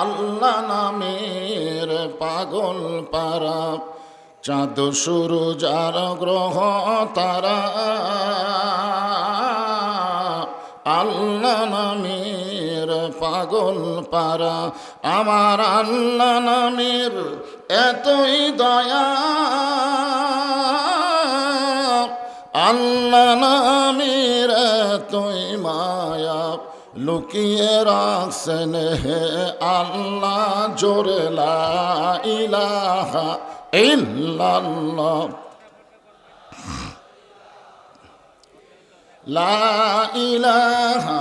আল্লাহ নামের পাগল পারা। চাঁদ সূরজ আর গ্রহ তারা আল্লাহ নামের পাগল পারা। আমার আল্লাহ নামের এতই দয়া, আল্লাহ নামের এতই মায়া, লুকিয়ে রাখছেন হে আল্লাহ জোরে লা ইলাহা ইল্লাল্লাহ। লা ইলাহা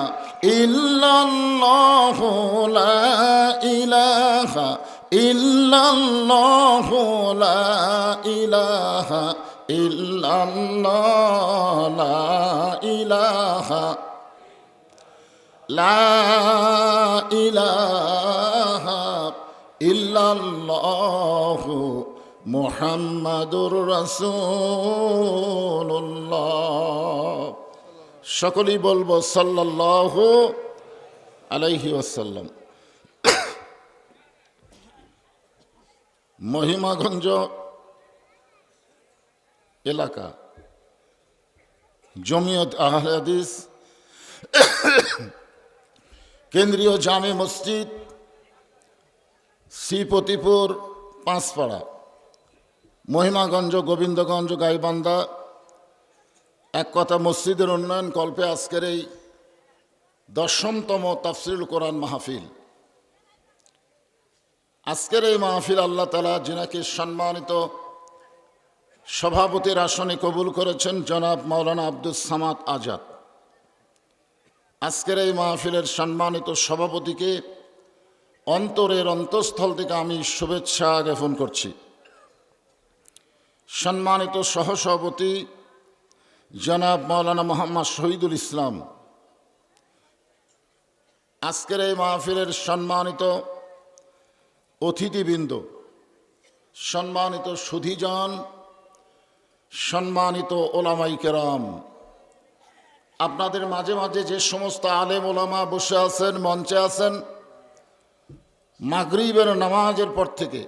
ইল্লাল্লাহ, লা ইলাহা ইল্লাল্লাহ, লা ইলাহা ইল্লাল্লাহ, লা ইলাহা, লা ইলাহা ইল্লাল্লাহ মুহাম্মাদুর রাসূলুল্লাহ। সকলেই বলবো সাল্লাল্লাহু আলাইহি ওয়াসাল্লাম। মহিমাগঞ্জ এলাকা জমিয়ত আহলে হাদিস কেন্দ্রীয় জামে মসজিদ, শ্রীপতিপুর, পাঁচপাড়া, মহিমাগঞ্জ, গোবিন্দগঞ্জ, গাইবান্ধা এক কথা মসজিদের উন্নয়ন কল্পে আজকের এই 10তম তাফসিরুল কোরআন মাহফিল। আজকের এই মাহফিল আল্লাহ তাআলা যিনাকে সম্মানিত সভাপতির আসনে কবুল করেছেন জনাব মাওলানা আব্দুস সামাদ আজাদ। আজকের এই মাহফিলের সম্মানিত সভাপতিকে অন্তরের অন্তঃস্থল থেকে আমি শুভেচ্ছা জ্ঞাপন করছি। সম্মানিত সহসভাপতি জনাব মাওলানা মোহাম্মদ শহীদুল ইসলাম, আজকের এই মাহফিলের সম্মানিত অতিথিবৃন্দ, সম্মানিত সুধীজন, সম্মানিত ওলামাই কেরাম, আপনাদের মাঝে মাঝে যে সমস্ত আলেম ওলামা বসে আছেন, মঞ্চে আছেন, মাগরিবের নামাজের পর থেকে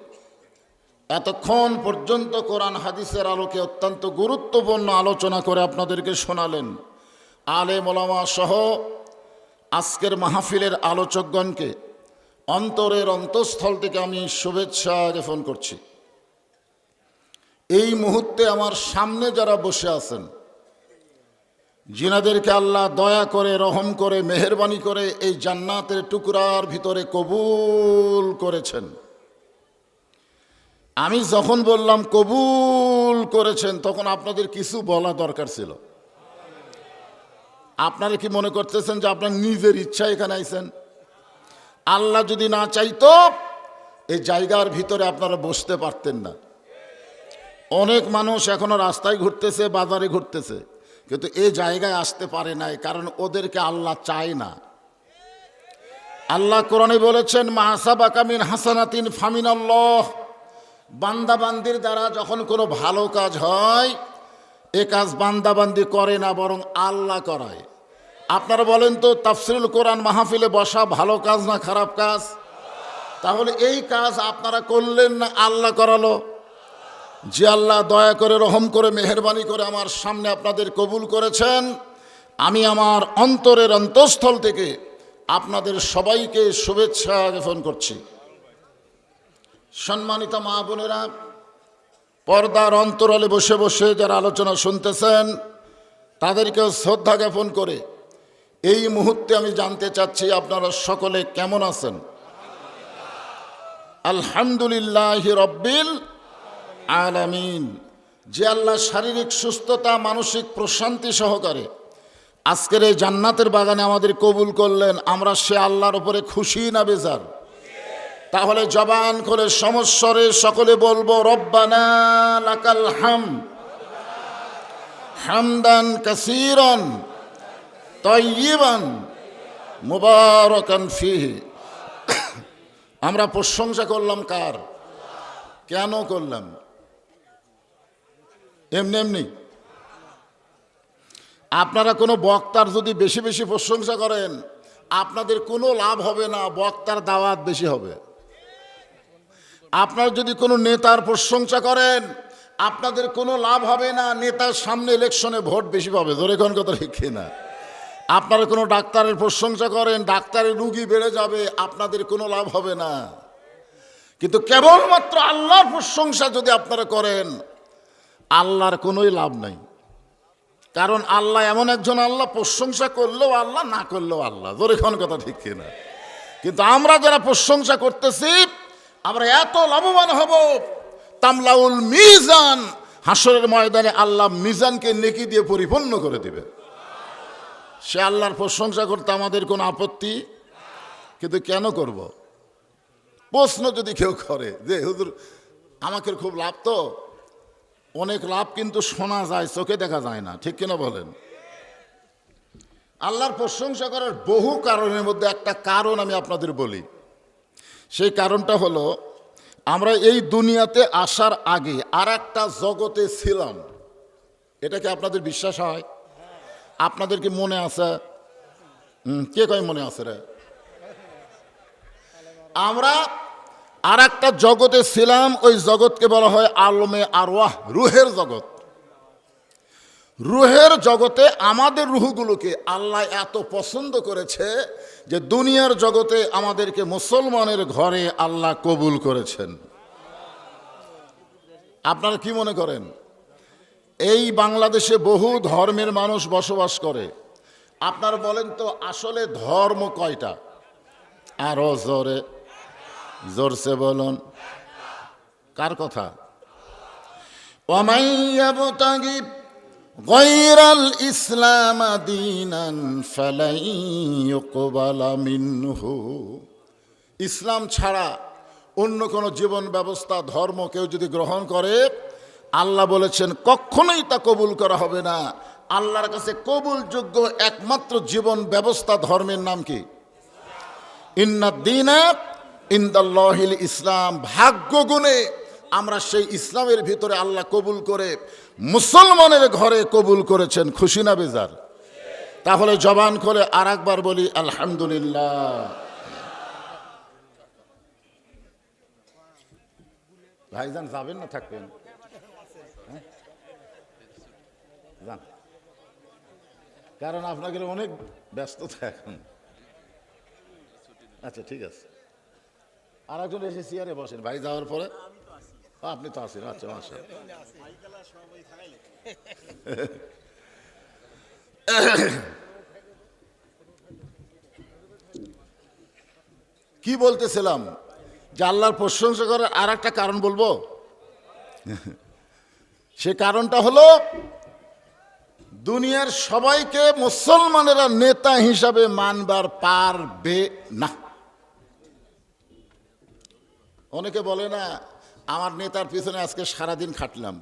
এতক্ষণ পর্যন্ত কোরআন হাদিসের আলোকে অত্যন্ত গুরুত্বপূর্ণ আলোচনা করে আপনাদেরকে শোনালেন আলেম ওলামা সহ আজকের মাহফিলের আলোচকগণকে অন্তরের অন্তঃস্থল থেকে আমি শুভেচ্ছা জ্ঞাপন করছি। এই মুহূর্তে আমার সামনে যারা বসে আছেন, যিনাদেরকে আল্লাহ দয়া করে, রহম করে, মেহেরবানি করে এই জান্নাতের টুকরার ভিতরে কবুল করেছেন, আমি যখন বললাম কবুল করেছেন তখন আপনাদের কিছু বলা দরকার ছিল। আপনারা কি মনে করতেছেন যে আপনার নিজের ইচ্ছা এখানে আইছেন? আল্লাহ যদি না চাইতো এই জায়গার ভিতরে আপনারা বসতে পারতেন না। অনেক মানুষ এখনো রাস্তায় ঘুরতেছে, বাজারে ঘুরতেছে, কিন্তু এই জায়গায় আসতে পারে নাই, কারণ ওদেরকে আল্লাহ চায় না। আল্লাহ কোরআনে বলেছেন মা সাবাকা মিন হাসানাতিন ফামিনাল্লাহ, বান্দাবান্দির দ্বারা যখন কোনো ভালো কাজ হয় এ কাজ বান্দাবান্দি করে না, বরং আল্লাহ করায়। আপনারা বলেন তো তাফসিরুল কোরআন মাহফিলে বসা ভালো কাজ না খারাপ কাজ? তাহলে এই কাজ আপনারা করলেন না, আল্লাহ করালো। যে আল্লাহ দয়া করে, রহম করে, মেহেরবানি করে আমার সামনে আপনাদের কবুল করেছেন, আমি আমার অন্তরের অন্তঃস্থল থেকে আপনাদের সবাইকে শুভেচ্ছা জ্ঞাপন করছি। সম্মানিত মা বোনেরা, পর্দার অন্তরালে বসে বসে যারা আলোচনা শুনতেছেন তাদেরকেও শ্রদ্ধা জ্ঞাপন করে এই মুহূর্তে আমি জানতে চাচ্ছি আপনারা সকলে কেমন আছেন? আলহামদুলিল্লাহ রব্বিল আলামিন। যে আল্লাহ শারীরিক সুস্থতা, মানসিক প্রশান্তি সহকারে আজকের এই জান্নাতের বাগানে আমাদের কবুল করলেন, আমরা সে আল্লাহর উপরে খুশি না বেজার? তাহলে জবান করে সমস্বরে সকলে বলবো রব্বানা লাকাল হামদ হামদান কাসীরান তাইয়িবান মুবারাকান ফীহি। আমরা প্রশংসা করলাম কার? কেন করলাম? এমনি এমনি? আপনারা কোনো বক্তার যদি বেশি বেশি প্রশংসা করেন আপনাদের কোনো লাভ হবে না, বক্তার দাওয়াত বেশি হবে। আপনারা যদি কোনো নেতার প্রশংসা করেন আপনাদের কোনো লাভ হবে না, নেতার সামনে ইলেকশনে ভোট বেশি পাবে। ধরে কোন কথা ঠিক না? আপনারা কোনো ডাক্তারের প্রশংসা করেন, ডাক্তারের রুগী বেড়ে যাবে, আপনাদের কোনো লাভ হবে না। কিন্তু কেবলমাত্র আল্লাহর প্রশংসা যদি আপনারা করেন আল্লাহর কোনোই লাভ নাই। কারণ আল্লাহ এমন একজন আল্লাহ, প্রশংসা করলেও আল্লাহ, না করলেও আল্লাহ। ধরে কোন কথা ঠিক না? কিন্তু আমরা যারা প্রশংসা করতেছি আমরা এত লাভবান হব, তামলাউল মিজান, হাসরের ময়দানে আল্লাহ মিজানকে নেকি দিয়ে পরিপূর্ণ করে দিবে। সে আল্লাহর প্রশংসা করতে আমাদের কোনো আপত্তি, কিন্তু কেন করব? প্রশ্ন যদি কেউ করে যে হুজুর আমাকে খুব লাভ, তো অনেক লাভ কিন্তু শোনা যায়, চোখে দেখা যায় না, ঠিক কিনা বলেন? আল্লাহর প্রশংসা করার বহু কারণের মধ্যে একটা কারণ আমি আপনাদের বলি। সেই কারণটা হলো আমরা এই দুনিয়াতে আসার আগে আর একটা জগতে ছিলাম, এটা কি আপনাদের বিশ্বাস হয়? আপনাদের কি মনে আছে? কে কয় মনে আছে রে? আমরা আর একটা জগতে ছিলাম, ওই জগৎকে বলা হয় আলমে আরওয়াহ, রুহের জগৎ। রুহের জগতে আমাদের রুহগুলোকে আল্লাহ এত পছন্দ করেছে যে দুনিয়ার জগতে আমাদেরকে মুসলমানের ঘরে আল্লাহ কবুল করেছেন। আপনারা কি মনে করেন এই বাংলাদেশে বহু ধর্মের মানুষ বসবাস করে, আপনারা বলেন তো আসলে ধর্ম কয়টা? আরো জোরে জোরসে বলুন, কার কথা? ওয়ামাইয়াবতাগি গায়রাল ইসলাম দীনান ফালাই ইউকবালা মিনহু। ইসলাম ছাড়া অন্য কোনো জীবন ব্যবস্থা ধর্ম কেউ যদি গ্রহণ করে, আল্লাহ বলেছেন কখনোই তা কবুল করা হবে না। আল্লাহর কাছে কবুলযোগ্য একমাত্র জীবন ব্যবস্থা ধর্মের নাম কি? ইন্নাদ-দীনা ইনদাল্লাহিল ইসলাম। ভাগ্য গুণে আমরা সেই ইসলামের ভিতরে আল্লাহ কবুল করে মুসলমানের ঘরে কবুল করেছেন। খুশি না বেজার? তাহলে জবান খুলে আর একবার বলি আলহামদুলিল্লাহ। ভাইজান যাবেন না থাকবেন? যান, কারণ আপনাকে অনেক ব্যস্ততা এখন। আচ্ছা ঠিক আছে, আর একজন এসে চেয়ারে বসেন। ভাই যাওয়ার পরে আপনি তো আছেন। আচ্ছা মাসা কি বলতেছিলাম যে আল্লাহর প্রশংসা করার আর একটা কারণ বলবো। সে কারণটা হলো দুনিয়ার সবাইকে মুসলমানেরা নেতা হিসাবে মানবার পারবে না। অনেকে বলে না আমার নেতার পিছনে আজকে সারাদিন খাটলাম।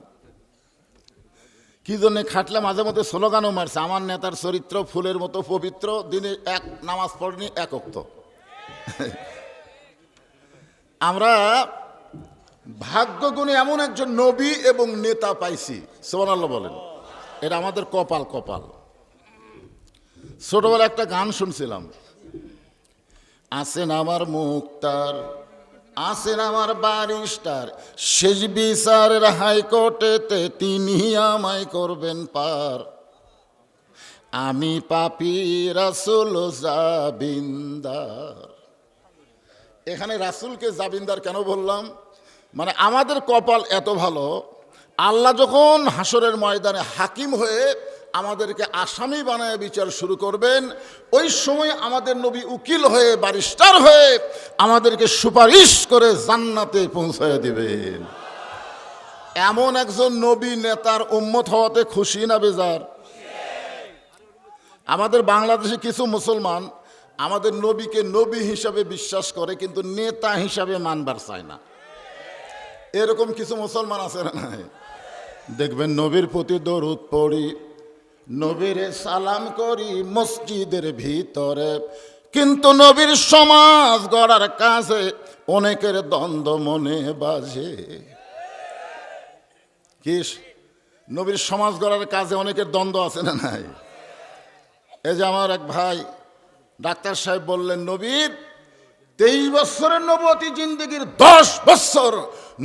কি জন্য খাটলাম? মাঝে মধ্যে স্লোগানও মারছে, আমার নেতার চরিত্র ফুলের মতো পবিত্র, দিনে এক নামাজ পড়নি এক ওয়াক্ত। আমরা ভাগ্যগুণে এমন একজন নবী এবং নেতা পাইছি, সুবহানাল্লাহ বলেন। এটা আমাদের কপাল। কপাল। ছোটবেলা একটা গান শুনছিলাম, আছেন আমার মুক্তার, আছেন আমার ব্যারিস্টার, শেষ বিচারের হাইকোর্টেতে তিনি আমায় করবেন পার, আমি পাপী রাসূল জাবিন্দার। এখানে রাসূলকে জাবিন্দার কেন বললাম? মানে আমাদের কপাল এত ভালো, আল্লাহ যখন হাসরের ময়দানে হাকিম হয়ে আমাদেরকে আসামি বানায় বিচার শুরু করবেন, ওই সময় আমাদের নবী উকিল হয়ে ব্যারিস্টার হয়ে আমাদেরকে সুপারিশ করে জান্নাতে পৌঁছায় দিবেন। এমন একজন নবী নেতার উম্মত হওয়াতে খুশি না বেজার? আমাদের বাংলাদেশে কিছু মুসলমান আমাদের নবীকে নবী হিসাবে বিশ্বাস করে কিন্তু নেতা হিসাবে মানবার চায় না। এরকম কিছু মুসলমান আছে না? দেখবেন নবীর প্রতি দরুদ পড়ি, নবীরে সালাম করি মসজিদের ভিতরে, কিন্তু নবীর সমাজ গড়ার কাজে অনেকের দ্বন্দ্ব মনে বাজে। কি নবীর সমাজ গড়ার কাজে অনেকের দ্বন্দ্ব আছে না নাই? এই যে আমার এক ভাই ডাক্তার সাহেব বললেন, নবীর 23 বছরের নবুয়তি জিন্দেগির 10 বছর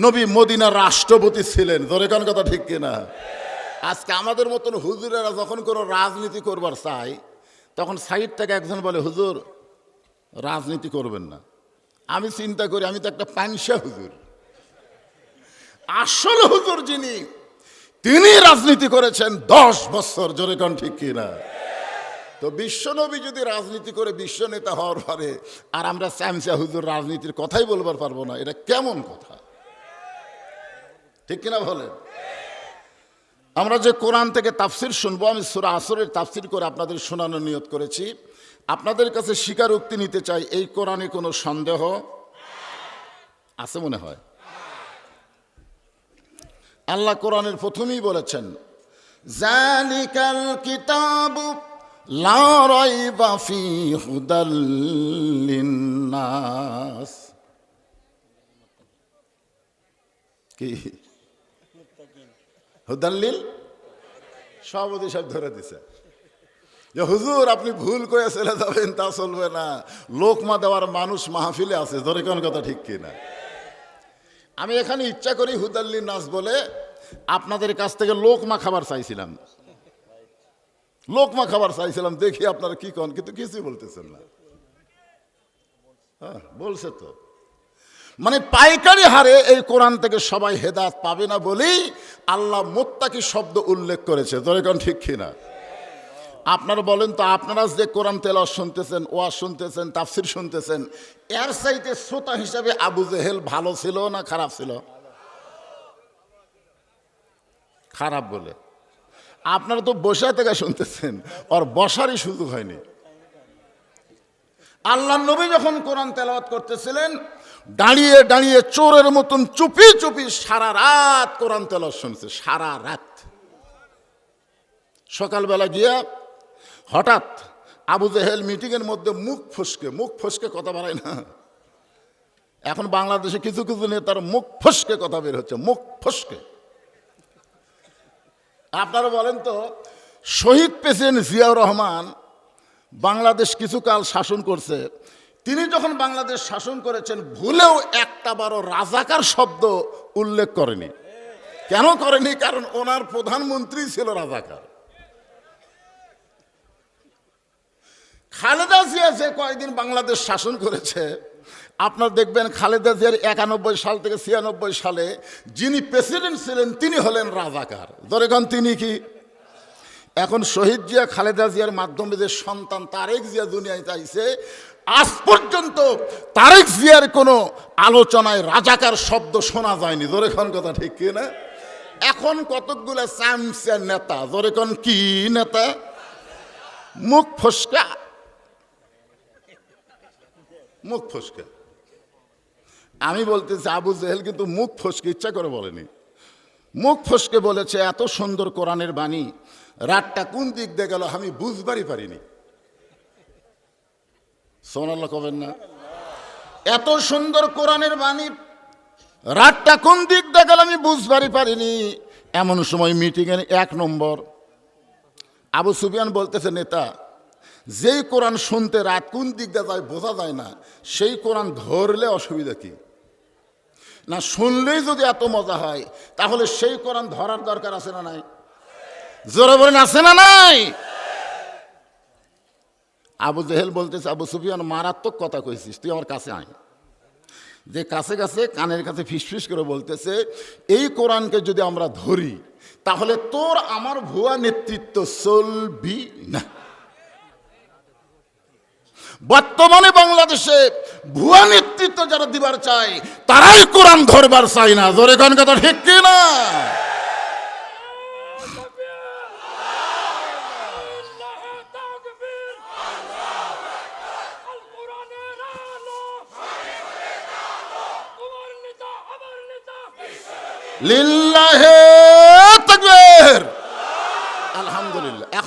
নবী মদিনার রাষ্ট্রপতি ছিলেন। ধরে কোন কথা ঠিক কিনা? আজকে আমাদের মতন হুজুরেরা যখন কোনো রাজনীতি করবার চায়, তখন সাইড থেকে একজন বলে, হুজুর রাজনীতি করবেন না। আমি চিন্তা করি আমি তো একটা পানসা হুজুর। আসল হুজুর যিনি, তিনি রাজনীতি করেছেন 10 বছর। জোরে কোন ঠিক কিনা? তো বিশ্বনবী যদি রাজনীতি করে বিশ্ব নেতা হওয়ার পরে আর আমরা স্যামসা হুজুর রাজনীতির কথাই বলবার পারবো না, এটা কেমন কথা? ঠিক কিনা বলেন? আমরা যে কোরআন থেকে তাফসির শুনবো, আমি সূরা আসরের তাফসির করে আপনাদের শোনানোর নিয়ত করেছি। আপনাদের কাছে স্বীকারোক্তি নিতে চাই, এই কোরআনে কোনো সন্দেহ আছে মনে হয়? আল্লাহ কোরআনের প্রথমেই বলেছেন, যালিকাল কিতাবু লা রাইবা ফীহি হুদাল লিন্নাস। কি হুদাল্লিল সভাপতি সাহেব ধরে দিছে যে হুজুর আপনি ভুল করে চলে যাবেন, তা চলবে না, লোকমা দেওয়ার মানুষ মাহফিলে আছে, ধরে কোন কথা ঠিক কিনা। আমি এখানে ইচ্ছা করি হুদাল্লিল নাচ বলে আপনাদের কাছ থেকে লোকমা খাবার চাইছিলাম, লোকমা খাবার চাইছিলাম, দেখি আপনারা কি কন, কিন্তু কিছুই বলতেছেন না। হ্যাঁ বলছে তো, মানে পাইকারি হারে এই কোরআন থেকে সবাই হেদায়েত পাবে না বলেই আল্লাহ মুত্তাকি শব্দ উল্লেখ করেছে, ধরে কোন ঠিক কিনা। আপনারা বলেন তো, আপনারা যে কোরআন তেলাওয়াত শুনতেছেন, ওয়াজ শুনতেছেন, তাফসির শুনতেছেন, এর চাইতে শ্রোতা হিসাবে আবু জেহেল ভালো ছিল না খারাপ ছিল? খারাপ বলে। আপনারা তো বসে থেকে শুনতেছেন, ওর বসারই সুযোগ হয়নি। আল্লাহ নবী যখন কোরআন তেলাওয়াত করতেছিলেন, দাঁড়িয়ে দাঁড়িয়ে চোরের মতন চুপি চুপি সারা রাত কোরআন তেলাওয়াত শুনছে, সারা রাত। সকালবেলা গিয়া হঠাৎ আবু জেহেল মিটিংয়ের মধ্যে মুখ ফসকে কথা বাড়ায় না, এখন বাংলাদেশে কিছু কিছু নেতার মুখ ফসকে কথা বের হচ্ছে, মুখ ফসকে। আপনারা বলেন তো, শহীদ প্রেসিডেন্ট জিয়াউর রহমান বাংলাদেশ কিছুকাল শাসন করছে, তিনি যখন বাংলাদেশ শাসন করেছেন ভুলেও একটা বারো রাজাকার শব্দ উল্লেখ করেনি। কেন করেনি? কারণ ওনার প্রধানমন্ত্রী ছিল রাজাকার। খালেদা জিয়া যে কয়েকদিন বাংলাদেশ শাসন করেছে, আপনার দেখবেন খালেদা জিয়ার 91 সাল থেকে 96 সালে যিনি প্রেসিডেন্ট ছিলেন তিনি হলেন রাজাকার, ধরে কোন তিনি কি। এখন শহীদ জিয়া খালেদা জিয়ার মাধ্যমে যে সন্তান তারেক জিয়া দুনিয়ায় চাইছে, আজ পর্যন্ত তারেক জিয়ার কোনো আলোচনায় রাজাকার শব্দ শোনা যায়নি, ধরে কোন কথা ঠিক কি না। এখন কতকগুলো চামচা নেতা, ধরে কোন কি নেতা, মুখ ফসকা, মুখ ফসকে। আমি বলতেছি আবু জেহেল কিন্তু মুখ ফসকে ইচ্ছা করে বলেনি, মুখ ফসকে বলেছে এত সুন্দর কোরআনের বাণী, রাতটা কোন দিক দিয়ে গেল আমি বুঝবারই পারিনি। সুবহানাল্লাহ কবেন না। এত সুন্দর কোরআনের বাণী, রাতটা কোন দিক দিয়ে গেল আমি বুঝবারই পারিনি। এমন সময় মিটিংয়ের 1 নম্বর আবু সুফিয়ান বলতেছে, নেতা যেই কোরআন শুনতে রাত কোন দিক দিয়ে যায় বোঝা যায় না, সেই কোরআন ধরলে অসুবিধা কি? না শুনলেই যদি এত মজা হয়, তাহলে সেই কোরআন ধরার দরকার আছে না নাই? জোরে বলেন আছে না নাই? আবু জেহেল বলতেছে, আবু সুফিয়ান মারাত্মক কথা কইছিস, তুই আমার কাছে আয়। যে কাছে কাছে কানের কাছে ফিসফিস করে বলতেছে, এই কোরআনকে যদি আমরা ধরি তাহলে তোর আমার ভুয়া নেতৃত্ব চলবি না। বর্তমানে বাংলাদেশে ভুয়া নেতৃত্ব যারা দিবার চায় তারাই কোরআন ধরবার চায় না, জোরে কোন কথা ঠিক কি না। লিল্লাহে তাকবীর। আলহামদুলিল্লাহ।